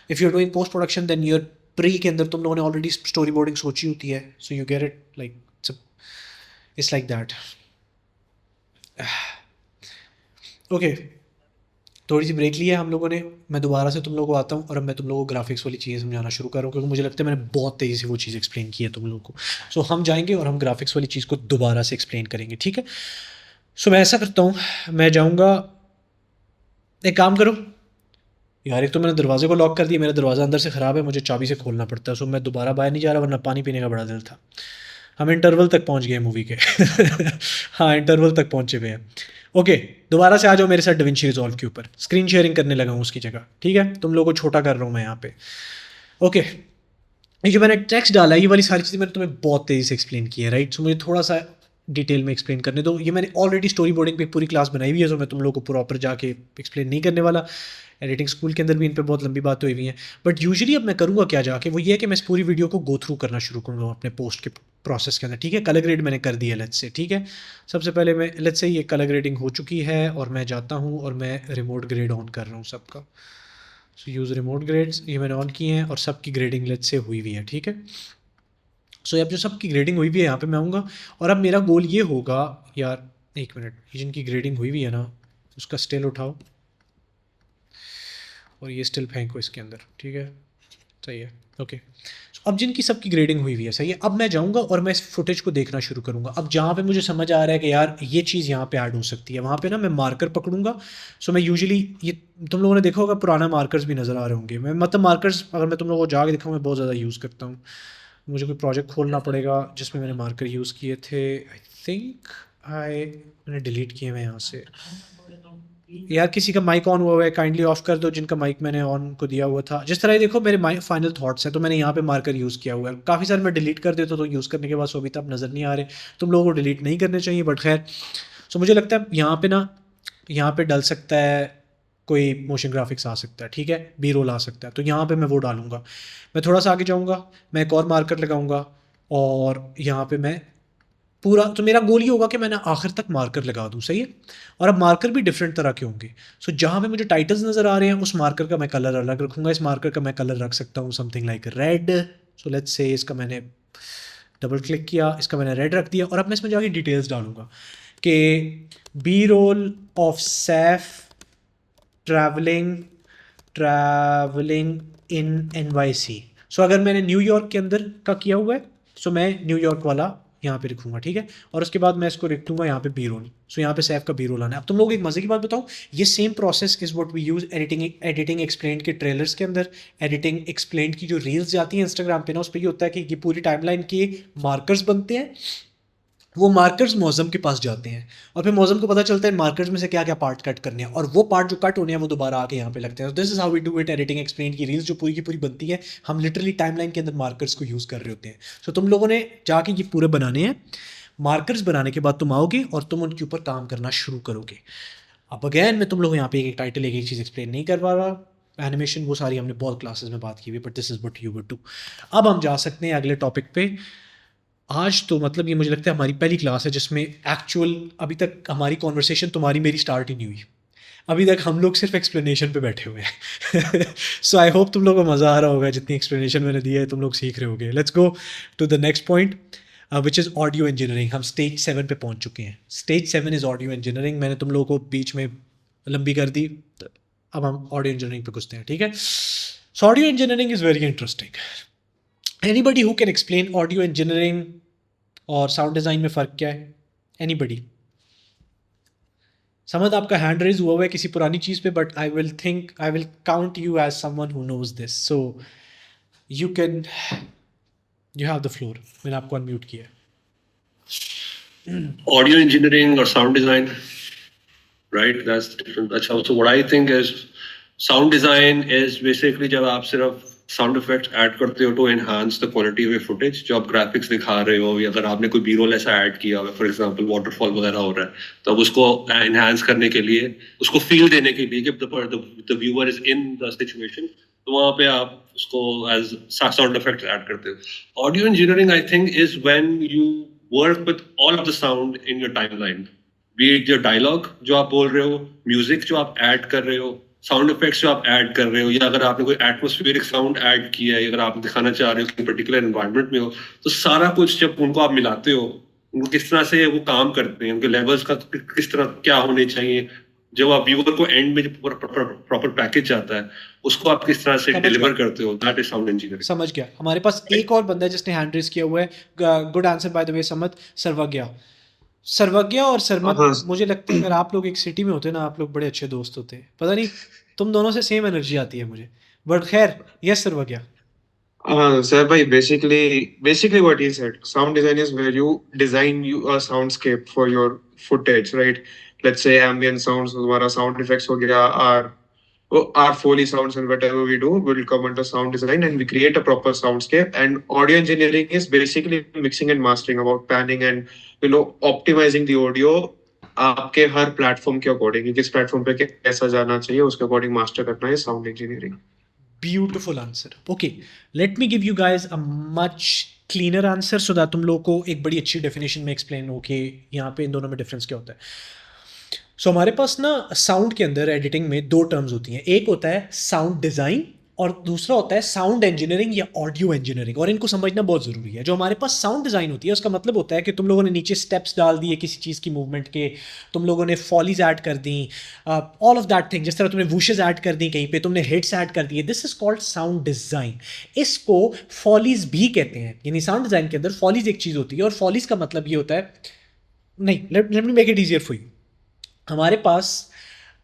if you are doing post production then your pre के अंदर तुम लोगों ने ऑलरेडी स्टोरी बोर्डिंग सोची होती है। So you get it, like it's like that. Okay, थोड़ी सी ब्रेक ली है हम लोगों ने, मैं दोबारा से तुम लोगों को आता हूँ और अब मैं तुम लोगों को ग्राफिक्स वाली चीज़ें समझाना शुरू कर रहा हूँ, क्योंकि मुझे लगता है मैंने बहुत तेज़ी से वो चीज़ एक्सप्लेन की है तुम लोगों को। सो हम जाएंगे और हम ग्राफिक्स वाली चीज़ को दोबारा से एक्सप्लेन करेंगे, ठीक है। सो मैं ऐसा करता हूँ, मैं जाऊँगा, एक काम करो यार, एक तो मैंने दरवाजे को लॉक कर दिया, मेरा दरवाज़ा अंदर से ख़राब है, मुझे चाबी से खोलना पड़ता है। सो मैं दोबारा बाहर नहीं जा रहा, वरना पानी पीने का बड़ा दिल था। हम इंटरवल तक पहुँच गए मूवी के। हाँ, इंटरवल तक पहुँचे हुए हैं। ओके, दोबारा से आ जाओ मेरे साथ डविंची रिजॉल्व के ऊपर। स्क्रीन शेयरिंग करने लगा हूँ उसकी जगह, ठीक है। तुम लोगों को छोटा कर रहा हूँ मैं यहाँ पे। ओके, ये जो मैंने टेक्स्ट डाला है, ये वाली सारी चीज़ें मैंने तुम्हें बहुत तेज़ी से एक्सप्लेन की है, राइट। सो मुझे थोड़ा सा डिटेल में एक्सप्लेन करने दो। ये मैंने ऑलरेडी स्टोरी बोर्डिंग पे पूरी क्लास बनाई हुई है, तो मैं तुम लोगों को प्रॉपर जाके एक्सप्लेन नहीं करने वाला। एडिटिंग स्कूल के अंदर भी इन पे बहुत लंबी बातें हुई हुई हैं, बट यूजुअली अब मैं करूँगा क्या जाके, वो ये है कि मैं इस पूरी वीडियो को गो थ्रू करना शुरू करूँगा अपने पोस्ट के प्रोसेस के अंदर, ठीक है। कलर ग्रेड मैंने कर दिया लेट्स से, ठीक है। सबसे पहले मैं लेट्स से ये कलर ग्रेडिंग हो चुकी है और मैं जाता हूँ और मैं रिमोट ग्रेड ऑन कर रहा हूँ सबका। सो यूज़ रिमोट ग्रेड्स, ये मैंने ऑन किए हैं और सबकी ग्रेडिंग लेट से हुई हुई है, ठीक है। सो अब जो सबकी ग्रेडिंग हुई हुई है यहाँ पे मैं आऊँगा और अब मेरा गोल ये होगा, यार एक मिनट, ये जिनकी ग्रेडिंग हुई हुई है ना उसका स्टिल उठाओ और ये स्टिल फेंको इसके अंदर, ठीक है, सही है, ओके। अब जिनकी सबकी ग्रेडिंग हुई हुई है, सही है, अब मैं जाऊंगा और मैं इस फुटेज को देखना शुरू करूंगा। अब जहाँ पे मुझे समझ आ रहा है कि यार ये चीज़ यहाँ पे ऐड हो सकती है, वहाँ पे ना मैं मार्कर पकड़ूंगा। सो मैं यूजुअली, ये तुम लोगों ने देखा होगा पुराना मार्कर्स भी नज़र आ रहे होंगे, मैं मतलब मार्कर्स अगर मैं तुम लोगों को जाके दिखाऊँ मैं बहुत ज़्यादा यूज़ करता हूँ। मुझे कोई प्रोजेक्ट खोलना पड़ेगा जिसमें मैंने मार्कर यूज़ किए थे, आई थिंक मैंने डिलीट किए हुए यहाँ से। यार किसी का माइक ऑन हुआ है, काइंडली ऑफ कर दो जिनका माइक मैंने ऑन को दिया हुआ था। जिस तरह ये देखो मेरे माइक फाइनल थॉट्स हैं, तो मैंने यहाँ पे मार्कर यूज़ किया हुआ है। काफ़ी सारे मैं डिलीट कर देता तो यूज़ करने के बाद सो अभी तक नज़र नहीं आ रहे। तुम लोगों को डिलीट नहीं करने चाहिए, बट खैर। सो मुझे लगता है यहाँ पे ना, यहाँ पे डल सकता है कोई मोशन ग्राफिक्स आ सकता है, ठीक है, बी रोल आ सकता है, तो यहाँ पे मैं वो डालूंगा। मैं थोड़ा सा आगे जाऊँगा, मैं एक और मार्कर लगाऊंगा और यहाँ पे मैं पूरा, तो मेरा गोल ये होगा कि मैंने आखिर तक मार्कर लगा दूँ, सही है। और अब मार्कर भी डिफरेंट तरह के होंगे। सो जहाँ पे मुझे टाइटल्स नज़र आ रहे हैं उस मार्कर का मैं कलर अलग रखूँगा। इस मार्कर का मैं कलर रख सकता हूँ something like red. So let's से इसका मैंने डबल क्लिक किया, इसका मैंने रेड रख दिया और अब मैं इसमें जाके डिटेल्स डालूँगा कि B roll of Saif travelling in NYC। सो अगर मैंने न्यूयॉर्क के अंदर का किया हुआ है, सो मैं न्यूयॉर्क वाला यहाँ पे लिखूंगा, ठीक है। और उसके बाद मैं इसको लिख दूंगा यहाँ पे बी रोल। सो यहाँ पे सैफ का बी रोल आना है। अब तुम लोग एक मज़े की बात बताऊँ, ये same process is what we use editing explain के ट्रेलर्स के अंदर। एडिटिंग एक्सप्लेन की जो रील्स जाती हैं इंस्टाग्राम पे ना, उस पर ये होता है कि ये पूरी टाइमलाइन के मार्कर्स बनते हैं, वो मार्कर्स मौज़म के पास जाते हैं और फिर मौज़म को पता चलता है इन मार्कर्स में से क्या क्या पार्ट कट करने हैं और वो पार्ट जो कट होने हैं वो दोबारा आके यहाँ पे लगते हैं। This is how we do it. Editing explain की रील्स जो पूरी की पूरी बनती है, हम लिटरली टाइमलाइन के अंदर मार्कर्स को यूज़ कर रहे होते हैं। सो तुम लोगों ने जाके ये पूरे बनाने हैं। मार्कर्स बनाने के बाद तुम आओगे और तुम उनके ऊपर काम करना शुरू करोगे। अब अगैन मैं तुम लोगों को यहाँ पे एक टाइटल एक चीज़ एक्सप्लेन नहीं कर पा रहा। एनिमेशन वो सारी हमने बहुत क्लासेस में बात की हुई, but this is what you would do. अब हम जा सकते हैं अगले टॉपिक पे। आज तो मतलब ये मुझे लगता है हमारी पहली क्लास है जिसमें एक्चुअल अभी तक हमारी कॉन्वर्सेशन तुम्हारी मेरी स्टार्ट ही नहीं हुई। अभी तक हम लोग सिर्फ एक्सप्लेनेशन पे बैठे हुए हैं। सो आई होप तुम लोगों को मज़ा आ रहा होगा, जितनी एक्सप्लेनेशन मैंने दी है तुम लोग सीख रहे होगे। Let's go to the next point which is audio engineering. हम स्टेज 7 पे पहुंच चुके हैं। Stage 7 is audio engineering. मैंने तुम लोगों को बीच में लंबी कर दी, अब हम ऑडियो इंजीनियरिंग पे घुसते हैं, ठीक है। सो audio engineering is very interesting. Anybody who can explain audio engineering और साउंड डिज़ाइन में फ़र्क क्या है? एनीबडी? समझ आपका हैंड रेज हुआ है किसी पुरानी चीज़ पे, but I will count you as someone who knows this. So you have the floor. मैंने आपको अनम्यूट किया है। Audio engineering or sound design, right? That's different. अच्छा, so what I think is sound design is basically जब आप सिर्फ sound effects add करते हो to enhance the quality of footage, जो आप ग्राफिक्स दिखा रहे हो, या अगर आपने कोई बी रोल ऐसा ऐड किया हुआ, फॉर एग्जांपल वाटरफॉल वगैरह हो रहा है, तो अब उसको एनहांस करने के लिए, उसको फील देने के लिए कि the viewer is in the situation, तो वहाँ पे आप उसको एज साउंड इफेक्ट्स ऐड करते हो। Audio engineering I think is when you work with all of the sound in your timeline, be it your dialogue जो आप बोल रहे हो, म्यूजिक जो आप ऐड कर रहे हो, साउंड इफेक्ट्स जो आप ऐड कर रहे हो, या अगर आपने कोई एटमॉस्फेरिक साउंड ऐड किया है, अगर आप दिखाना चाह रहे हो कि पर्टिकुलर एनवायरनमेंट में हो, तो सारा कुछ जब उनको आप मिलाते हो, उनको किस तरह से वो काम करते हैं, उनके लेवल्स का किस तरह क्या होने चाहिए, जब आप व्यूअर को एंड में जो प्रॉपर पैकेज जाता है उसको आप किस तरह से डिलीवर करते हो, दैट इज साउंड इंजीनियरिंग। समझ गया। हमारे पास एक और बंदा है जिसने हैंड रेज किया हुआ है। गुड आंसर बाय द वे समत। सर्वज्ञा और सरमत, मुझे लगता है अगर आप लोग एक सिटी में होते ना, आप लोग बड़े अच्छे दोस्त होते। पता नहीं तुम दोनों से सेम एनर्जी आती है मुझे, बट खैर। Yes Sarvagya. Sir, bhai, basically what he said, sound design is where you design a soundscape for your footage, right? Let's say ambient sounds, हमारा sound effects हो गया, our Foley sounds and whatever we do will come under sound design, and we create a proper soundscape. And audio engineering is basically mixing and mastering, about panning and optimizing the audio आपके हर platform के according, किस platform पे कैसा जाना चाहिए उसके according master करना है sound engineering. Beautiful answer. Okay, let me give you guys a much cleaner answer so that तुम लोग को एक बड़ी अच्छी डेफिनेशन में एक्सप्लेन हो कि यहाँ पे इन दोनों में डिफरेंस क्या होता है। सो हमारे पास ना साउंड के अंदर एडिटिंग में दो टर्म्स होती हैं, एक होता है साउंड डिज़ाइन और दूसरा होता है साउंड इंजीनियरिंग या ऑडियो इंजीनियरिंग, और इनको समझना बहुत ज़रूरी है। जो हमारे पास साउंड डिज़ाइन होती है उसका मतलब होता है कि तुम लोगों ने नीचे स्टेप्स डाल दिए किसी चीज़ की मूवमेंट के, तुम लोगों ने फॉलीज ऐड कर दी, ऑल ऑफ दैट थिंग, जिस तरह तुमने वूशेस ऐड कर दी कहीं पे, तुमने हिट्स ऐड कर दिए, this is called sound design. इसको फॉलीज भी कहते हैं, यानी साउंड डिज़ाइन के अंदर फॉलीज एक चीज़ होती है, और फॉलीज का मतलब ये होता है, नहीं let me make it easier for you, हमारे पास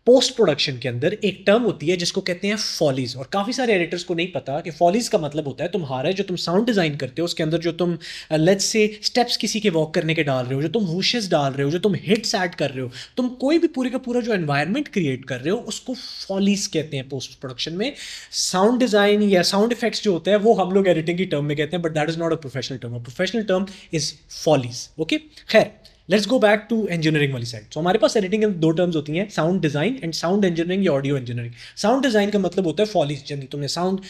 पोस्ट प्रोडक्शन के अंदर एक टर्म होती है जिसको कहते हैं फॉलीज, और काफ़ी सारे एडिटर्स को नहीं पता कि फॉलीज का मतलब होता है तुम्हारा जो तुम साउंड डिज़ाइन करते हो उसके अंदर जो तुम लेट्स से स्टेप्स किसी के वॉक करने के डाल रहे हो, जो तुम वूशेस डाल रहे हो, जो तुम हिट्स ऐड कर रहे हो, तुम कोई भी पूरे का पूरा जो एनवायरनमेंट क्रिएट कर रहे हो उसको फॉलीज कहते हैं पोस्ट प्रोडक्शन में। साउंड डिज़ाइन या साउंड इफेक्ट्स जो होते हैं वो हम लोग एडिटिंग की टर्म में कहते हैं, but that is not a professional term, a professional term is foleys. Okay, खैर let's go back to engineering वाली साइड। सो हमारे पास एडिटिंग में दो टर्म्स होती हैं, sound design and sound engineering या ऑडियो इंजीनियरिंग। साउंड डिज़ाइन का मतलब होता है फॉलीज, यानी तुमने साउंड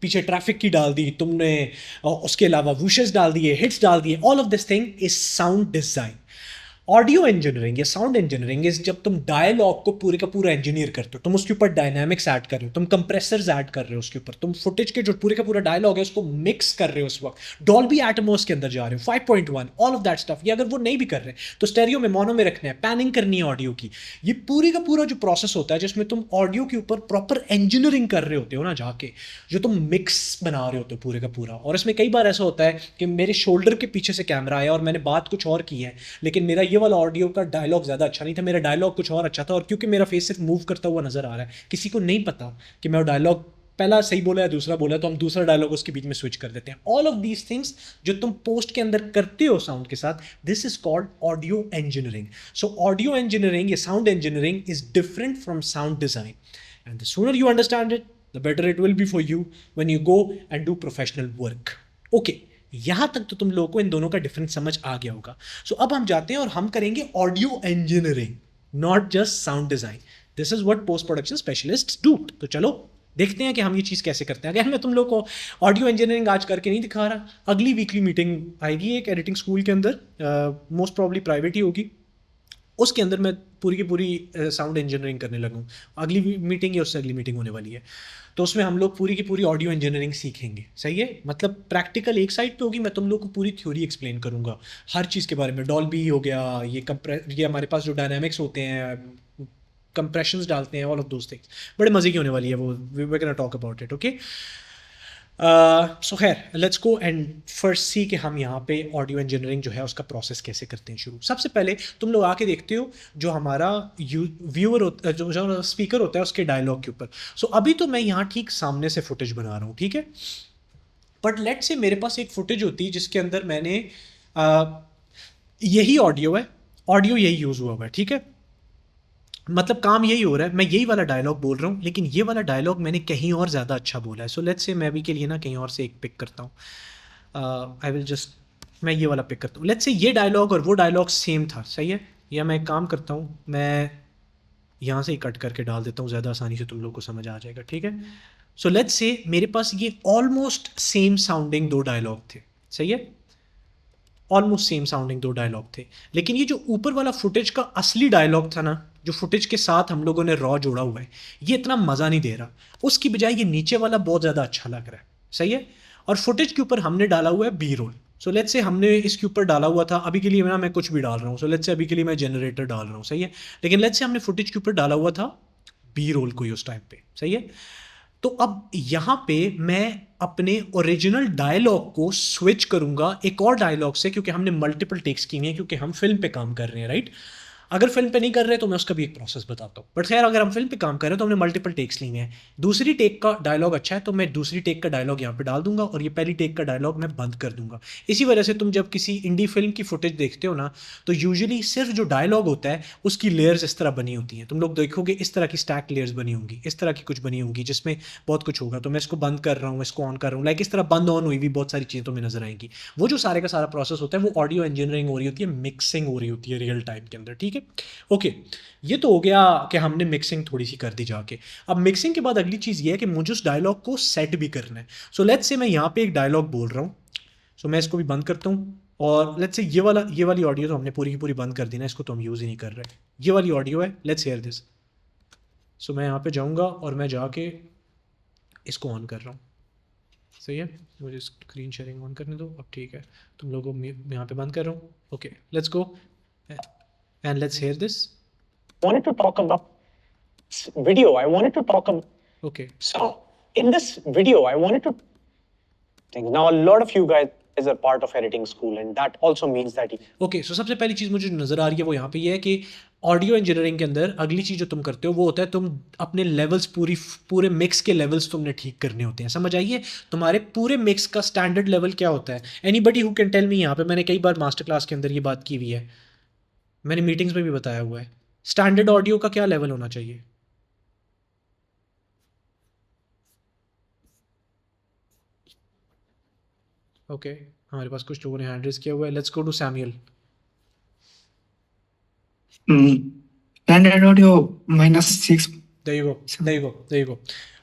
पीछे ट्रैफिक की डाल दी, तुमने उसके अलावा वूशेस डाल दिए, हिट्स डाल दिए, all of this thing is sound design. Audio engineering या साउंड इंजीनियरिंग इज जब तुम डायलॉग को पूरे का पूरा इंजीनियर करते हो, तुम उसके ऊपर डायनामिक्स ऐड कर रहे हो, तुम कंप्रेसर्स ऐड कर रहे हो उसके ऊपर, तुम फुटेज के जो पूरे का पूरा डायलॉग है उसको मिक्स कर रहे हो, उस वक्त डॉल्बी एटमॉस के अंदर जा रहे हो, 5.1, ऑल ऑफ दैट स्टफ। ये अगर वो नहीं भी कर रहे तो स्टेरियो में, मोनो में रखना है, पैनिंग करनी है ऑडियो की, ये पूरी का पूरा जो प्रोसेस होता है जिसमें तुम ऑडियो के ऊपर प्रॉपर इंजीनियरिंग कर रहे होते हो ना, जाके जो तुम मिक्स बना रहे होते हो पूरे का पूरा। और इसमें कई बार ऐसा होता है कि मेरे शोल्डर के पीछे से कैमरा आया और मैंने बात कुछ और की है, लेकिन मेरा ये वाला ऑडियो का डायलॉग ज़्यादा अच्छा नहीं था, मेरा डायलॉग कुछ और अच्छा था, और क्योंकि मेरा फेस सिर्फ मूव करता हुआ नजर आ रहा है, किसी को नहीं पता कि मैं डायलॉग पहला सही बोला या दूसरा बोला, तो हम दूसरा डायलॉग उसके बीच में स्विच कर देते हैं। ऑल ऑफ दीज थिंग्स जो तुम पोस्ट के अंदर करते हो साउंड के साथ, this is called audio engineering. So audio engineering या sound engineering is different from sound design, and the sooner you understand it the better it will be for you when you go and do professional work. Okay, यहाँ तक तो तुम लोगों को इन दोनों का difference समझ आ गया होगा। सो अब हम जाते हैं और हम करेंगे audio engineering, not just sound design. This is what post production specialists do. तो चलो देखते हैं कि हम ये चीज़ कैसे करते हैं। अगर मैं तुम लोग को ऑडियो इंजीनियरिंग आज करके नहीं दिखा रहा, अगली वीकली मीटिंग आएगी एक एडिटिंग स्कूल के अंदर, मोस्ट प्रॉब्ली प्राइवेट ही होगी, उसके अंदर मैं पूरी की पूरी साउंड इंजीनियरिंग करने लगूँ। अगली मीटिंग या उससे अगली मीटिंग होने वाली है, तो उसमें हम लोग पूरी की पूरी ऑडियो इंजीनियरिंग सीखेंगे। सही है, मतलब प्रैक्टिकल एक साइड पे होगी, मैं तुम लोग को पूरी थ्योरी एक्सप्लेन करूँगा हर चीज़ के बारे में। डॉल्बी हो गया, ये हमारे पास जो डायनामिक्स होते हैं, कंप्रेशंस डालते हैं, ऑल ऑफ दोज थिंग्स बड़े मज़े की होने वाली है वो, we were gonna talk about it. Okay, so खैर let's go and first see कि हम यहाँ पे ऑडियो इंजीनियरिंग जो है उसका प्रोसेस कैसे करते हैं शुरू। सबसे पहले तुम लोग आके देखते हो जो हमारा व्यूअर होता है, जो स्पीकर होता है उसके डायलॉग के ऊपर। सो अभी तो मैं यहाँ ठीक सामने से फुटेज बना रहा हूँ, ठीक है, बट लेट्स से मेरे पास एक फुटेज होती है जिसके अंदर मैंने यही ऑडियो है, ऑडियो यही यूज़ हुआ हुआ है, ठीक है, मतलब काम यही हो रहा है, मैं यही वाला डायलॉग बोल रहा हूँ, लेकिन ये वाला डायलॉग मैंने कहीं और ज़्यादा अच्छा बोला है। सो लेट्स से मैं अभी के लिए ना कहीं और से एक पिक करता हूँ, आई विल जस्ट, मैं ये वाला पिक करता हूँ। लेट्स से ये डायलॉग और वो डायलॉग सेम था, सही है, या मैं एक काम करता हूँ, मैं यहाँ से ही कट करके डाल देता हूँ, ज़्यादा आसानी से तुम लोग को समझ आ जाएगा, ठीक है। सो लेट्स से मेरे पास ये ऑलमोस्ट सेम साउंडिंग दो डायलॉग थे, सही है, ऑलमोस्ट सेम साउंडिंग दो डायलॉग थे, लेकिन ये जो ऊपर वाला फुटेज का असली डायलॉग था ना, जो फुटेज के साथ हम लोगों ने रॉ जोड़ा हुआ है, ये इतना मज़ा नहीं दे रहा, उसकी बजाय ये नीचे वाला बहुत ज़्यादा अच्छा लग रहा है, सही है। और फुटेज के ऊपर हमने डाला हुआ है बी रोल। सो लेट्स से हमने इसके ऊपर डाला हुआ था, अभी के लिए ना मैं कुछ भी डाल रहा हूँ, सो लेट्स से अभी के लिए मैं जनरेटर डाल रहा हूँ, सही है, लेकिन लेट्स से हमने फुटेज के ऊपर डाला हुआ था बी रोल कोई उस टाइम पे, सही है। तो अब यहाँ पे मैं अपने ओरिजिनल डायलॉग को स्विच करूँगा एक और डायलॉग से, क्योंकि हमने मल्टीपल टेक्स की हैं, क्योंकि हम फिल्म पे काम कर रहे हैं, राइट। अगर फिल्म पे नहीं कर रहे तो मैं उसका भी एक प्रोसेस बताता हूँ, बट खैर अगर हम फिल्म पे काम कर रहे हैं तो हमने मल्टीपल टेक्स लिए हैं। दूसरी टेक का डायलॉग अच्छा है तो मैं दूसरी टेक का डायलॉग यहाँ पे डाल दूंगा, और ये पहली टेक का डायलॉग मैं बंद कर दूंगा। इसी वजह से तुम जब किसी इंडी फिल्म की फुटेज देखते हो ना, तो यूजुअली सिर्फ जो डायलॉग होता है उसकी लेयर्स इस तरह बनी होती हैं, तुम लोग देखोगे इस तरह की स्टैक लेयर्स बनी होंगी, इस तरह की कुछ बनी होंगी जिसमें बहुत कुछ होगा। तो मैं इसको बंद कर रहा हूँ, इसको ऑन कर रहा हूँ, लाइक इस तरह बंद ऑन हुई भी बहुत सारी चीज़ें तुम्हें नजर आएंगी। वो जो सारे का सारा प्रोसेस होता है वो ऑडियो इंजीनियरिंग हो रही होती है, मिक्सिंग हो रही होती है रियल टाइम के अंदर, ठीक है। ओके, ये तो हो गया कि हमने मिक्सिंग थोड़ी सी कर दी जाके। अब मिक्सिंग के बाद अगली चीज़ ये है कि मुझे उस डायलॉग को सेट भी करना है। सो लेट्स से मैं यहाँ पे एक डायलॉग बोल रहा हूँ, सो मैं इसको भी बंद करता हूँ और लेट्स से ये वाली ऑडियो तो हमने पूरी की पूरी बंद कर दी ना, इसको तो हम यूज़ ही नहीं कर रहे। ये वाली ऑडियो है, लेट्स हियर दिस। सो मैं यहाँ पे जाऊँगा और मैं जाके इसको ऑन कर रहा हूँ। सही है, मुझे स्क्रीन शेयरिंग ऑन करने दो। अब ठीक है, तुम लोगों को यहाँ पे बंद कर रहा हूँ। Okay, let's go and let's hear this. wanted to talk about video. I wanted to talk about. Okay, So in this video, I wanted to. Now a lot of you guys are part of editing school, and that also means that. Okay. So सबसे पहली चीज़ मुझे जो नज़र आ रही है वो यहाँ पे ये है कि ऑडियो इंजीनियरिंग के अंदर अगली चीज़ जो तुम करते हो वो होता है तुम अपने लेवल्स पूरे मिक्स के लेवल्स तुमने ठीक करने होते हैं। समझ आइए, तुम्हारे पूरे मिक्स का स्टैंडर्ड लेवल क्या होता है? Anybody who can tell me? यहाँ पे मैंने कई बार मास्टर क्लास के अंदर ये बात की हुई है, मैंने मीटिंग्स में भी बताया हुआ है। स्टैंडर्ड ऑडियो का क्या लेवल होना चाहिए? ओके, हमारे पास कुछ लोगों ने हैंड रेज किया हुआ है। Let's go to Samuel. Standard audio -6। there you go।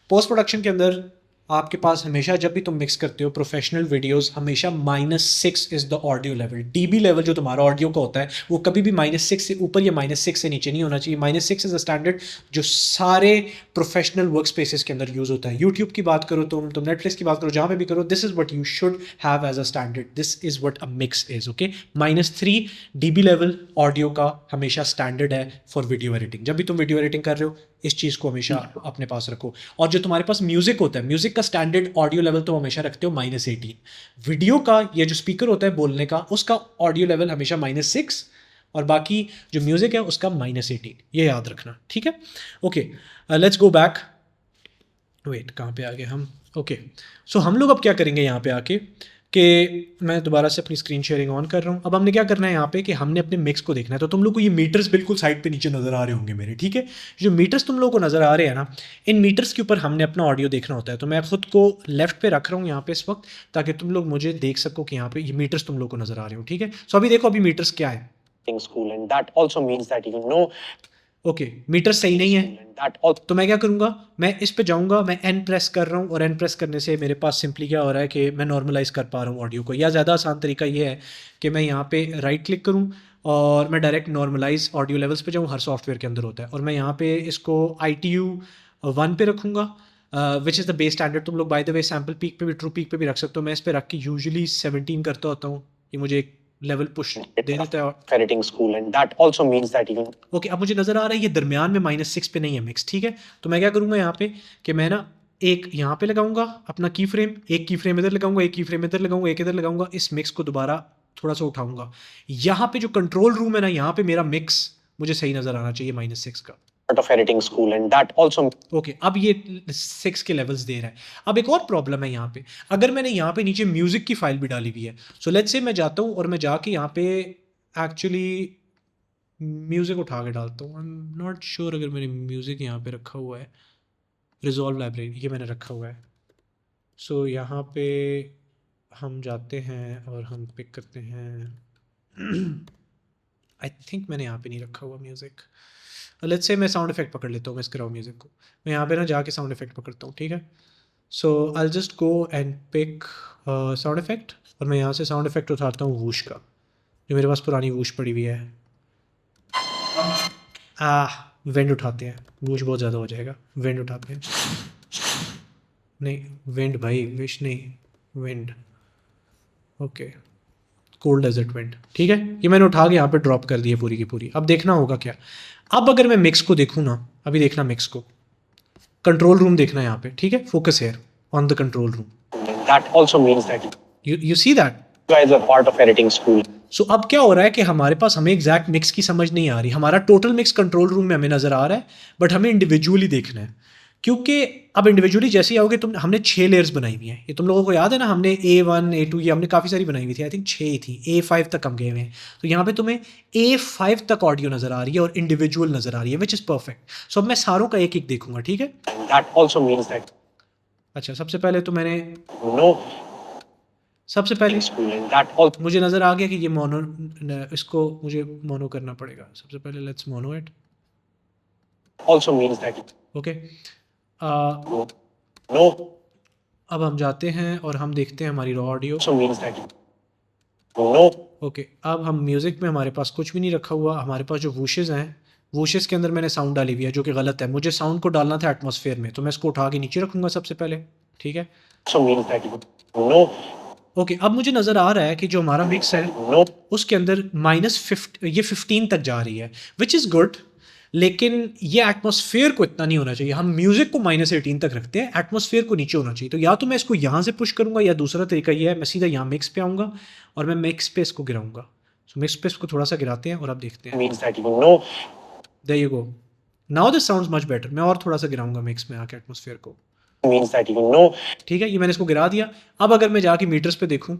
Post production के अंदर आपके पास हमेशा जब भी तुम मिक्स करते हो प्रोफेशनल वीडियोस, हमेशा -6 is the audio level. DB level जो तुम्हारा ऑडियो का होता है वो कभी भी -6 से ऊपर या -6 से नीचे नहीं होना चाहिए। -6 इज़ द स्टैंडर्ड जो सारे प्रोफेशनल वर्क स्पेसिस के अंदर यूज़ होता है। यूट्यूब की बात करो तुम नेटफ्लिक्स की बात करो, जहाँ पे भी करो, this is what you should have as a standard, this is what a mix is. Okay, -3 dB level audio का हमेशा स्टैंडर्ड है फॉर वीडियो एडिटिंग। जब भी तुम वीडियो एडिटिंग कर रहे हो इस चीज़ को हमेशा अपने पास रखो। और जो तुम्हारे पास म्यूज़िक होता है, म्यूज़िक का स्टैंडर्ड ऑडियो लेवल तुम हमेशा रखते हो -18। वीडियो का ये जो स्पीकर होता है बोलने का, उसका ऑडियो लेवल हमेशा -6 और बाकी जो म्यूज़िक है उसका -18। ये याद रखना, ठीक है? Okay, let's go back. Wait, कहाँ पे आ गए हम? ओके, सो हम लोग अब क्या करेंगे यहाँ पे आके कि मैं दोबारा से अपनी स्क्रीन शेयरिंग ऑन कर रहा हूँ। अब हमने क्या करना है यहाँ पे कि हमने अपने मिक्स को देखना है। तो तुम लोग को ये मीटर्स बिल्कुल साइड पे नीचे नज़र आ रहे होंगे मेरे, ठीक है? जो मीटर्स तुम लोगों को नज़र आ रहे हैं ना, इन मीटर्स के ऊपर हमने अपना ऑडियो देखना होता है। तो मैं खुद को लेफ्ट पे रख रहा हूँ यहाँ पे इस वक्त, ताकि तुम लोग मुझे देख सको कि यहाँ पे ये मीटर्स तुम लोग को नज़र आ रहे हो, ठीक है? सो अभी देखो, अभी मीटर्स क्या है? School, and that also means that you know. Okay, meter सही नहीं है तो मैं क्या करूँगा, मैं इस पे जाऊँगा, मैं एन प्रेस कर रहा हूँ और एन प्रेस करने से मेरे पास सिंपली क्या हो रहा है कि मैं नॉर्मलाइज़ कर पा रहा हूँ ऑडियो को। या ज़्यादा आसान तरीका ये है कि मैं यहाँ पे राइट क्लिक करूँ और मैं डायरेक्ट नॉर्मलाइज ऑडियो लेवल्स पे जाऊँ। हर सॉफ्टवेयर के अंदर होता है। और मैं यहाँ पे इसको ITU 1 पे रखूँगा, विच इज़ द बेस स्टैंडर्ड। तुम लोग bye the way sample peak पे भी, ट्रू पीक पे भी रख सकते हो। मैं इस पे रख के यूजुअली 17 करता होता हूँ, ये मुझे एक लेवल पुश दे देता है। Editing school, and that also means that you. Okay, अब मुझे नज़र आ रहा है ये दरमियान में -6 पे नहीं है मिक्स, ठीक है? तो मैं क्या करूँगा यहाँ पे कि मैं ना एक यहाँ पे लगाऊंगा अपना की फ्रेम, एक की फ्रेम इधर लगाऊंगा, एक की फ्रेम इधर लगाऊंगा, एक इधर लगाऊंगा। इस मिक्स को दोबारा थोड़ा सा उठाऊंगा। यहाँ पे जो कंट्रोल रूम है ना, यहाँ पे मेरा मिक्स मुझे सही नज़र आना चाहिए -6 का। Part of editing school, and that also. Okay, अब ये 6 के लेवल्स दे रहा है। अब एक और प्रॉब्लम है यहाँ पे, अगर मैंने यहाँ पे नीचे म्यूज़िक की फाइल भी डाली हुई है। सो लेट्स से मैं जाता हूँ और मैं जाके यहाँ पे एक्चुअली म्यूज़िक उठा के डालता हूँ। आई एम नॉट श्योर अगर मैंने म्यूज़िक यहाँ पे रखा हुआ है। रिजॉल्व लाइब्रेरी ये मैंने रखा हुआ है। सो यहाँ पे हम जाते हैं और हम पिक करते हैं आई थिंक मैंने यहाँ पे नहीं रखा हुआ म्यूज़िक। लेट्स से मैं साउंड इफेक्ट पकड़ लेता हूँ, मैं इसके म्यूज़िक को मैं यहाँ पे ना जाके साउंड इफेक्ट पकड़ता हूँ, ठीक है? So I just go and pick sound effect और मैं यहाँ से साउंड इफेक्ट उठाता हूँ वूश का, जो मेरे पास पुरानी वूश पड़ी हुई है। विंड उठाते हैं, वूश बहुत ज़्यादा हो जाएगा। विंड उठाते हैं, नहीं विंड भाई, विश नहीं, wind. Okay, cold desert wind, ठीक है? ये मैंने उठा के यहाँ पे ड्रॉप कर दी है पूरी की पूरी। अब देखना होगा क्या, अब अगर मैं मिक्स को देखूँ ना, अभी देखना मिक्स को, कंट्रोल रूम देखना यहाँ पे, ठीक है? Focus here on the control room. That also means that you see that you guys are part of editing school. सो अब क्या हो रहा है कि हमारे पास हमें एग्जैक्ट मिक्स की समझ नहीं आ रही। हमारा टोटल मिक्स कंट्रोल रूम में हमें नज़र आ रहा है, बट हमें इंडिविजुअली देखना है। क्योंकि अब इंडिविजुअली जैसे ही आओगे तुम, हमने 6 लेयर्स बनाई हुई हैं। ये तुम लोगों को याद है ना, हमने A1 A2 ये हमने काफ़ी सारी बनाई हुई थी। आई थिंक 6 ही थी, A5 तक हम गए हुए हैं। तो यहाँ पे तुम्हें A5 तक ऑडियो नज़र आ रही है और इंडिविजुअल नज़र आ रही है, विच इज़ परफेक्ट। सो अब मैं सारों का एक एक देखूंगा, ठीक है? That also means that अच्छा, सबसे पहले तो मैंने no सबसे पहले school, and that also मुझे नज़र आ गया कि ये मोनो, इसको मुझे मोनो करना पड़ेगा। सबसे पहले let's mono it. means that okay, no अब हम जाते हैं और हम देखते हैं हमारी raw audio. also means that okay, अब हम म्यूज़िक में हमारे पास कुछ भी नहीं रखा हुआ, हमारे पास जो वूशेस हैं, वूशेस के अंदर मैंने साउंड डाली हुई है जो कि गलत है। मुझे साउंड को डालना था एटमॉस्फेयर में, तो मैं इसको उठा के नीचे रखूंगा सबसे पहले, ठीक है। ओके, अब मुझे नज़र आ रहा है कि जो हमारा मिक्स है उसके अंदर ये 15 तक जा रही है, विच इज़ गुड, लेकिन ये एटमॉस्फेयर को इतना नहीं होना चाहिए। हम म्यूज़िक को -18 तक रखते हैं, एटमॉस्फेयर को नीचे होना चाहिए। तो या तो मैं इसको यहाँ से पुश करूँगा, या दूसरा तरीका ये है मैं सीधा यहाँ मिक्स पे आऊँगा और मैं मिक्स पे इसको गिराऊँगा। सो मिक्स पे इसको थोड़ा सा गिराते हैं और अब देखते हैं। There you go, now this sounds much better. मैं और थोड़ा सा गिराऊँगा मिक्स में आके एटमॉस्फेयर को, ठीक है। ये मैंने इसको गिरा दिया। अब अगर मैं जाके मीटर्स पे देखूँ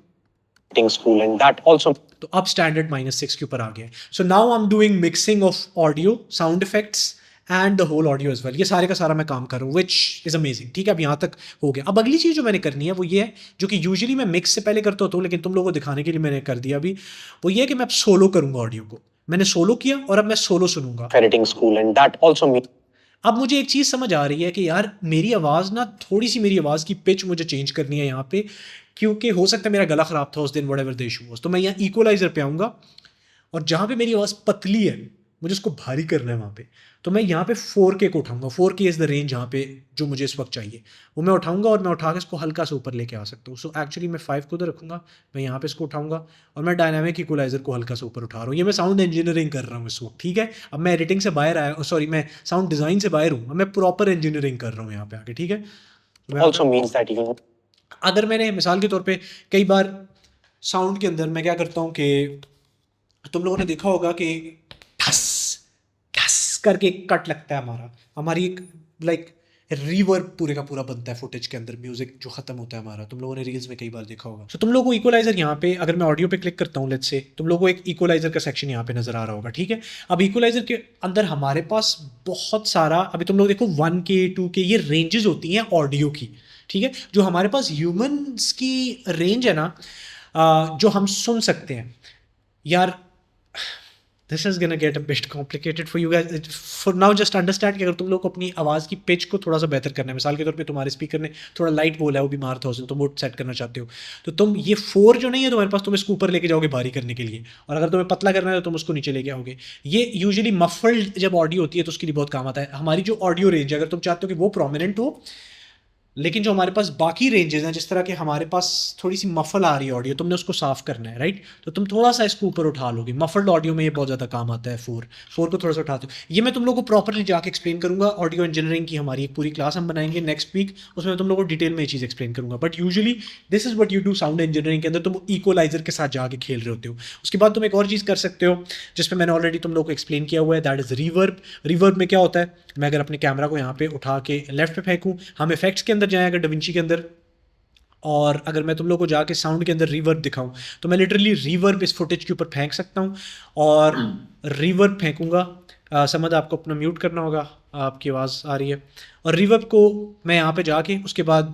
तो अब स्टैंडर्ड -6 के ऊपर आ गया है। So now I am doing mixing of audio, sound effects and the whole audio as well. ये सारे का सारा मैं काम कर रहा हूँ, विच इज़ अमेजिंग, ठीक है। अब यहाँ तक हो गया। अब अगली चीज़ जो मैंने करनी है वो ये है, जो कि यूजुअली मैं मिक्स से पहले करता हूँ, लेकिन तुम लोगों को दिखाने के लिए मैंने कर दिया अभी, वो ये है कि मैं अब सोलो करूँगा ऑडियो को। मैंने सोलो किया और अब मैं सोलो सुनूंगा। अब मुझे एक चीज़ समझ आ रही है कि यार मेरी आवाज़ ना, थोड़ी सी मेरी आवाज़ की पिच मुझे चेंज करनी है यहाँ पे, क्योंकि हो सकता है मेरा गला ख़राब था उस दिन, व्हाटएवर द इशू वाज। तो मैं यहाँ इक्वलाइज़र पे आऊँगा और जहाँ पे मेरी आवाज़ पतली है मुझे उसको भारी करना है वहाँ पे, तो मैं यहाँ पे 4K को उठाऊंगा। 4K इज़ द रेंज जहाँ पे जो मुझे इस वक्त चाहिए वो मैं उठाऊंगा, और मैं उठा के इसको हल्का से ऊपर लेके आ सकता हूँ। सो एक्चुअली मैं 5 को उधर रखूँगा, मैं यहाँ पे इसको उठाऊंगा और मैं डायनामिक इक्वलाइज़र को हल्का से ऊपर उठा रहा हूँ। ये मैं साउंड इंजीनियरिंग कर रहा हूँ इस वक्त, ठीक है। अब मैं एडिटिंग से बाहर आया, सॉरी मैं साउंड डिज़ाइन से बाहर हूँ, मैं प्रॉपर इंजीनियरिंग कर रहा हूँ यहाँ पे आके, ठीक है। अगर मैंने मिसाल के तौर पे कई बार साउंड के अंदर मैं क्या करता हूँ कि तुम लोगों ने देखा होगा कि ठस ठस करके एक कट लगता है हमारी एक लाइक रिवर्ब पूरे का पूरा बनता है फुटेज के अंदर, म्यूजिक जो खत्म होता है हमारा। तुम लोगों ने रील्स में कई बार देखा होगा। तो तुम लोगों को इक्वलाइजर यहाँ पे, अगर मैं ऑडियो पे क्लिक करता हूँ लेट्स से, तुम लोगों को एक इक्वलाइजर का सेक्शन यहाँ पे नजर आ रहा होगा, ठीक है। अब इक्वलाइजर के अंदर हमारे पास बहुत सारा, अभी तुम लोग देखो 1K 2K ये रेंजेस होती हैं ऑडियो की, ठीक है। जो हमारे पास ह्यूमंस की रेंज है ना, जो हम सुन सकते हैं यार, this is gonna get a bit complicated for you guys. For now just understand कि अगर तुम लोग को अपनी आवाज़ की पिच को थोड़ा सा बेहतर करना है, मिसाल के तौर पे तुम्हारे स्पीकर ने थोड़ा लाइट बोला है, वो भी मार था उसने, तुम वो सेट करना चाहते हो, तो तुम ये 4 जो नहीं है तुम्हारे पास, तुम इसको ऊपर लेके जाओगे भारी करने के लिए, और अगर तुम्हें पतला करना है तो तुम उसको नीचे लेके आओगे। ये यूजुअली मफल्ड जब ऑडियो होती है तो उसके लिए बहुत काम आता है। हमारी जो ऑडियो रेंज है, अगर तुम चाहते हो कि वो प्रोमिनेंट हो, लेकिन जो हमारे पास बाकी रेंजेस हैं, जिस तरह के हमारे पास थोड़ी सी मफल आ रही है ऑडियो, तुमने उसको साफ करना है, राइट। तो तुम थोड़ा सा इसको ऊपर उठा लोगे। मफल्ड ऑडियो में ये बहुत ज़्यादा काम आता है। 4 को थोड़ा सा उठाते हो। ये मैं तुम लोगों को प्रॉपरली जाके एक्सप्लेन करूंगा। ऑडियो इंजीनियरिंग की हमारी एक पूरी क्लास हम बनाएंगे नेक्स्ट वीक, उसमें तुम लोगों को डिटेल में ये चीज़ एक्सप्लेन करूंगा। But usually this is what you do sound engineering के अंदर, तुम इक्वलाइजर के साथ जाके खेल रहे होते हो। उसके बाद तुम एक और चीज़ कर सकते हो जिसमें मैंने ऑलरेडी तुम लोग को एक्सप्लेन किया हुआ है, दैट इज़ रिवर्ब। रिवर्ब में क्या होता है, मैं अगर अपने कैमरा को यहाँ पे उठा के लेफ्ट पे फेंकूँ, हम इफेक्ट्स के अंदर जाएँ अगर डविंची के अंदर, और अगर मैं तुम लोग को जाके साउंड के अंदर रिवर्ब दिखाऊं, तो मैं लिटरली रिवर्ब इस फुटेज के ऊपर फेंक सकता हूं और रिवर्ब फेंकूंगा। समझ, आपको अपना म्यूट करना होगा, आपकी आवाज़ आ रही है। और रिवर्ब को मैं यहाँ पे जाके उसके बाद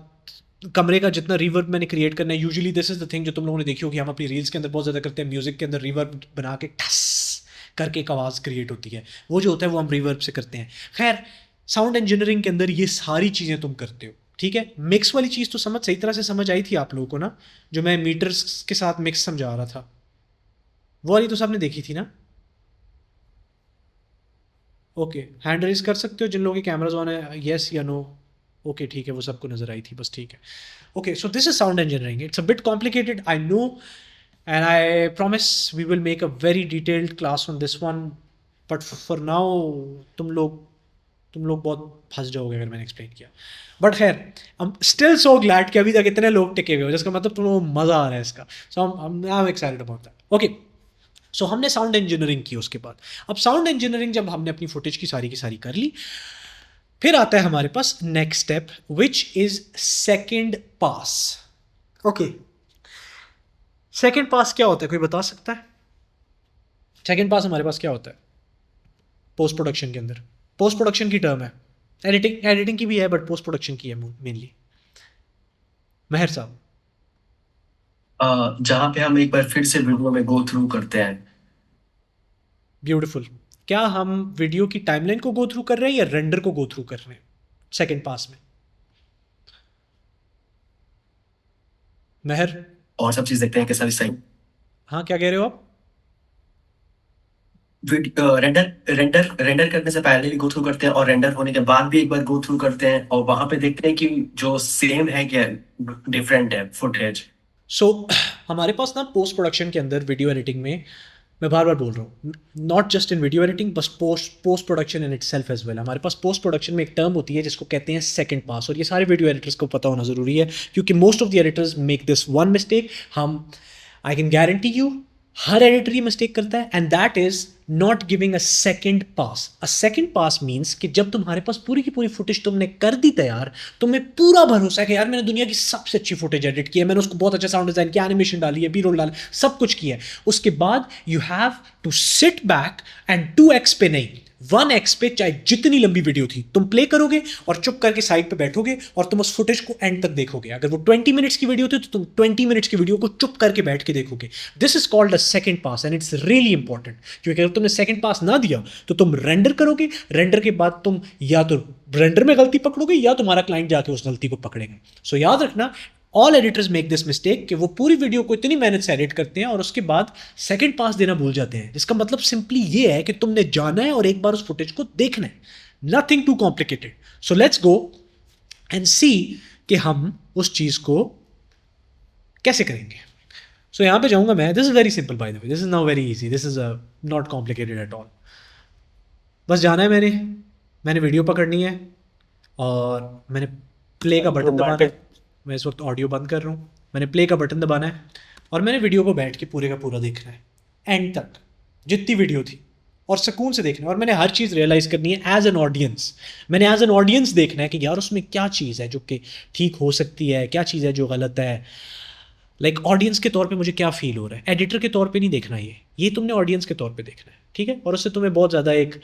कमरे का जितना रिवर्ब मैंने क्रिएट करना है, usually this is the thing जो तुम लोगों ने देखी होगी, हम अपनी रील्स के अंदर बहुत ज़्यादा करते हैं, म्यूज़िक के अंदर रिवर्ब बना के ठस करके एक आवाज़ क्रिएट होती है, वो जो होता है वो हम रिवर्ब से करते हैं। खैर, साउंड इंजीनियरिंग के अंदर ये सारी चीज़ें तुम करते हो, ठीक है। मिक्स वाली चीज़ तो सही तरह से समझ आई थी आप लोगों को ना, जो मैं मीटर्स के साथ मिक्स समझा रहा था, वो वाली तो सबने देखी थी ना। ओके, हैंड रेज कर सकते हो जिन लोगों के कैमराज ऑन है, येस या नो। ओके ठीक है, वो सबको नजर आई थी, बस ठीक है। Okay, so this is sound engineering. It's a bit complicated, I know, and I promise we will make a very detailed class on this one, but for now तुम लोग बहुत फंस जाओगे अगर मैंने एक्सप्लेन किया। बट खैर, I am still so glad कि अभी तक इतने लोग टिके हुए हो, जिसका मतलब तुम लोगों को मज़ा आ रहा है इसका। So I am excited about that. Okay, so हमने साउंड इंजीनियरिंग की। उसके बाद अब साउंड इंजीनियरिंग जब हमने अपनी फुटेज की सारी कर ली, फिर आता है हमारे पास next step, which is second pass. Okay, second pass क्या होता है, कोई बता सकता है? सेकेंड पास हमारे पास क्या होता है पोस्ट प्रोडक्शन के अंदर? पोस्ट प्रोडक्शन की टर्म है, एडिटिंग की भी है, बट पोस्ट प्रोडक्शन की है मेनली। महर साहब, जहाँ पे हम एक बार फिर से वीडियो में गो थ्रू करते हैं। ब्यूटीफुल। क्या हम वीडियो की टाइमलाइन को गो थ्रू कर रहे हैं या रेंडर को गो थ्रू कर रहे हैं सेकेंड पास में? महर, और सब चीज देखते हैं कि सही हाँ क्या कह रहे हो आप? रेंडर रेंडर रेंडर करने से पहले भी गो थ्रू करते हैं और रेंडर होने के बाद भी एक बार गो थ्रू करते हैं और वहां पे देखते हैं कि जो सेम है क्या डिफरेंट है फुटेज। सो हमारे पास ना पोस्ट प्रोडक्शन के अंदर वीडियो एडिटिंग में, मैं बार बार बोल रहा हूँ, not just in video editing बस post production in itself as well, हमारे पास पोस्ट प्रोडक्शन में एक टर्म होती है जिसको कहते हैं सेकंड पास, और ये सारे वीडियो एडिटर्स को पता होना ज़रूरी है क्योंकि most of the editors make this one mistake. I can guarantee you हर एडिटर ये मिस्टेक करता है, and that is not giving a second pass. A second pass means कि जब तुम्हारे पास पूरी की पूरी फुटेज तुमने कर दी तैयार, तुम्हें पूरा भरोसा है कि यार मैंने दुनिया की सबसे अच्छी फुटेज एडिट की है, मैंने उसको बहुत अच्छा साउंड डिजाइन किया, एनिमेशन डाली है, बी रोल डाला, सब कुछ किया है, उसके बाद you have to sit back and 2x पे नहीं 1x पे चाहे जितनी लंबी वीडियो थी तुम प्ले करोगे और चुप करके साइड पे बैठोगे और तुम उस फुटेज को एंड तक देखोगे। अगर वो 20 मिनट्स की वीडियो थी तो तुम 20 मिनट्स की वीडियो को चुप करके बैठ के देखोगे। This is called a second pass and it's really important, क्योंकि अगर तुमने सेकंड पास ना दिया तो तुम रेंडर करोगे, रेंडर के बाद तुम या तो रेंडर में गलती पकड़ोगे या तुम्हारा क्लाइंट जाके उस गलती को पकड़ेगा। सो याद रखना, all editors make this mistake कि वो पूरी वीडियो को इतनी मेहनत से एडिट करते हैं और उसके बाद सेकंड पास देना भूल जाते हैं, जिसका मतलब सिंपली ये है कि तुमने जाना है और एक बार उस फुटेज को देखना है, nothing too complicated. So let's go and see कि हम उस चीज़ को कैसे करेंगे। सो यहाँ पे जाऊँगा मैं, this is very simple bye the way, this is now very easy, this is not complicated at all. बस जाना है मैंने वीडियो पकड़नी है और मैंने प्ले का बटन दबाना है। मैं इस वक्त ऑडियो बंद कर रहा हूँ, मैंने प्ले का बटन दबाना है और मैंने वीडियो को बैठ के पूरे का पूरा देखना है एंड तक, जितनी वीडियो थी, और सुकून से देखना है। और मैंने हर चीज़ रियलाइज़ करनी है एज एन ऑडियंस। मैंने एज एन ऑडियंस देखना है कि यार उसमें क्या चीज़ है जो कि ठीक हो सकती है, क्या चीज़ है जो गलत है। लाइक ऑडियंस के तौर पे मुझे क्या फील हो रहा है, एडिटर के तौर पे नहीं देखना, ये तुमने ऑडियंस के तौर पे देखना है, ठीक है। और उससे तुम्हें बहुत ज़्यादा एक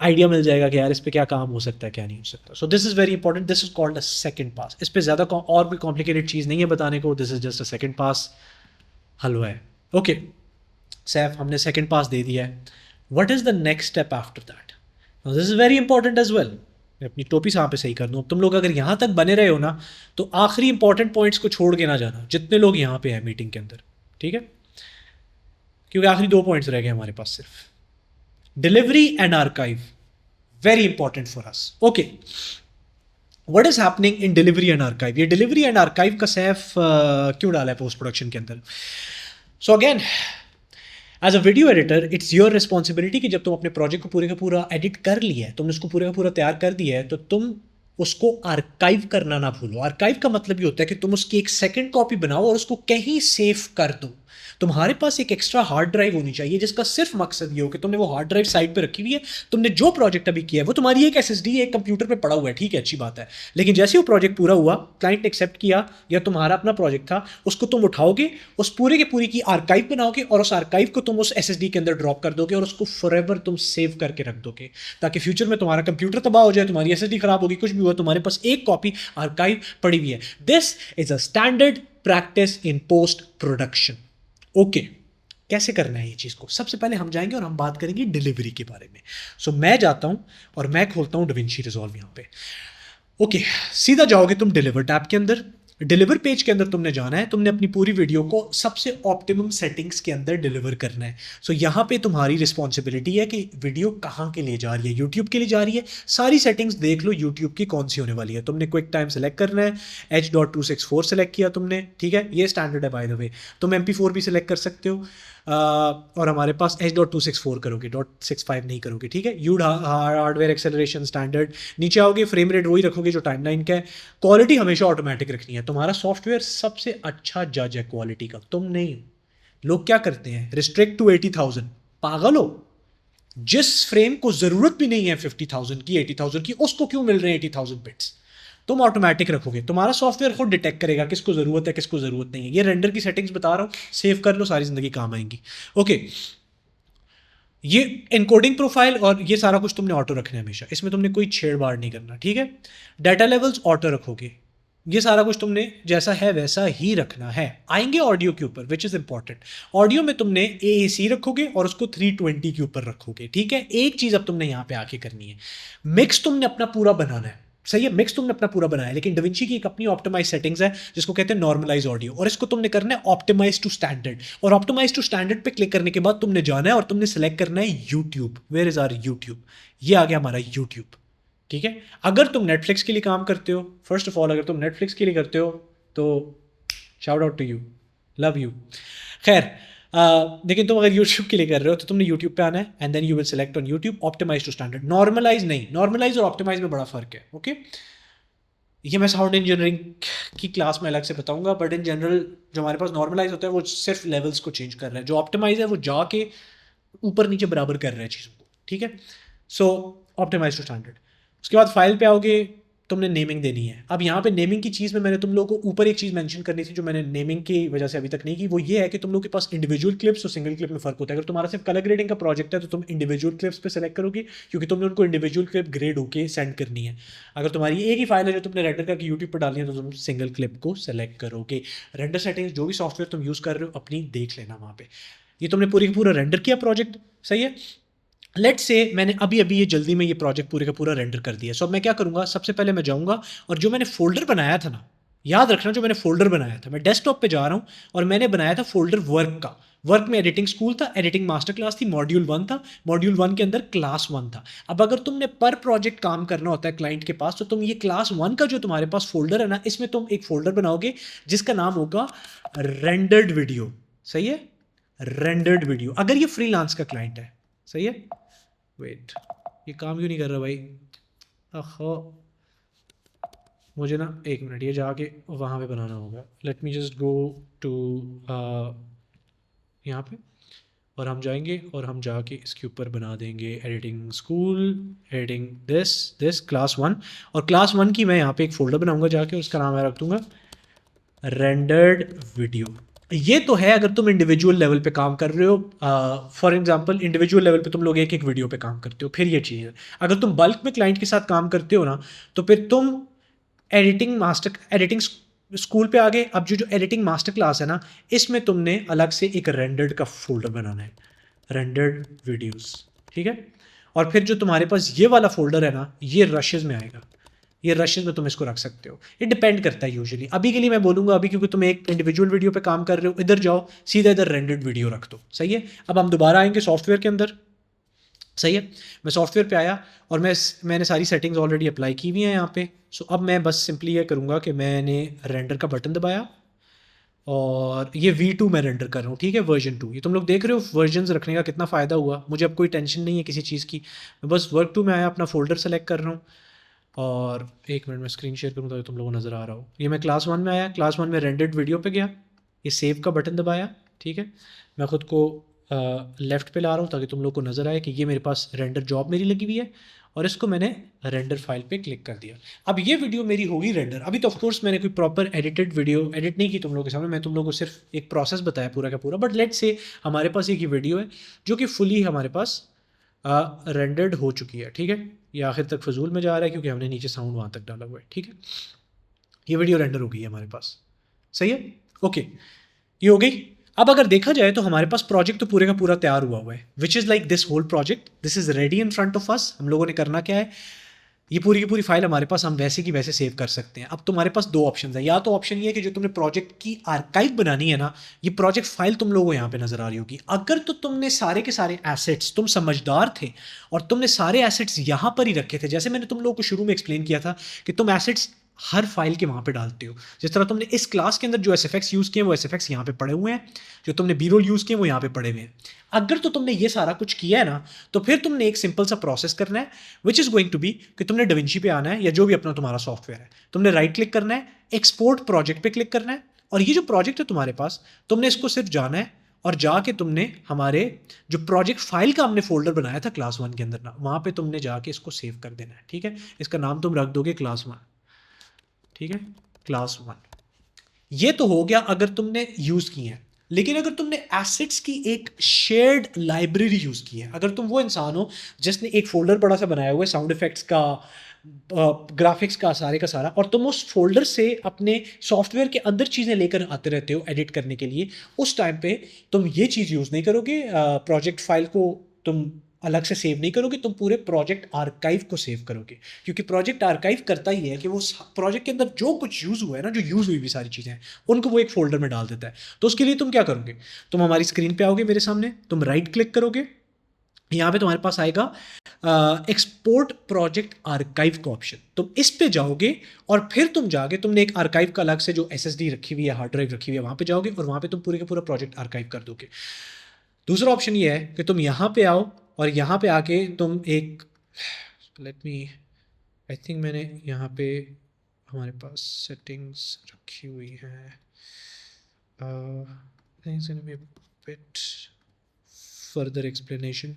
आइडिया मिल जाएगा कि यार इस पे क्या काम हो सकता है, क्या नहीं हो सकता। सो this is very important, this is called a second पास। इस पे ज़्यादा और भी कॉम्प्लिकेटेड चीज़ नहीं है बताने को, this is just a second pass, हलवा है। ओके सैफ, हमने सेकंड पास दे दिया है, what is the next step after that? This is very important as well. मैं अपनी टोपी यहाँ पे सही कर दूँ। अब तुम लोग अगर यहाँ तक बने रहे हो ना तो आखिरी इंपॉर्टेंट पॉइंट्स को छोड़ के ना जाना, जितने लोग यहाँ पे हैं मीटिंग के अंदर, ठीक है, क्योंकि आखिरी 2 पॉइंट्स रह गए हमारे पास सिर्फ। Delivery and archive, very important for us. Okay, what is happening in delivery and archive? ये delivery and archive का सैफ क्यों डाला है पोस्ट प्रोडक्शन के अंदर? So again, as a video editor it's your responsibility कि जब तुम अपने प्रोजेक्ट को पूरे का पूरा एडिट कर लिया है, तुमने उसको पूरे का पूरा तैयार कर दिया है, तो तुम उसको आर्काइव करना ना भूलो। आर्काइव का मतलब ये होता है कि तुम उसकी एक सेकंड कॉपी बनाओ और उसको कहीं सेव कर दो। तुम्हारे पास एक एक्स्ट्रा हार्ड ड्राइव होनी चाहिए जिसका सिर्फ मकसद ये हो कि तुमने वो हार्ड ड्राइव साइड पे रखी हुई है, तुमने जो प्रोजेक्ट अभी किया है वो तुम्हारी एक एसएसडी एक कंप्यूटर पे पड़ा हुआ है, ठीक है, अच्छी बात है। लेकिन जैसे वो प्रोजेक्ट पूरा हुआ, क्लाइंट ने एक्सेप्ट किया या तुम्हारा अपना प्रोजेक्ट था, उसको तुम उठाओगे, उस पूरे के पूरी की आर्काइव बनाओगे और उस आर्काइव को तुम उस एसएसडी के अंदर ड्रॉप कर दोगे और उसको फॉरएवर तुम सेव करके रख दोगे, ताकि फ्यूचर में तुम्हारा कंप्यूटर तबाह हो जाए, तुम्हारी एसएसडी खराब होगी, कुछ भी हुआ, तुम्हारे पास एक कॉपी आर्काइव पड़ी हुई है। This is a standard practice in post production. Okay, कैसे करना है ये चीज़ को? सबसे पहले हम जाएंगे और हम बात करेंगे डिलीवरी के बारे में। सो मैं जाता हूं और मैं खोलता हूं डविंची रिजॉल्व यहाँ पे। ओके, सीधा जाओगे तुम डिलीवर टैब के अंदर। डिलीवर पेज के अंदर तुमने जाना है, तुमने अपनी पूरी वीडियो को सबसे ऑप्टिमम सेटिंग्स के अंदर डिलीवर करना है। सो यहाँ पे तुम्हारी रिस्पॉन्सिबिलिटी है कि वीडियो कहाँ के लिए जा रही है। यूट्यूब के लिए जा रही है, सारी सेटिंग्स देख लो यूट्यूब की कौन सी होने वाली है। तुमने क्विक टाइम सेलेक्ट करना है, H.264 सेलेक्ट किया तुमने, ठीक है, ये स्टैंडर्ड है बाय द वे। तुम MP4 भी सिलेक्ट कर सकते हो और हमारे पास H.264 करोगे, .65 नहीं करोगे, ठीक है। यूड हार्डवेयर एक्सेलरेशन स्टैंडर्ड, नीचे आओगे फ्रेम रेट वही रखोगे जो टाइमलाइन का है। क्वालिटी हमेशा ऑटोमेटिक रखनी है। तुम्हारा सॉफ्टवेयर सबसे अच्छा जज है क्वालिटी का, तुम नहीं। लोग क्या करते हैं, रिस्ट्रिक्ट टू 80,000। पागल हो, जिस फ्रेम को जरूरत भी नहीं है 50,000 की, 80,000 की, उसको क्यों मिल रहे हैं 80,000 बिट्स? तुम ऑटोमेटिक रखोगे, तुम्हारा सॉफ्टवेयर खुद डिटेक्ट करेगा किसको ज़रूरत है किसको ज़रूरत नहीं है। ये रेंडर की सेटिंग्स बता रहा हूँ, सेव कर लो, सारी ज़िंदगी काम आएंगी। ओके, ये इनकोडिंग प्रोफाइल और ये सारा कुछ तुमने ऑटो रखना है हमेशा, इसमें तुमने कोई छेड़छाड़ नहीं करना, ठीक है। डाटा लेवल्स ऑटो रखोगे, ये सारा कुछ तुमने जैसा है वैसा ही रखना है। आएंगे ऑडियो के ऊपर, विच इज़ इंपॉर्टेंट। ऑडियो में तुमने AAC रखोगे और उसको 320 के ऊपर रखोगे, ठीक है। एक चीज़ अब तुमने यहाँ पे आके करनी है, मिक्स तुमने अपना पूरा बनाना है। सही है, मिक्स तुमने अपना पूरा बनाया, लेकिन डविंची की एक अपनी ऑप्टिमाइज सेटिंग्स है जिसको कहते हैं नॉर्मलाइज ऑडियो, और इसको तुमने करना है ऑप्टिमाइज टू स्टैंडर्ड, और ऑप्टिमाइज टू स्टैंडर्ड पे क्लिक करने के बाद तुमने जाना है और तुमने सेलेक्ट करना है YouTube. Where is our YouTube? ये आ गया हमारा यूट्यूब, ठीक है। अगर तुम नेटफ्लिक्स के लिए काम करते हो, फर्स्ट ऑफ ऑल अगर तुम नेटफ्लिक्स के लिए करते हो तो shout out to you, love you. खैर लेकिन तुम अगर यूट्यूब के लिए कर रहे हो तो तुमने यूट्यूब पे आना है and then you will select on YouTube optimize to standard. Normalize नहीं, नॉर्मलाइज और ऑप्टिमाइज में बड़ा फर्क है, ओके। ये मैं साउंड इंजीनियरिंग की क्लास में अलग से बताऊंगा, बट इन जनरल जो हमारे पास नॉर्मलाइज होता है वो सिर्फ लेवल्स को चेंज कर रहा है, जो ऑप्टिमाइज है वो जाके ऊपर नीचे बराबर कर रहा है चीज़ों को, ठीक है। सो ऑप्टिमाइज टू स्टैंडर्ड। उसके बाद फाइल पे आओगे, तुमने नेमिंग देनी है। अब यहाँ पे नेमिंग की चीज़ में मैंने तुम लोगों को ऊपर एक चीज़ मेंशन करनी थी जो मैंने नेमिंग की वजह से अभी तक नहीं की, वो ये है कि तुम लोगों के पास इंडिविजुअल क्लिप्स और सिंगल क्लिप में फ़र्क होता है। अगर तुम्हारा सिर्फ कलर ग्रेडिंग का प्रोजेक्ट है तो तुम इंडिविजुअल क्लिप्स पे सेलेक्ट करोगे क्योंकि तुमने उनको इंडिविजुअल क्लिप ग्रेड होके सेंड करनी है। अगर तुम्हारी एक ही फाइल है जो तुमने रेंडर करके यूट्यूब पर डालनी है तो तुम सिंगल क्लिप को सेलेक्ट करोगे। रेंडर सेटिंग्स जो भी सॉफ्टवेयर तुम यूज़ कर रहे हो अपनी देख लेना वहाँ पर। ये तुमने पूरी का पूरा रेंडर किया प्रोजेक्ट, सही है। लेट्स से मैंने अभी ये जल्दी में ये प्रोजेक्ट पूरे का पूरा रेंडर कर दिया। सो अब मैं क्या करूँगा, सबसे पहले मैं जाऊँगा और जो मैंने फोल्डर बनाया था ना, याद रखना जो मैंने फोल्डर बनाया था, मैं डेस्कटॉप पे जा रहा हूँ और मैंने बनाया था फोल्डर वर्क का। वर्क में एडिटिंग स्कूल था, एडिटिंग मास्टर क्लास थी, मॉड्यूल 1 था, मॉड्यूल 1 के अंदर क्लास 1 था। अब अगर तुमने पर प्रोजेक्ट काम करना होता है क्लाइंट के पास तो तुम ये क्लास 1 का जो तुम्हारे पास फोल्डर है ना, इसमें तुम एक फोल्डर बनाओगे जिसका नाम होगा रेंडर्ड वीडियो, सही है, रेंडर्ड वीडियो। अगर ये फ्रीलांस का क्लाइंट है, सही है। वेट, ये काम क्यों नहीं कर रहा भाई? अहो, मुझे ना एक मिनट ये जाके वहाँ पे बनाना होगा। Let me just go to यहाँ पे और हम जाएंगे और हम जाके इसके ऊपर बना देंगे editing school, editing this class 1, और क्लास 1 की मैं यहाँ पे एक फोल्डर बनाऊंगा जाके, उसका नाम मैं रख दूँगा रेंडर्ड वीडियो। ये तो है अगर तुम इंडिविजुअल लेवल पे काम कर रहे हो। फॉर एग्जांपल इंडिविजुअल लेवल पे तुम लोग एक एक वीडियो पे काम करते हो, फिर ये चीज़ है। अगर तुम बल्क में क्लाइंट के साथ काम करते हो ना तो फिर तुम एडिटिंग स्कूल पे आ गए। अब जो एडिटिंग मास्टर क्लास है ना, इसमें तुमने अलग से एक रेंडर्ड का फोल्डर बनाना है, रेंडर्ड वीडियोस, ठीक है। और फिर जो तुम्हारे पास ये वाला फोल्डर है ना, ये रशेज़ में आएगा, ये रशेज़ में तुम इसको रख सकते हो। ये डिपेंड करता है यूजुअली। अभी के लिए मैं बोलूँगा अभी क्योंकि तुम एक इंडिविजुअल वीडियो पे काम कर रहे हो, इधर जाओ सीधा इधर रेंडर्ड वीडियो रख दो, सही है। अब हम दोबारा आएंगे सॉफ्टवेयर के अंदर, सही है। मैं सॉफ्टवेयर पे आया और मैंने सारी सेटिंग्स ऑलरेडी अप्लाई की हुई हैं यहाँ पे। सो अब मैं बस सिंपली ये करूँगा कि मैंने रेंडर का बटन दबाया और ये V2 मैं रेंडर कर रहा हूँ, ठीक है, वर्जन 2। ये तुम लोग देख रहे हो वर्जन्स रखने का कितना फ़ायदा हुआ। मुझे अब कोई टेंशन नहीं है किसी चीज़ की, मैं बस वर्क 2 में आया, अपना फोल्डर सेलेक्ट कर रहा हूँ और एक मिनट में स्क्रीन शेयर करूँ ताकि तुम लोगों को नज़र आ रहा हो। ये मैं क्लास 1 में आया, क्लास 1 में रेंडर्ड वीडियो पे गया, ये सेव का बटन दबाया, ठीक है। मैं ख़ुद को लेफ़्ट पे ला रहा हूँ ताकि तुम लोग को नज़र आए कि ये मेरे पास रेंडर जॉब मेरी लगी हुई है, और इसको मैंने रेंडर फाइल पे क्लिक कर दिया। अब ये वीडियो मेरी होगी रेंडर। अभी तो ऑफकोर्स मैंने कोई प्रॉपर एडिटेड वीडियो एडिट नहीं की तुम लोगों के सामने, मैं तुम लोगों को सिर्फ एक प्रोसेस बताया पूरा का पूरा। बट लेट्स से हमारे पास एक ही वीडियो है जो कि फुली हमारे पास रेंडर्ड हो चुकी है, ठीक है। ये आखिर तक फजूल में जा रहा है क्योंकि हमने नीचे साउंड वहाँ तक डाला हुआ है, ठीक है। ये वीडियो रेंडर हो गई है हमारे पास, सही है, ओके, ये हो गई। अब अगर देखा जाए तो हमारे पास प्रोजेक्ट तो पूरे का पूरा तैयार हुआ है, which is like this whole project, this is ready in front of us. हम लोगों ने करना क्या है, ये पूरी की पूरी फाइल हमारे पास, हम वैसे की वैसे सेव कर सकते हैं। अब तुम्हारे पास दो ऑप्शन है, या तो ऑप्शन ये है कि जो तुमने प्रोजेक्ट की आर्काइव बनानी है ना, ये प्रोजेक्ट फाइल तुम लोगों को यहाँ पे नजर आ रही होगी। अगर तो तुमने सारे के सारे एसेट्स, तुम समझदार थे और तुमने सारे एसेट्स यहाँ पर ही रखे थे, जैसे मैंने तुम लोगों को शुरू में एक्सप्लेन किया था कि तुम एसेट्स हर फाइल के वहाँ पे डालते हो। जिस तरह तुमने इस क्लास के अंदर जो SFX यूज़ किए वो SFX यहाँ पे पड़े हुए हैं, जो तुमने B-roll यूज़ किए वो यहाँ पे पड़े हुए हैं। अगर तो तुमने ये सारा कुछ किया है ना, तो फिर तुमने एक सिंपल सा प्रोसेस करना है, which is going to be कि तुमने डविंची पे आना है या जो भी अपना तुम्हारा सॉफ्टवेयर है, तुमने राइट क्लिक करना है, एक्सपोर्ट प्रोजेक्ट पे क्लिक करना है, और ये जो प्रोजेक्ट है तुम्हारे पास, तुमने इसको सिर्फ जाना है और जाके तुमने हमारे जो प्रोजेक्ट फाइल का हमने फोल्डर बनाया था क्लास 1 के अंदर ना, वहाँ पे तुमने जाके इसको सेव कर देना है, ठीक है। इसका नाम तुम रख दोगे क्लास 1, ठीक है, क्लास 1। ये तो हो गया अगर तुमने यूज़ की है। लेकिन अगर तुमने एसेट्स की एक शेयर्ड लाइब्रेरी यूज़ की है, अगर तुम वो इंसान हो जिसने एक फोल्डर बड़ा सा बनाया हुआ है साउंड इफेक्ट्स का, ग्राफिक्स का, सारे का सारा, और तुम उस फोल्डर से अपने सॉफ्टवेयर के अंदर चीज़ें लेकर आते रहते हो एडिट करने के लिए, उस टाइम पे तुम ये चीज़ यूज़ नहीं करोगे। प्रोजेक्ट फाइल को तुम अलग से सेव नहीं करोगे, तुम पूरे प्रोजेक्ट आर्काइव को सेव करोगे, क्योंकि प्रोजेक्ट आर्काइव करता ही है कि वो प्रोजेक्ट के अंदर जो कुछ यूज़ हुआ है ना, जो यूज़ हुई भी सारी चीज़ें हैं, उनको वो एक फोल्डर में डाल देता है। तो उसके लिए तुम क्या करोगे, तुम हमारी स्क्रीन पे आओगे मेरे सामने, तुम राइट क्लिक करोगे, यहाँ पे तुम्हारे पास आएगा एक्सपोर्ट प्रोजेक्ट आर्काइव का ऑप्शन, तुम इस पे जाओगे और फिर तुम जाके तुमने एक आर्काइव का अलग से जो SSD रखी हुई है, हार्ड ड्राइव रखी हुई है, वहाँ पे जाओगे और वहाँ पे तुम पूरे का पूरा प्रोजेक्ट आर्काइव कर दोगे। दूसरा ऑप्शन ये है कि तुम यहाँ पे आओ और यहाँ पे आके तुम एक आई थिंक मैंने यहाँ पे हमारे पास सेटिंग्स रखी हुई हैं, further explanation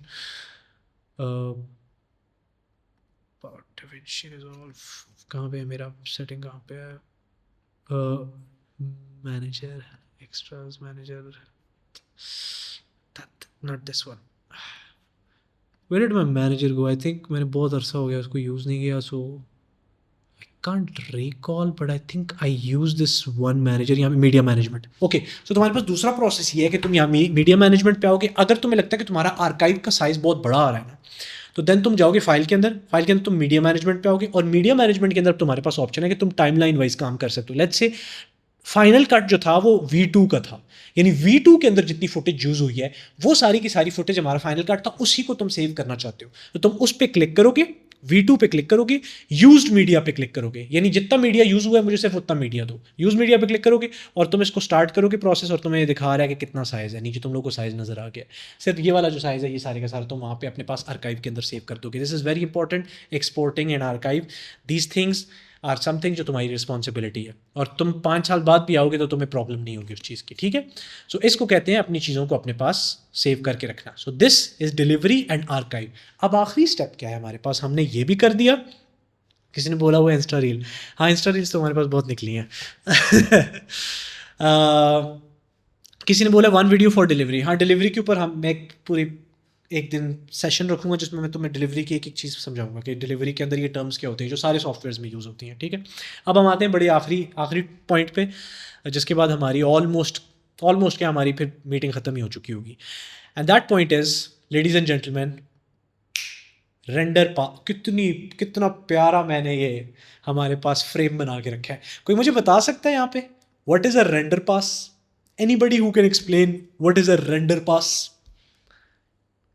about DaVinci Resolve, कहाँ पे है मेरा सेटिंग, कहाँ पे है, manager, extras manager, not this one, where did my manager go? I think मैंने बहुत अरसा हो गया उसको यूज़ नहीं किया, so I can't recall, but I think I use this one manager, यहाँ पे मीडिया मैनेजमेंट। ओके, सो तुम्हारे पास दूसरा प्रोसेस ये है कि तुम यहाँ मीडिया मैनेजमेंट पे आओगे। अगर तुम्हें लगता है कि तुम्हारा आर्काइव का साइज़ बहुत बड़ा आ रहा है ना, तो देन तुम जाओगे फाइल के अंदर तुम मीडिया मैनेजमेंट पे आओगे, और मीडिया मैनेजमेंट के अंदर तुम्हारे पास ऑप्शन है कि तुम टाइमलाइन वाइज काम कर सकते हो। लेट्स से फाइनल कट जो था वो V2 का था, यानी V2 के अंदर जितनी फुटेज यूज़ हुई है वो सारी की सारी फुटेज हमारा फाइनल कट था, उसी को तुम सेव करना चाहते हो, तो तुम उस पर क्लिक करोगे, V2 पे क्लिक करोगे, यूज्ड मीडिया पे क्लिक करोगे, यानी जितना मीडिया यूज़ हुआ है मुझे सिर्फ उतना मीडिया दो, यूज मीडिया पे क्लिक करोगे और तुम इसको स्टार्ट करोगे प्रोसेस, और तुम्हें दिखा रहा है कि कितना साइज़ है, नीचे तुम लोग को साइज़ नज़र आ गया, सिर्फ ये वाला जो साइज़ है ये सारे का सारा तुम वहाँ पे अपने पास आर्काइव के अंदर सेव कर दोगे। This is very important, exporting and archive, these things are something जो तुम्हारी रिस्पॉन्सिबिलिटी है, और तुम 5 साल बाद भी आओगे तो तुम्हें प्रॉब्लम नहीं होगी उस चीज़ की, ठीक है। सो इसको कहते हैं अपनी चीज़ों को अपने पास सेव करके रखना। सो this is delivery and archive. अब आखिरी स्टेप क्या है हमारे पास, हमने ये भी कर दिया, किसी ने बोला हुआ इंस्टा रील, हाँ इंस्टा रील्स तो हमारे पास बहुत निकली हैं किसी ने बोला 1 वीडियो फॉर डिलीवरी, हाँ डिलीवरी के ऊपर मैं पूरी एक दिन सेशन रखूंगा जिसमें मैं तुम्हें डिलीवरी की एक एक चीज़ समझाऊंगा कि डिलीवरी के अंदर ये टर्म्स क्या होते हैं जो सारे सॉफ्टवेयर्स में यूज़ होती हैं, ठीक है। अब हम आते हैं बड़ी आखिरी पॉइंट पे, जिसके बाद हमारी ऑलमोस्ट क्या हमारी फिर मीटिंग ख़त्म ही हो चुकी होगी, and that point is ladies and gentleman, render pass. कितना प्यारा मैंने ये हमारे पास फ्रेम बना के रखा है। कोई मुझे बता सकता है यहाँ पे what is a render pass? Anybody who can explain what is a render pass?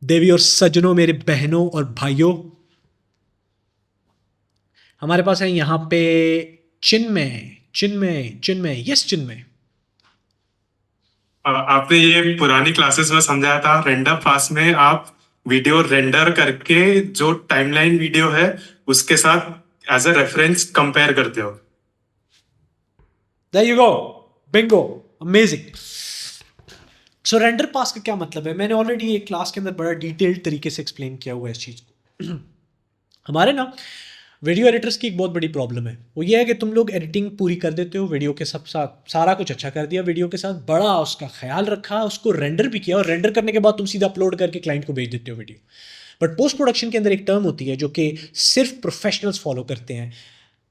देवी और सज्जनों, मेरे बहनों और भाइयों, हमारे पास है यहाँ पे चिन्मय, यस चिन्मय। आपने ये पुरानी क्लासेस में समझाया था, रेंडर पास में आप वीडियो रेंडर करके जो टाइमलाइन वीडियो है उसके साथ एज अ रेफरेंस कंपेयर करते हो। There you go, bingo, amazing। So render pass का क्या मतलब है, मैंने ऑलरेडी एक क्लास के अंदर बड़ा डिटेल्ड तरीके से एक्सप्लेन किया हुआ है इस चीज़ को। हमारे ना वीडियो एडिटर्स की एक बहुत बड़ी प्रॉब्लम है, वो ये है कि तुम लोग एडिटिंग पूरी कर देते हो वीडियो के साथ, सारा कुछ अच्छा कर दिया वीडियो के साथ, बड़ा उसका ख्याल रखा, उसको रेंडर भी किया, और रेंडर करने के बाद तुम सीधा अपलोड करके क्लाइंट को भेज देते हो वीडियो। बट पोस्ट प्रोडक्शन के अंदर एक टर्म होती है जो कि सिर्फ प्रोफेशनल्स फॉलो करते हैं,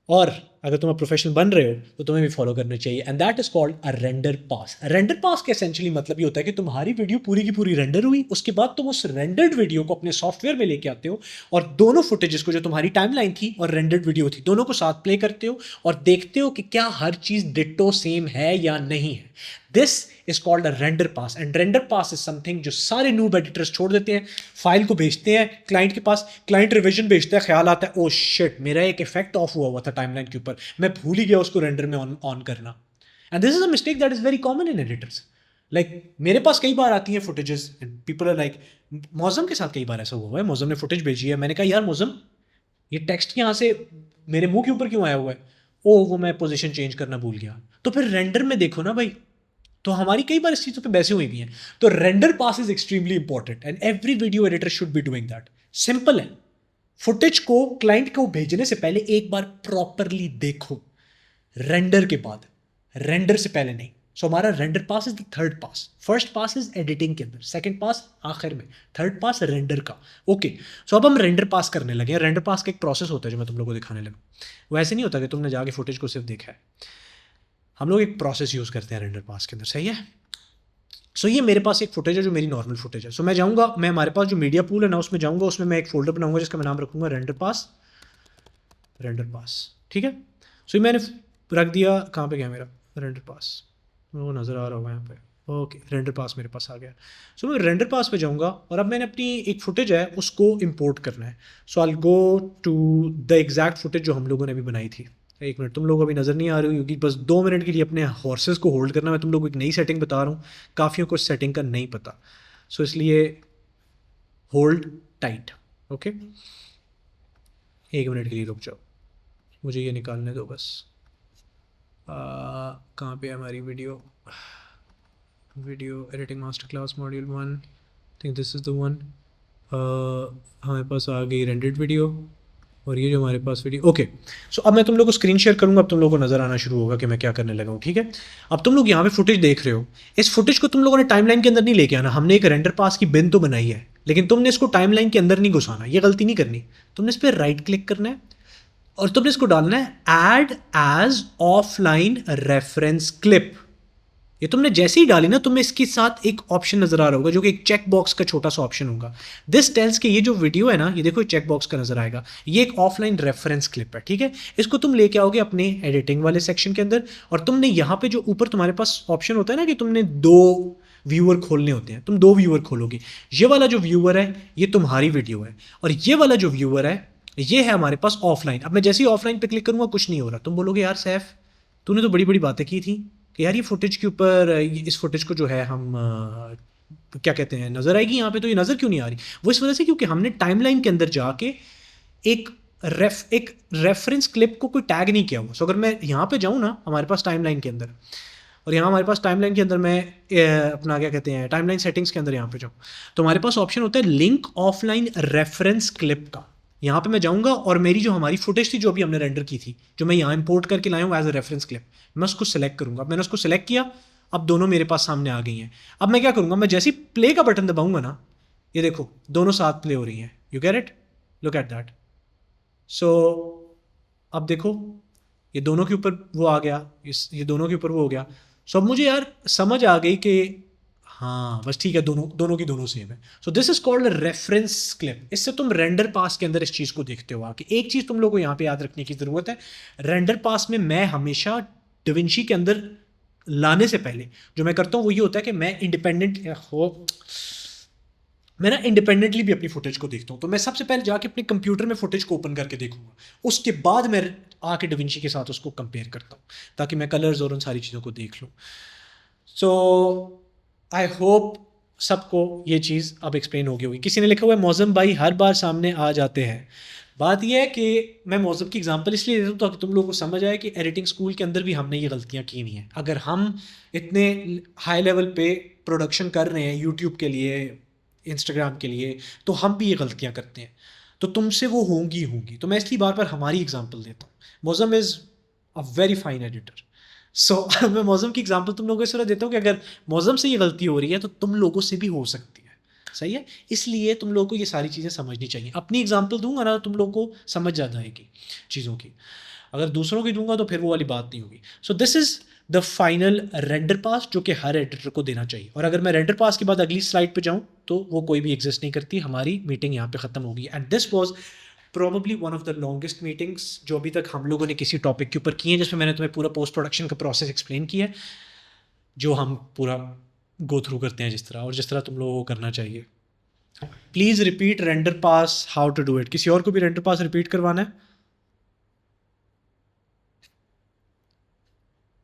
और अगर तुम प्रोफेशनल बन रहे हो तो तुम्हें भी फॉलो करना चाहिए, and that is called a render pass. Render pass का एसेंशियली मतलब ये होता है कि तुम्हारी वीडियो पूरी की पूरी रेंडर हुई, उसके बाद तुम उस रेंडर्ड वीडियो को अपने सॉफ्टवेयर में लेके आते हो और दोनों फुटेजेस को, जो तुम्हारी टाइमलाइन थी और रेंडर्ड वीडियो थी, दोनों को साथ प्ले करते हो और देखते हो कि क्या हर चीज़ डिट्टो सेम है या नहीं है। This is called a render pass, and render pass is something जो सारे न्यूब एडिटर्स छोड़ देते हैं, फाइल को भेजते हैं क्लाइंट के पास, क्लाइंट रिवीजन भेजता है, ख्याल आता है ओ शिट मेरा एक इफेक्ट ऑफ हुआ था टाइमलाइन के ऊपर, मैं भूल ही गया उसको रेंडर में ऑन करना। And this is a mistake that is very common in editors. Like मेरे पास कई बार आती हैं footages, people are like, Maujam के साथ कई बार ऐसा हुआ है, मौजम ने फुटेज भेजी है, मैंने कहा यार मौजम ये टेक्स्ट यहाँ से मेरे मुंह के ऊपर क्यों आया हुआ है? ओ वो मैं पोजीशन चेंज करना भूल गया। तो फिर रेंडर में देखो ना भाई, तो हमारी कई बार इस चीज़ों पे बहसें हुई भी हैं। तो render pass is extremely important and every video editor should be doing that. Simple है, फुटेज को क्लाइंट को भेजने से पहले एक बार प्रॉपरली देखो, रेंडर के बाद, रेंडर से पहले नहीं। सो हमारा render pass is the third pass. First pass is editing के अंदर, सेकंड पास आखिर में, थर्ड पास रेंडर का। ओके, सो अब हम रेंडर पास करने लगे। रेंडर पास का एक प्रोसेस होता है जो मैं तुम लोगों को दिखाने लगा। वो ऐसे नहीं होता कि तुमने जाके फुटेज को सिर्फ देखा है, हम लोग एक प्रोसेस यूज़ करते हैं रेंडर पास के अंदर, सही है। सो ये मेरे पास एक फुटेज है जो मेरी नॉर्मल फुटेज है। सो मैं जाऊँगा, मैं हमारे पास जो मीडिया पूल है ना उसमें जाऊँगा, उसमें मैं एक फोल्डर बनाऊंगा जिसका मैं नाम रखूँगा रेंडर पास, ठीक है। सो ये मैंने रख दिया, कहाँ पे गया मेरा रेंडर पास, वो नज़र आ रहा होगा यहाँ पे, ओके रेंडर पास मेरे पास आ गया। सो मैं रेंडर पास पे जाऊँगा और अब मैंने अपनी एक फुटेज है उसको इंपोर्ट करना है। So I go to the exact footage जो हम लोगों ने अभी बनाई थी। एक मिनट, तुम लोग अभी नज़र नहीं आ रही हो क्योंकि बस 2 मिनट के लिए अपने हॉर्सेस को होल्ड करना। मैं तुम लोग को एक नई सेटिंग बता रहा हूँ, काफ़ियों को सेटिंग का नहीं पता, सो इसलिए होल्ड टाइट, ओके। 1 मिनट के लिए रुक जाओ, मुझे ये निकालने दो बस। कहाँ पे है हमारी video editing master class module 1, think this is the one. हमारे पास आ गई रेंडर्ड वीडियो और ये जो हमारे पास वीडियो, ओके। सो अब मैं तुम लोग को स्क्रीन शेयर करूँगा, अब तुम लोगों को नज़र आना शुरू होगा कि मैं क्या करने लगा हूँ, ठीक है। अब तुम लोग यहाँ पे फुटेज देख रहे हो, इस फुटेज को तुम लोगों ने टाइमलाइन के अंदर नहीं लेके आना। हमने एक रेंडर पास की बिन तो बनाई है, लेकिन तुमने इसको टाइमलाइन के अंदर नहीं घुसाना, ये गलती नहीं करनी। तुमने इस पर राइट क्लिक करना है और तुमने इसको डालना है add as offline reference clip. ये तुमने जैसे ही डाली ना, तुम्हें इसके साथ एक ऑप्शन नजर आ रहा होगा जो कि एक चेक बॉक्स का छोटा सा ऑप्शन होगा। दिस टेल्स के ये जो वीडियो है ना, ये देखो चेक बॉक्स का नजर आएगा, ये एक ऑफलाइन रेफरेंस क्लिप है, ठीक है। इसको तुम लेके आओगे अपने एडिटिंग वाले सेक्शन के अंदर और तुमने यहाँ पे जो ऊपर तुम्हारे पास ऑप्शन होता है ना कि तुमने 2 व्यूअर खोलने होते हैं, तुम 2 व्यूअर खोलोगे। ये वाला जो व्यूअर है ये तुम्हारी वीडियो है और ये वाला जो व्यूअर है ये है हमारे पास ऑफलाइन। अब मैं जैसे ही ऑफलाइन पे क्लिक करूंगा कुछ नहीं हो रहा। तुम बोलोगे यार सैफ तूने तो बड़ी बड़ी बातें की थी कि यार ये फुटेज के ऊपर, इस फुटेज को जो है हम क्या कहते हैं नज़र आएगी यहाँ पे, तो ये नज़र क्यों नहीं आ रही? वो इस वजह से क्योंकि हमने टाइमलाइन के अंदर जाके एक रेफरेंस क्लिप को कोई टैग नहीं किया हुआ। सो अगर मैं यहाँ पे जाऊँ ना हमारे पास टाइमलाइन के अंदर, और यहाँ हमारे पास टाइमलाइन के अंदर मैं अपना क्या कहते हैं टाइमलाइन सेटिंग्स के अंदर यहाँ पे जाऊँ तो हमारे पास ऑप्शन होता है लिंक ऑफलाइन रेफरेंस क्लिप का। यहाँ पे मैं जाऊँगा और मेरी जो हमारी फुटेज थी जो अभी हमने रेंडर की थी, जो मैं यहाँ इंपोर्ट करके लाया हूँ एज अ रेफरेंस क्लिप, मैं उसको सेलेक्ट करूँगा। मैंने उसको सेलेक्ट किया, अब दोनों मेरे पास सामने आ गई हैं। अब मैं क्या करूँगा, मैं जैसे ही प्ले का बटन दबाऊँगा ना, ये देखो दोनों साथ प्ले हो रही हैं। You get it, look at that. So अब देखो ये दोनों के ऊपर वो आ गया, ये दोनों के ऊपर वो हो गया। सो अब मुझे यार समझ आ गई कि हाँ बस ठीक है, दोनों की दोनों सेम है। So this is called reference clip. इससे तुम रेंडर पास के अंदर इस चीज़ को देखते हो आके। एक चीज़ तुम लोगों को यहाँ पे याद रखने की ज़रूरत है, रेंडर पास में मैं हमेशा डिविंची के अंदर लाने से पहले जो मैं करता हूँ वो ये होता है कि मैं इंडिपेंडेंटली भी अपनी फुटेज को देखता हूँ। तो मैं सबसे पहले जाके अपने कंप्यूटर में फुटेज को ओपन करके देखूंगा, उसके बाद मैं आके डिविंची के साथ उसको कंपेयर करता हूँ ताकि मैं कलर्स और उन सारी चीज़ों को देख लूँ। सो आई होप सबको ये चीज़ अब एक्सप्लेन हो गई होगी। किसी ने लिखा हुआ है मौज़म भाई हर बार सामने आ जाते हैं। बात यह है कि मैं मौज़म की एग्जांपल इसलिए देता हूँ ताकि तुम लोगों को समझ आए कि एडिटिंग स्कूल के अंदर भी हमने ये गलतियाँ की हुई हैं। अगर हम इतने हाई लेवल पे प्रोडक्शन कर रहे हैं यूट्यूब के लिए, इंस्टाग्राम के लिए, तो हम भी ये गलतियाँ करते हैं, तो तुमसे वो होंगी। तो मैं इसलिए बार बार हमारी एग्जांपल देता हूँ। Mauzam is a very fine editor. So मैं मौज़म की एग्जांपल तुम लोगों को इस तरह देता हूँ कि अगर मौज़म से ये गलती हो रही है तो तुम लोगों से भी हो सकती है। सही है, इसलिए तुम लोगों को ये सारी चीज़ें समझनी चाहिए। अपनी एग्जांपल दूंगा ना तुम लोगों को समझ ज़्यादा आएगी चीज़ों की, अगर दूसरों की दूंगा तो फिर वो वाली बात नहीं होगी। So this is the final render pass जो कि हर एडिटर को देना चाहिए। और अगर मैं रेंडर पास के बाद अगली स्लाइड पे जाऊँ तो वो कोई भी एग्जिस्ट नहीं करती। हमारी मीटिंग यहाँ पे ख़त्म होगी। And this was probably one of the longest meetings जो अभी तक हम लोगों ने किसी टॉपिक के ऊपर की हैं, जिसमें मैंने तुम्हें पूरा पोस्ट प्रोडक्शन का प्रोसेस एक्सप्लेन किया है, जो हम पूरा गो थ्रू करते हैं जिस तरह, और जिस तरह तुम लोगों को करना चाहिए। Please repeat render pass how to do it. किसी और को भी रेंडर पास रिपीट करवाना है?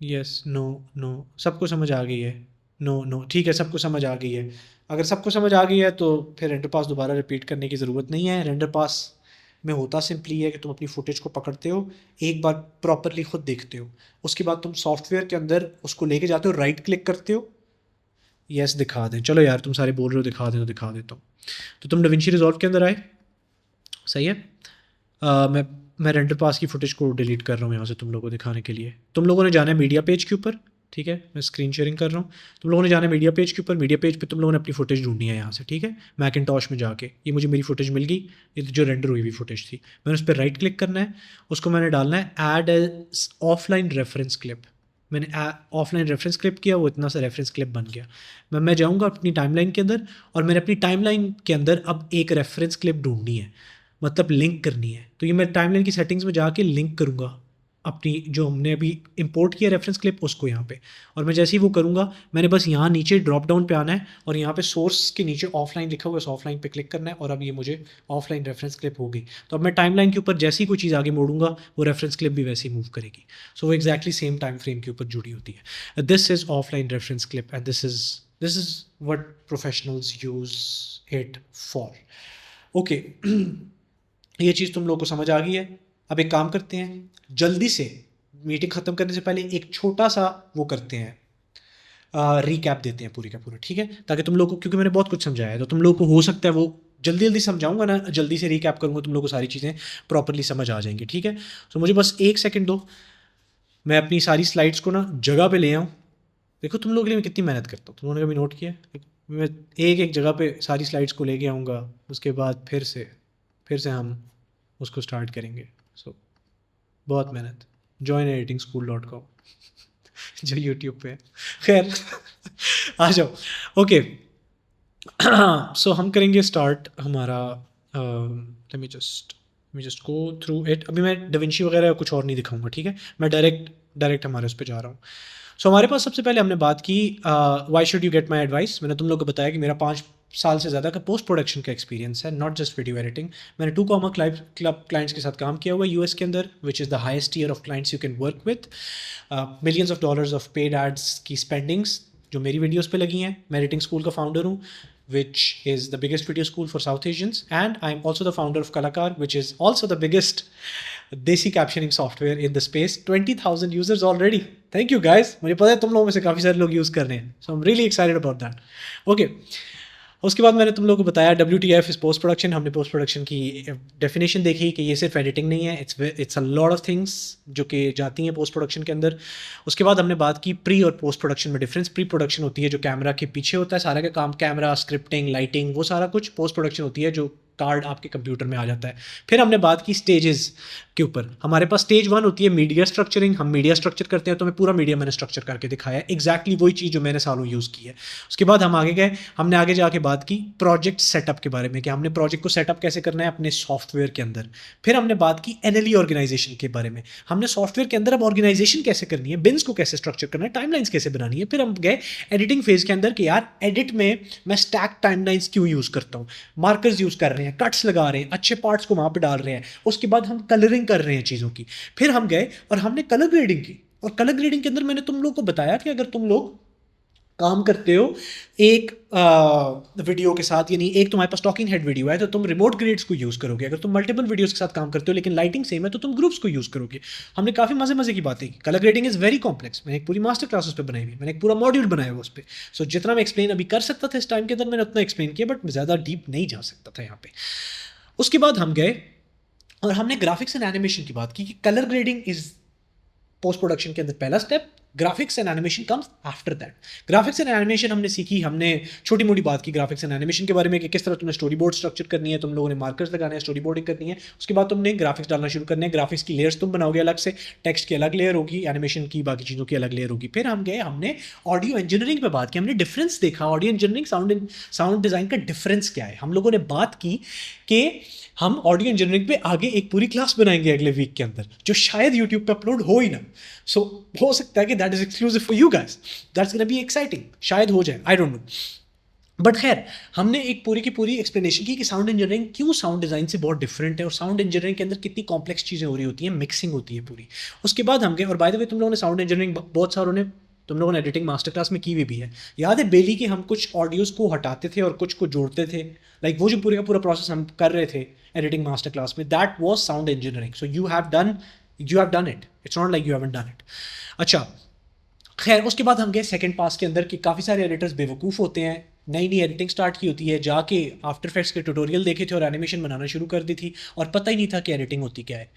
यस, नो, सबको समझ आ गई है? नो, ठीक है, सबको समझ आ गई है। अगर सबको समझ आ गई है तो फिर रेंडर पास दोबारा रिपीट करने की ज़रूरत नहीं है। रेंडर पास में होता सिंपली है कि तुम अपनी फुटेज को पकड़ते हो, एक बार प्रॉपरली खुद देखते हो, उसके बाद तुम सॉफ्टवेयर के अंदर उसको लेके जाते हो, राइट क्लिक करते हो, यस दिखा दें, चलो यार तुम सारे बोल रहे हो दिखा दें तो दिखा देता हूँ। तो तुम डविंची रिजॉल्व के अंदर आए, सही है। मैं रेंडर पास की फुटेज को डिलीट कर रहा हूँ यहाँ से तुम लोगों को दिखाने के लिए। तुम लोगों ने जाना है मीडिया पेज के ऊपर, ठीक है, मैं स्क्रीन शेयरिंग कर रहा हूँ। तुम लोगों ने जाना है मीडिया पेज के ऊपर। मीडिया पेज पे तुम लोगों ने अपनी फुटेज ढूंढनी है यहाँ से, ठीक है। मैकिनटॉश में जाके ये मुझे मेरी फुटेज मिल गई, ये जो रेंडर हुई हुई फुटेज थी। मैंने उस पर राइट क्लिक करना है, उसको मैंने डालना है add as offline reference clip. मैंने ऑफलाइन रेफरेंस क्लिप किया, वो इतना सा रेफरेंस क्लिप बन गया। मैं जाऊँगा अपनी टाइमलाइन के अंदर और मैंने अपनी टाइमलाइन के अंदर अब एक रेफरेंस क्लिप ढूंढनी है, मतलब लिंक करनी है। तो ये मैं टाइमलाइन की सेटिंग्स में जाके लिंक करूँगा अपनी जो हमने अभी इंपोर्ट किया रेफरेंस क्लिप उसको यहाँ पे, और मैं जैसे ही वो करूँगा मैंने बस यहाँ नीचे ड्रॉप डाउन पे आना है और यहाँ पे सोर्स के नीचे ऑफलाइन लिखा हुआ है, ऑफलाइन पे क्लिक करना है और अब ये मुझे ऑफलाइन रेफरेंस क्लिप हो गई। तो अब मैं टाइमलाइन के ऊपर जैसे ही कोई चीज़ आगे मोड़ूंगा वो रेफरेंस क्लिप भी वैसे ही मूव करेगी। सो वो एग्जैक्टली सेम टाइम फ्रेम के ऊपर जुड़ी होती है। This is offline reference clip and this is what professionals use it for. Okay, ये चीज़ तुम लोग को समझ आ गई है। अब एक काम करते हैं, जल्दी से मीटिंग ख़त्म करने से पहले एक छोटा सा वो करते हैं, रिकैप देते हैं पूरी का पूरा, ठीक है, ताकि तुम लोग को, क्योंकि मैंने बहुत कुछ समझाया है तो तुम लोग को हो सकता है वो जल्दी जल्दी समझाऊंगा ना, जल्दी से रिकैप करूंगा, तुम लोग को सारी चीज़ें प्रॉपरली समझ आ जाएंगी, ठीक है। तो मुझे बस 1 सेकंड दो, मैं अपनी सारी स्लाइड्स को ना जगह पे ले आऊँ। देखो तुम लोग के लिए मैं कितनी मेहनत करता हूँ, तुमने कभी नोट किया? मैं एक एक जगह पे सारी स्लाइड्स को लेके आऊँगा, उसके बाद फिर से हम उसको स्टार्ट करेंगे। सो बहुत मेहनत। joinediting.school.com जो यूट्यूब पे है। खैर आ जाओ। ओके, सो हम करेंगे स्टार्ट हमारा। Late me just go through it. अभी मैं डविंची वगैरह कुछ और नहीं दिखाऊंगा, ठीक है, मैं डायरेक्ट हमारे उस पर जा रहा हूँ। सो हमारे पास सबसे पहले हमने बात की why should you get my advice. मैंने तुम लोग को बताया कि मेरा 5 साल से ज़्यादा का पोस्ट प्रोडक्शन का एक्सपीरियंस है, नॉट जस्ट वीडियो एडिटिंग। मैंने 2 कॉमा क्लब क्लाइंट्स के साथ काम किया हुआ है यूएस के अंदर, which is the highest tier of clients you can work with. Millions of dollars of paid ads की स्पेंडिंग्स जो मेरी वीडियोज़ पे लगी हैं। मैं एडिटिंग स्कूल का फाउंडर हूँ, which is the biggest video school for South Asians, and I'm also the founder of Kalakar, which is also the biggest Desi captioning software in the space. 20,000 users already. Thank you guys. मुझे पता है तुम लोगों में से काफ़ी सारे लोग यूज़ कर रहे हैं, so I'm really excited about that. Okay. उसके बाद मैंने तुम लोगों को बताया WTF इज़ पोस्ट प्रोडक्शन। हमने पोस्ट प्रोडक्शन की डेफिनेशन देखी कि ये सिर्फ एडिटिंग नहीं है, it's a lot of things जो कि जाती हैं पोस्ट प्रोडक्शन के अंदर। उसके बाद हमने बात की प्री और पोस्ट प्रोडक्शन में डिफरेंस। प्री प्रोडक्शन होती है जो कैमरा के पीछे होता है सारा का काम, कैमरा, स्क्रिप्टिंग, लाइटिंग, वो सारा कुछ। पोस्ट प्रोडक्शन होती है जो कार्ड आपके कंप्यूटर में आ जाता है। फिर हमने बात की स्टेजेस के ऊपर। हमारे पास स्टेज 1 होती है मीडिया स्ट्रक्चरिंग। हम मीडिया स्ट्रक्चर करते हैं, तो मैं पूरा मीडिया मैंने स्ट्रक्चर करके दिखाया, एग्जैक्टली वही चीज़ जो मैंने सालों यूज़ की है। उसके बाद हम आगे गए, हमने आगे जाके बात की प्रोजेक्ट सेटअप के बारे में कि हमने प्रोजेक्ट को सेटअप कैसे करना है अपने सॉफ्टवेयर के अंदर। फिर हमने बात की NLE ऑर्गेनाइजेशन के बारे में, हमने सॉफ्टवेयर के अंदर अब ऑर्गेनाइजेशन कैसे करनी है, बिन्स को कैसे स्ट्रक्चर करना है, टाइमलाइंस कैसे बनानी है। फिर हम गए एडिटिंग फेज के अंदर कि यार एडिट में मैं स्टैक टाइमलाइंस क्यों यूज़ करता हूँ, मार्कर्स यूज़ कर रहे हैं, कट्स लगा रहे हैं, अच्छे पार्ट्स को वहाँ पे डाल रहे हैं। उसके बाद हम कलरिंग कर रहे हैं चीज़ों की। फिर हम गए और हमने कलर ग्रेडिंग की, और कलर ग्रेडिंग के अंदर मैंने तुम लोग को बताया कि अगर तुम लोग काम करते हो एक वीडियो के साथ, यानी एक तुम्हारे पास टॉकिंग हेड वीडियो है तो तुम रिमोट ग्रेड्स को यूज़ करोगे। अगर तुम मल्टीपल वीडियोस के साथ काम करते हो लेकिन लाइटिंग सेम है तो तुम ग्रुप्स को यूज़ करोगे। हमने काफ़ी मज़े की बातें की। Colour grading is very complex. मैंने एक पूरी मास्टर क्लास उस पर बनाई हुई, मैंने एक पूरा मॉड्यूल बनाया हुआ उस पर। सो जितना मैं एक्सप्लेन अभी कर सकता था इस टाइम के अंदर मैंने उतना एक्सप्लेन किया, बट मैं ज़्यादा डीप नहीं जा सकता था यहाँ पे। उसके बाद हम गए और हमने ग्राफिक्स एंड एनिमेशन की बात की कि colour grading is post production के अंदर पहला step, graphics and animation comes after that. Graphics and animation हमने सीखी, हमने छोटी मोटी बात की ग्राफिक्स एंड एनिमेशन के बारे में कि किस तरह तुमने स्टोरी बोर्ड स्ट्रक्चर करनी है, तुम लोगों ने मार्कर्स लगाने हैं, स्टोरी बोर्डिंग करनी है। उसके बाद तुमने ग्राफिक्स डालना शुरू करने हैं। ग्राफिक्स की लेयर्स तुम बनाओगे अलग से, टेक्स्ट की अलग लेयर होगी, एनिमेशन की बाकी चीज़ों की अलग लेयर होगी। फिर हम गए, हमने ऑडियो इंजीनियरिंग पे बात की, हमने डिफरेंस देखा ऑडियो इंजीनियरिंग साउंड डिज़ाइन का डिफरेंस क्या है। हम लोगों ने बात की कि हम ऑडियो इंजीनियरिंग पे आगे एक पूरी क्लास बनाएंगे अगले वीक के अंदर, जो शायद यूट्यूब पे अपलोड हो ही ना। सो हो सकता है कि that is exclusive for you guys, that's gonna be exciting, शायद हो जाए, आई डोंट नो। बट खैर हमने एक पूरी की पूरी एक्सप्लेनेशन की कि साउंड इंजीनियरिंग क्यों साउंड डिज़ाइन से बहुत डिफरेंट है और साउंड इंजीनियरिंग के अंदर कितनी कॉम्प्लेक्स चीज़ें हो रही होती हैं, मिक्सिंग होती है पूरी। उसके बाद हम गए, और बाय द वे तुम लोगों ने साउंड इंजीनियरिंग बहुत सारों ने, तुम लोगों ने एडिटिंग मास्टर क्लास में की हुई भी है। याद है बेली के हम कुछ ऑडियोज़ को हटाते थे और कुछ को जोड़ते थे, लाइक वो जो पूरे का पूरा प्रोसेस हम कर रहे थे एडिटिंग मास्टर क्लास में, that was sound engineering. So you have done it, it's not like you haven't done it. अच्छा खैर उसके बाद हम गए सेकंड पास के अंदर कि काफ़ी सारे एडिटर्स बेवकूफ़ होते हैं, नई एडिटिंग स्टार्ट की होती है, जाके आफ्टर इफेक्ट्स के ट्यूटोरियल देखे थे और एनिमेशन बनाना शुरू कर दी थी और पता ही नहीं था कि एडिटिंग होती क्या है।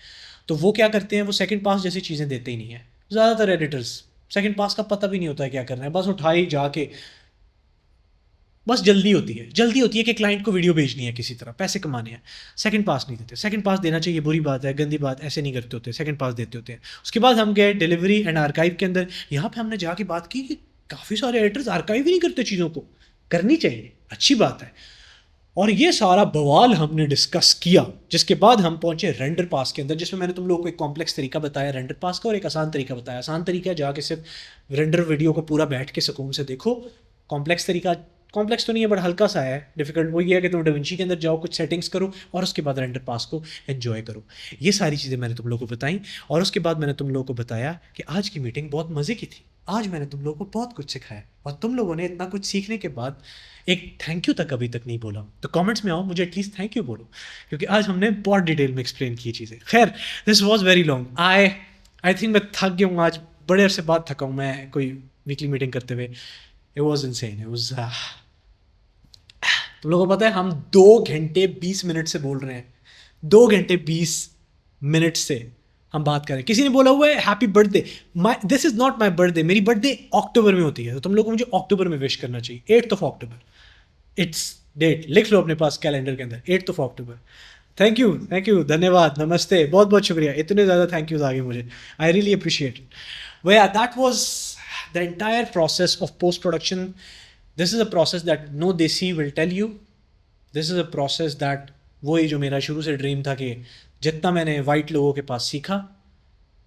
तो वो क्या करते हैं, वो सेकंड पास जैसी चीज़ें देते ही नहीं है। ज़्यादातर एडिटर्स सेकंड पास का पता भी नहीं होता है क्या करना है, बस उठाई जाके बस जल्दी होती है कि क्लाइंट को वीडियो भेजनी है, किसी तरह पैसे कमाने हैं, सेकंड पास नहीं देते। सेकंड पास देना चाहिए, बुरी बात है, गंदी बात, ऐसे नहीं करते होते, सेकंड पास देते होते हैं। उसके बाद हम गए डिलीवरी एंड आर्काइव के अंदर। यहाँ पे हमने जाके बात की कि काफ़ी सारे एडिटर्स आर्काइव ही नहीं करते चीज़ों को, करनी चाहिए, अच्छी बात है। और ये सारा बवाल हमने डिस्कस किया, जिसके बाद हम पहुंचे रेंडर पास के अंदर, जिसमें मैंने तुम लोगों को एक कॉम्प्लेक्स तरीका बताया रेंडर पास का और एक आसान तरीका बताया। आसान तरीका है जाके सिर्फ रेंडर वीडियो को पूरा बैठ के सुकून से देखो। कॉम्प्लेक्स तरीका कॉम्प्लेक्स तो नहीं है बट हल्का सा है, डिफिकल्ट वो ये है कि तुम डाविंची के अंदर जाओ, कुछ सेटिंग्स करो और उसके बाद रेंडर पास को एंजॉय करो। ये सारी चीज़ें मैंने तुम लोगों को बताई और उसके बाद मैंने तुम लोगों को बताया कि आज की मीटिंग बहुत मज़े की थी। आज मैंने तुम लोगों को बहुत कुछ सिखाया और तुम लोगों ने इतना कुछ सीखने के बाद एक थैंक यू तक अभी तक नहीं बोला। तो कमेंट्स में आओ, मुझे एटलीस्ट थैंक यू बोलो, क्योंकि आज हमने बहुत डिटेल में एक्सप्लेन की चीज़ें। खैर, this was very long. I think मैं थक गया हूँ, आज बड़े अरसे बाद थका हूँ मैं कोई वीकली मीटिंग करते हुए। It was insane, it was तुम लोगों को पता है हम 2 घंटे 20 मिनट से बोल रहे हैं, 2 घंटे 20 मिनट से हम बात करें। किसी ने बोला हुआ है happy birthday, this is not my birthday, मेरी बर्थडे अक्टूबर में होती है, तो तुम लोग को मुझे अक्टूबर में विश करना चाहिए, 8th of October। It's date लिख लो अपने पास कैलेंडर के अंदर, 8th of October। Thank you, धन्यवाद, नमस्ते, बहुत बहुत शुक्रिया, इतने ज़्यादा थैंक यूज आ गए मुझे, I really appreciate it. Where that was the entire process of post production. This is a process that no desi will tell you. This is a process that वही जो मेरा शुरू से ड्रीम था कि जितना मैंने वाइट लोगों के पास सीखा,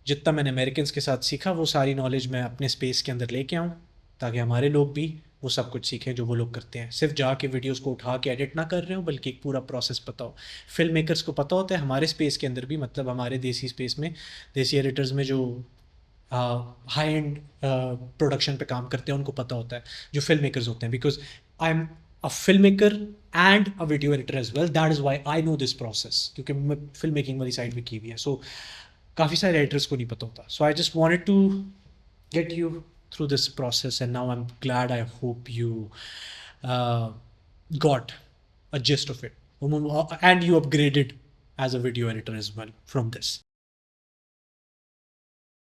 जितना मैंने अमेरिकन्स के साथ सीखा, वो सारी नॉलेज मैं अपने स्पेस के अंदर लेके आऊँ ताकि हमारे लोग भी वो सब कुछ सीखें जो वो लोग करते हैं। सिर्फ जाके वीडियोस को उठा के एडिट ना कर रहे हो, बल्कि एक पूरा प्रोसेस पता हो। फिल्म मेकर्स को पता होता है हमारे स्पेस के अंदर भी, मतलब हमारे देसी स्पेस में, देसी एडिटर्स में जो हाई एंड प्रोडक्शन पे काम करते हैं उनको पता होता है, जो फिल्म मेकर्स होते हैं। Because I am a film maker and a video editor as well, that is why I know this process, क्योंकि मैं फिल्म मेकिंग वाली साइड में की हुई है। सो काफ़ी सारे एडिटर्स को नहीं पता होता। So I just wanted to get you through this process, and now I'm glad, I hope you got a gist of it, and you upgraded as a video editor as well from this.